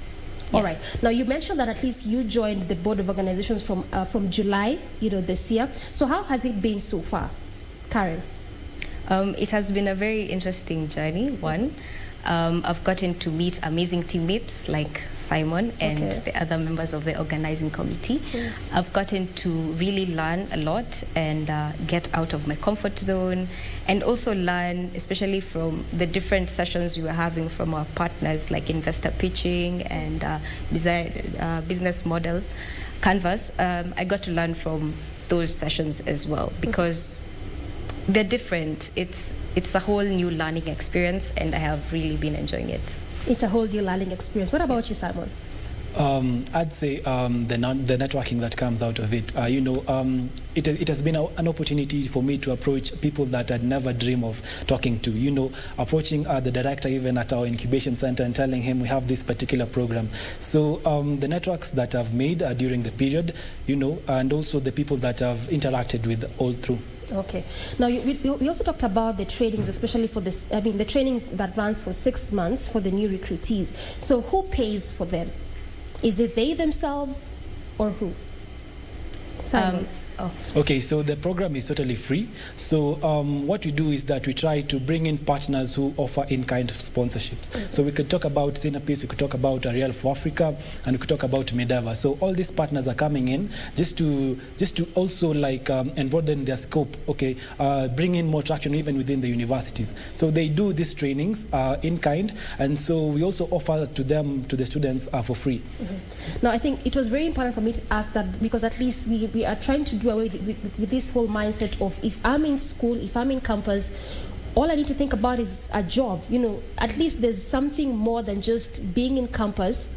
All right. Now you mentioned that at least you joined the board of organizations from July, this year. So how has it been so far, Karen? It has been a very interesting journey. One, I've gotten to meet amazing teammates like Simon and the other members of the organizing committee. I've gotten to really learn a lot and get out of my comfort zone, and also learn, especially from the different sessions we were having from our partners, like investor pitching and business model canvas. I got to learn from those sessions as well, because they're different. It's a whole new learning experience, and I have really been enjoying it. It's a whole new learning experience. What about you, Simon? I'd say the networking that comes out of it. It has been an opportunity for me to approach people that I'd never dream of talking to. Approaching the director even at our incubation center and telling him we have this particular program. So the networks that I've made during the period, and also the people that I've interacted with all through. Okay. Now, we also talked about the trainings, especially for this, the trainings that runs for 6 months for the new recruitees. So who pays for them? Is it they themselves or who? Simon. Okay, so the program is totally free. So what we do is that we try to bring in partners who offer in-kind sponsorships. So we could talk about Centerpiece, we could talk about Real for Africa, and we could talk about Medava. So all these partners are coming in just to also broaden their scope. Okay, bring in more traction even within the universities. So they do these trainings in kind, and so we also offer to them, to the students, for free. Now I think it was very important for me to ask that, because at least we are trying to do away with this whole mindset of, if I'm in school, if I'm in campus, all I need to think about is a job. At least there's something more than just being in campus,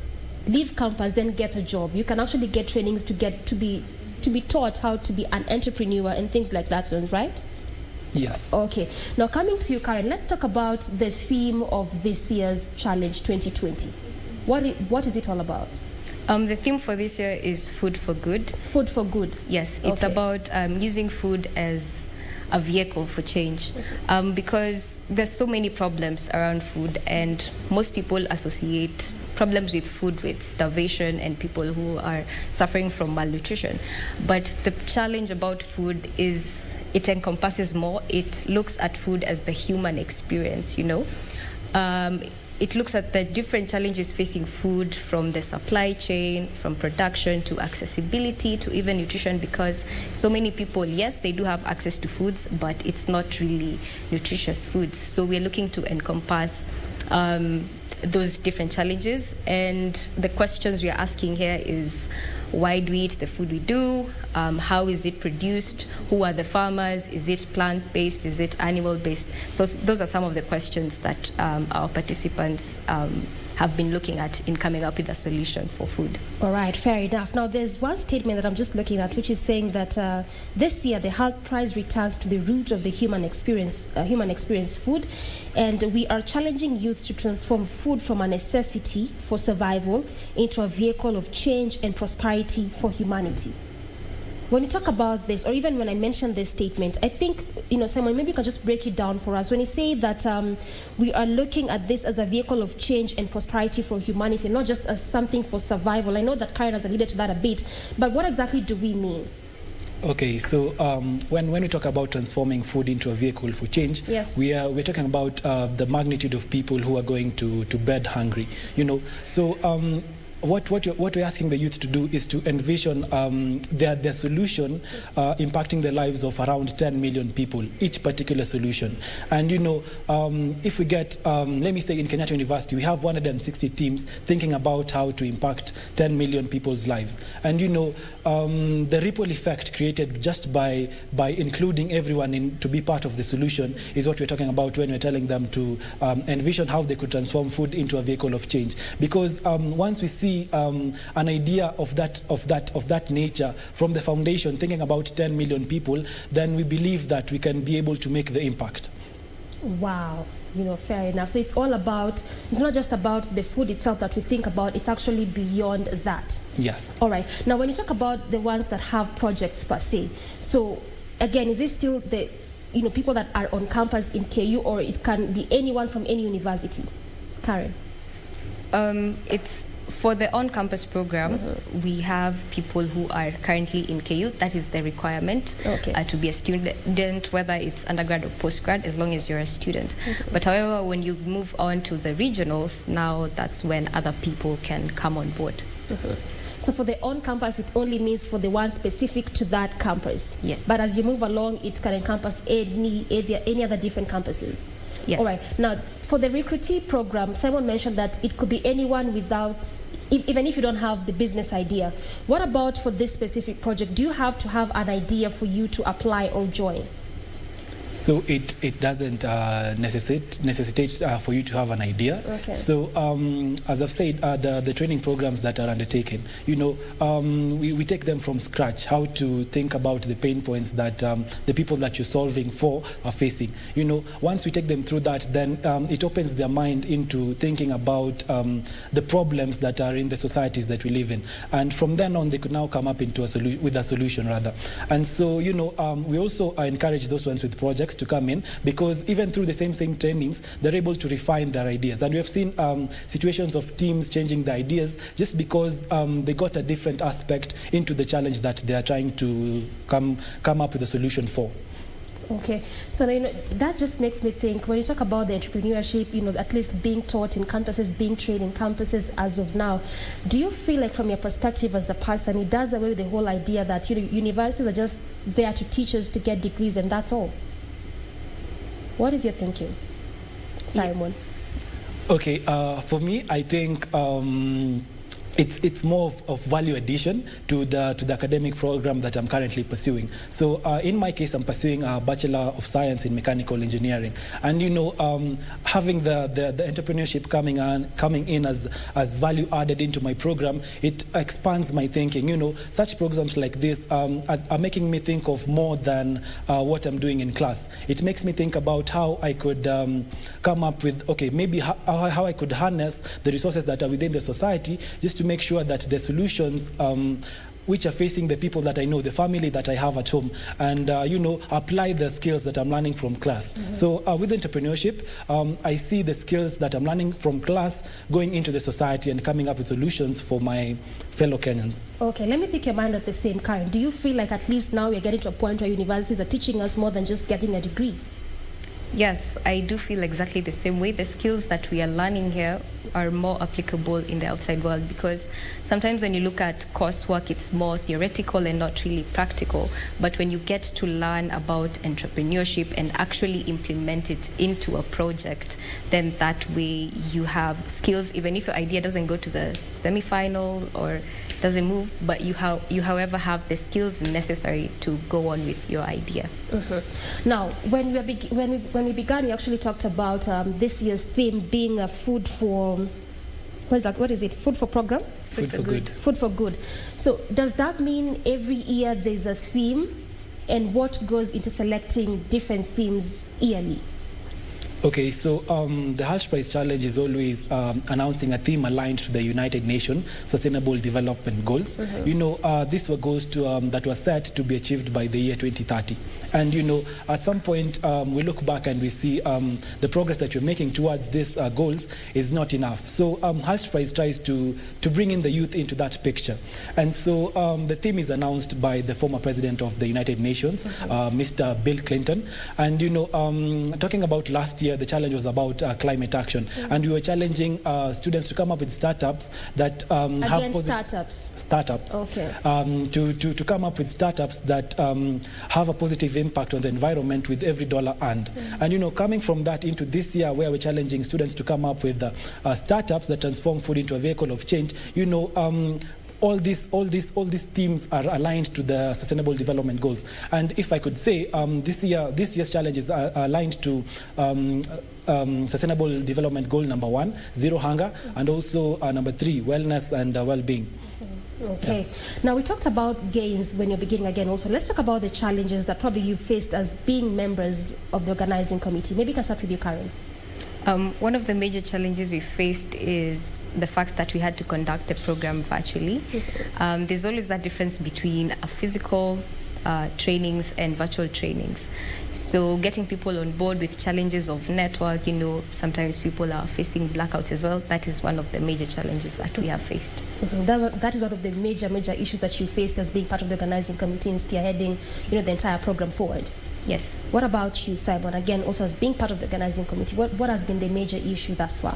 leave campus, then get a job. You can actually get trainings to be taught how to be an entrepreneur and things like that, right? Yes. Okay. Now coming to you, Karen, let's talk about the theme of this year's Challenge 2020. What is it all about? The theme for this year is food for good. Food for good. Yes, it's about using food as a vehicle for change, because there's so many problems around food, and most people associate problems with food with starvation and people who are suffering from malnutrition. But the challenge about food is it encompasses more. It looks at food as the human experience, It looks at the different challenges facing food, from the supply chain, from production to accessibility to even nutrition, because so many people, yes, they do have access to foods, but it's not really nutritious foods. So we're looking to encompass those different challenges, and the questions we are asking here is, why do we eat the food we do? How is it produced? Who are the farmers? Is it plant-based? Is it animal-based? So those are some of the questions that our participants have been looking at in coming up with a solution for food. All right, fair enough. Now, there's one statement that I'm just looking at, which is saying that this year the Hult Prize returns to the root of the human experience food, and we are challenging youth to transform food from a necessity for survival into a vehicle of change and prosperity for humanity. When you talk about this, or even when I mentioned this statement, I think, Simon, maybe you can just break it down for us. When you say that we are looking at this as a vehicle of change and prosperity for humanity, not just as something for survival. I know that Karen has alluded to that a bit, but what exactly do we mean? Okay, so when we talk about transforming food into a vehicle for change, yes, we're talking about the magnitude of people who are going to bed hungry. So what we're asking the youth to do is to envision their solution impacting the lives of around 10 million people, each particular solution. And if we get, let me say in Kenyatta University, we have 160 teams thinking about how to impact 10 million people's lives. And the ripple effect created just by including everyone in to be part of the solution is what we're talking about when we're telling them to envision how they could transform food into a vehicle of change. Because once we see an idea of that nature from the foundation, thinking about 10 million people, then we believe that we can be able to make the impact. Wow. Fair enough. So it's all about, it's not just about the food itself that we think about, it's actually beyond that. Yes. All right. Now, when you talk about the ones that have projects per se, so again, is this still the, people that are on campus in KU, or it can be anyone from any university? Karen? It's for the on-campus program, we have people who are currently in KU. That is the requirement to be a student, whether it's undergrad or postgrad, as long as you're a student. But however, when you move on to the regionals, now that's when other people can come on board. So for the on-campus, it only means for the one specific to that campus. Yes. But as you move along, it can encompass any other different campuses. Yes. All right. Now, for the recruitee program, Simon mentioned that it could be anyone without, even if you don't have the business idea. What about for this specific project? Do you have to have an idea for you to apply or join? So it doesn't necessitate for you to have an idea. Okay. So as I've said, the training programs that are undertaken, we take them from scratch, how to think about the pain points that the people that you're solving for are facing. Once we take them through that, then it opens their mind into thinking about the problems that are in the societies that we live in. And from then on, they could now come up into with a solution rather. And so, we also encourage those ones with projects to come in, because even through the same trainings, they're able to refine their ideas. And we have seen situations of teams changing their ideas just because they got a different aspect into the challenge that they are trying to come up with a solution for. Okay, so that just makes me think, when you talk about the entrepreneurship, at least being taught in campuses, being trained in campuses as of now, do you feel like from your perspective as a person, it does away with the whole idea that universities are just there to teach us to get degrees and that's all? What is your thinking, Simon? Okay, for me, I think it's more of value addition to the academic program that I'm currently pursuing. So in my case, I'm pursuing a Bachelor of Science in Mechanical Engineering, and having the entrepreneurship coming in as value added into my program, it expands my thinking. Such programs like this are making me think of more than what I'm doing in class. It makes me think about how I could come up with, maybe how I could harness the resources that are within the society, just to make sure that the solutions which are facing the people that I know, the family that I have at home, and apply the skills that I'm learning from class. So with entrepreneurship, I see the skills that I'm learning from class going into the society and coming up with solutions for my fellow Kenyans. Okay, let me pick your mind at the same, Karen. Do you feel like at least now we're getting to a point where universities are teaching us more than just getting a degree? Yes, I do feel exactly the same way. The skills that we are learning here are more applicable in the outside world, because sometimes when you look at coursework, it's more theoretical and not really practical. But when you get to learn about entrepreneurship and actually implement it into a project, then that way you have skills, even if your idea doesn't go to the semi-final or doesn't move, but you however have the skills necessary to go on with your idea. Now, when we began, we actually talked about this year's theme being a food for, what is it? Food for program? Food for good. Food for good. So does that mean every year there's a theme, and what goes into selecting different themes yearly? Okay, so the Hult Prize Challenge is always announcing a theme aligned to the United Nations Sustainable Development Goals. These were goals that were set to be achieved by the year 2030. And at some point we look back and we see the progress that we're making towards these goals is not enough. So Hult Prize tries to bring in the youth into that picture. And so the theme is announced by the former president of the United Nations, Mr. Bill Clinton. And talking about last year, year, the challenge was about climate action. And we were challenging students to come up with startups that have startups. Okay. To come up with startups that have a positive impact on the environment with every dollar earned. And coming from that into this year, where we're challenging students to come up with startups that transform food into a vehicle of change, all these themes are aligned to the Sustainable Development Goals. And if I could say, this year's challenges are aligned to Sustainable Development Goal number 1, zero hunger, and also number 3, wellness and well-being. Okay. Now, we talked about gains when you're beginning again also. Let's talk about the challenges that probably you faced as being members of the organizing committee. Maybe we can start with you, Karen. One of the major challenges we faced is the fact that we had to conduct the program virtually. There's always that difference between a physical trainings and virtual trainings. So getting people on board with challenges of network, sometimes people are facing blackouts as well. That is one of the major challenges that we have faced. That is one of the major issues that you faced as being part of the organizing committee and spearheading, the entire program forward. Yes. What about you, Simon? Again, also as being part of the organizing committee, what has been the major issue thus far?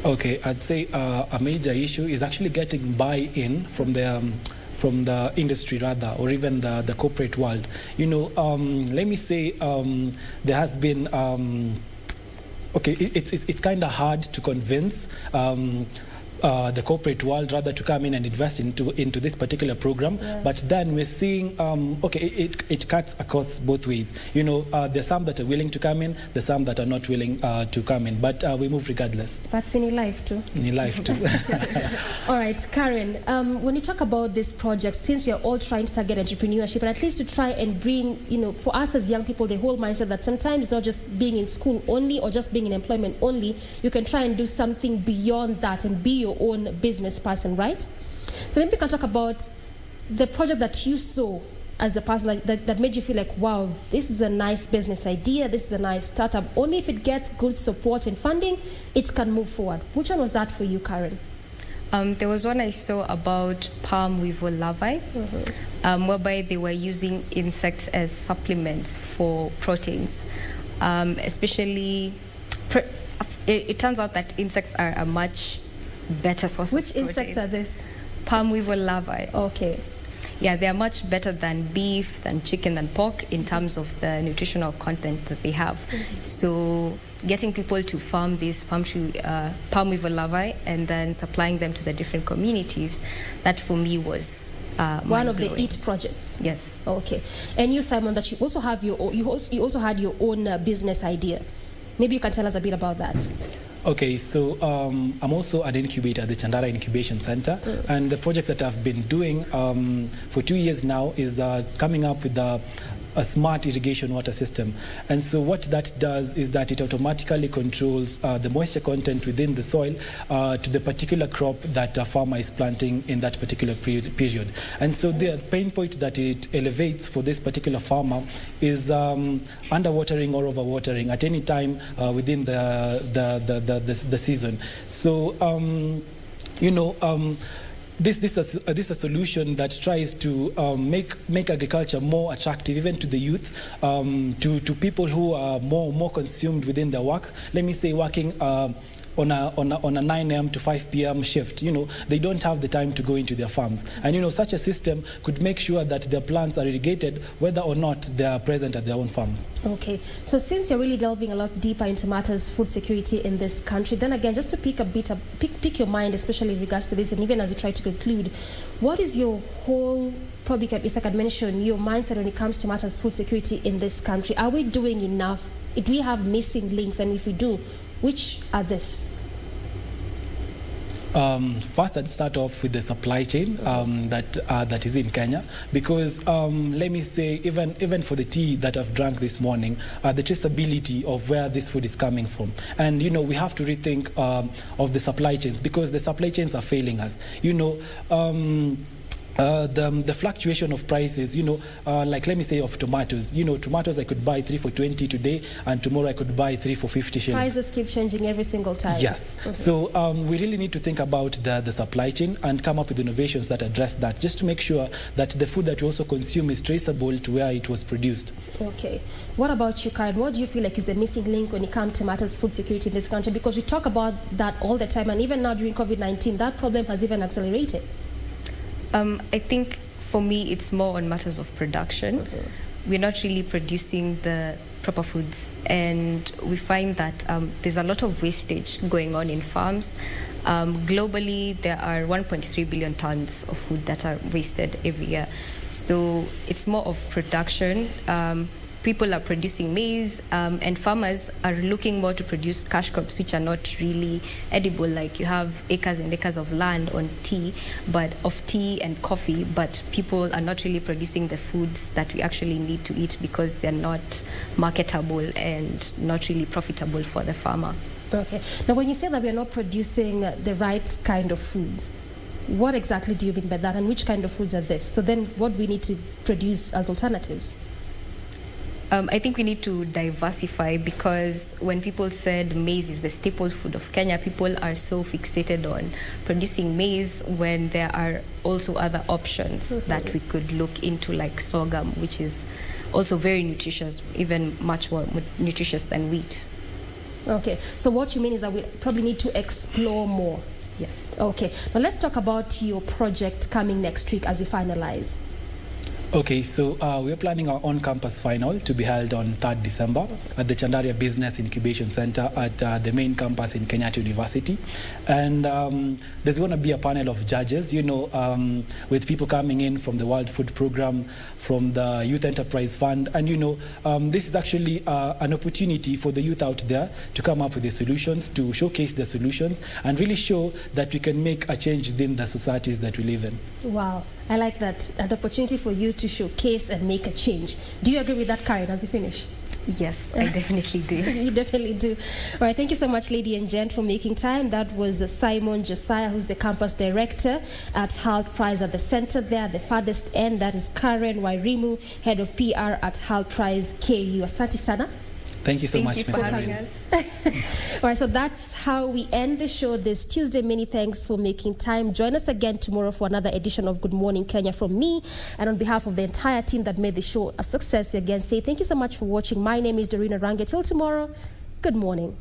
Okay, I'd say a major issue is actually getting buy-in from the industry rather, or even the corporate world. Let me say there has been, it's kind of hard to convince the corporate world rather to come in and invest into this particular program. But then we're seeing, it cuts across both ways. There's some that are willing to come in, there's some that are not willing to come in, but we move regardless. That's in life too. In life too. All right, Karen, when you talk about this project, since we are all trying to target entrepreneurship, and at least to try and bring, for us as young people, the whole mindset that sometimes not just being in school only or just being in employment only, you can try and do something beyond that and be your own business person, right? So maybe we can talk about the project that you saw as a person that made you feel like, wow, this is a nice business idea, this is a nice startup. Only if it gets good support and funding, it can move forward. Which one was that for you, Karen? There was one I saw about palm weevil larvae, whereby they were using insects as supplements for proteins. Especially, it turns out that insects are a much better source of protein. Which insects are this? Palm weevil larvae. Okay. Yeah, they are much better than beef, than chicken, than pork in terms of the nutritional content that they have. So getting people to farm these palm weevil larvae and then supplying them to the different communities, that for me was one of the EAT projects. Yes. Okay. And you, Simon, that you also have you also had your own business idea. Maybe you can tell us a bit about that. Okay, so I'm also an incubator at the Chandara Incubation Center, and the project that I've been doing for 2 years now is coming up with a smart irrigation water system. And so what that does is that it automatically controls the moisture content within the soil to the particular crop that a farmer is planting in that particular period. And so the pain point that it elevates for this particular farmer is underwatering or overwatering at any time within the season. So, this is a solution that tries to make agriculture more attractive, even to the youth, to people who are more consumed within their work. Let me say, working on a 9 a.m. to 5 p.m. shift. They don't have the time to go into their farms. And such a system could make sure that their plants are irrigated whether or not they are present at their own farms. Okay, so since you're really delving a lot deeper into matters food security in this country, then again, just to pick your mind, especially in regards to this, and even as you try to conclude, what is your whole, probably if I could mention, your mindset when it comes to matters food security in this country? Are we doing enough? Do we have missing links? And if we do, which are this? First, I'd start off with the supply chain that is in Kenya, because let me say, even for the tea that I've drank this morning, the traceability of where this food is coming from, and we have to rethink of the supply chains, because the supply chains are failing us. the fluctuation of prices, like let me say of tomatoes. Tomatoes I could buy 3 for 20 today, and tomorrow I could buy 3 for 50 shillings. Prices keep changing every single time. Yes. So we really need to think about the supply chain and come up with innovations that address that, just to make sure that the food that we also consume is traceable to where it was produced. Okay. What about you, Karen? What do you feel like is the missing link when it comes to matters food security in this country? Because we talk about that all the time, and even now during COVID-19, that problem has even accelerated. I think for me it's more on matters of production. We're not really producing the proper foods, and we find that there's a lot of wastage going on in farms. Globally, there are 1.3 billion tons of food that are wasted every year. So it's more of production. People are producing maize, and farmers are looking more to produce cash crops, which are not really edible. Like you have acres and acres of land on tea and coffee, but people are not really producing the foods that we actually need to eat because they're not marketable and not really profitable for the farmer. Okay. Now, when you say that we're not producing the right kind of foods, what exactly do you mean by that, and which kind of foods are this? So then what we need to produce as alternatives? I think we need to diversify, because when people said maize is the staple food of Kenya, people are so fixated on producing maize when there are also other options that we could look into, like sorghum, which is also very nutritious, even much more nutritious than wheat. Okay, so what you mean is that we probably need to explore more. Yes. Okay, now let's talk about your project coming next week as you finalize. Okay, so we're planning our on-campus final to be held on 3rd December at the Chandaria Business Incubation Center at the main campus in Kenyatta University. And there's going to be a panel of judges, with people coming in from the World Food Program, from the Youth Enterprise Fund. And, this is actually an opportunity for the youth out there to come up with the solutions, to showcase the solutions, and really show that we can make a change within the societies that we live in. Wow. I like that, an opportunity for you to showcase and make a change. Do you agree with that, Karen, as you finish? Yes, I definitely do. You definitely do. All right, thank you so much, lady and gent, for making time. That was Simon Josiah, who's the campus director at Hult Prize at the center there, at the farthest end. That is Karen Wairimu, head of PR at Hult Prize KU. Asante sana. Thank you so much, Thank you for having us. All right, so that's how we end the show this Tuesday. Many thanks for making time. Join us again tomorrow for another edition of Good Morning Kenya from me. And on behalf of the entire team that made the show a success, we again say thank you so much for watching. My name is Dorina Range. Till tomorrow, good morning.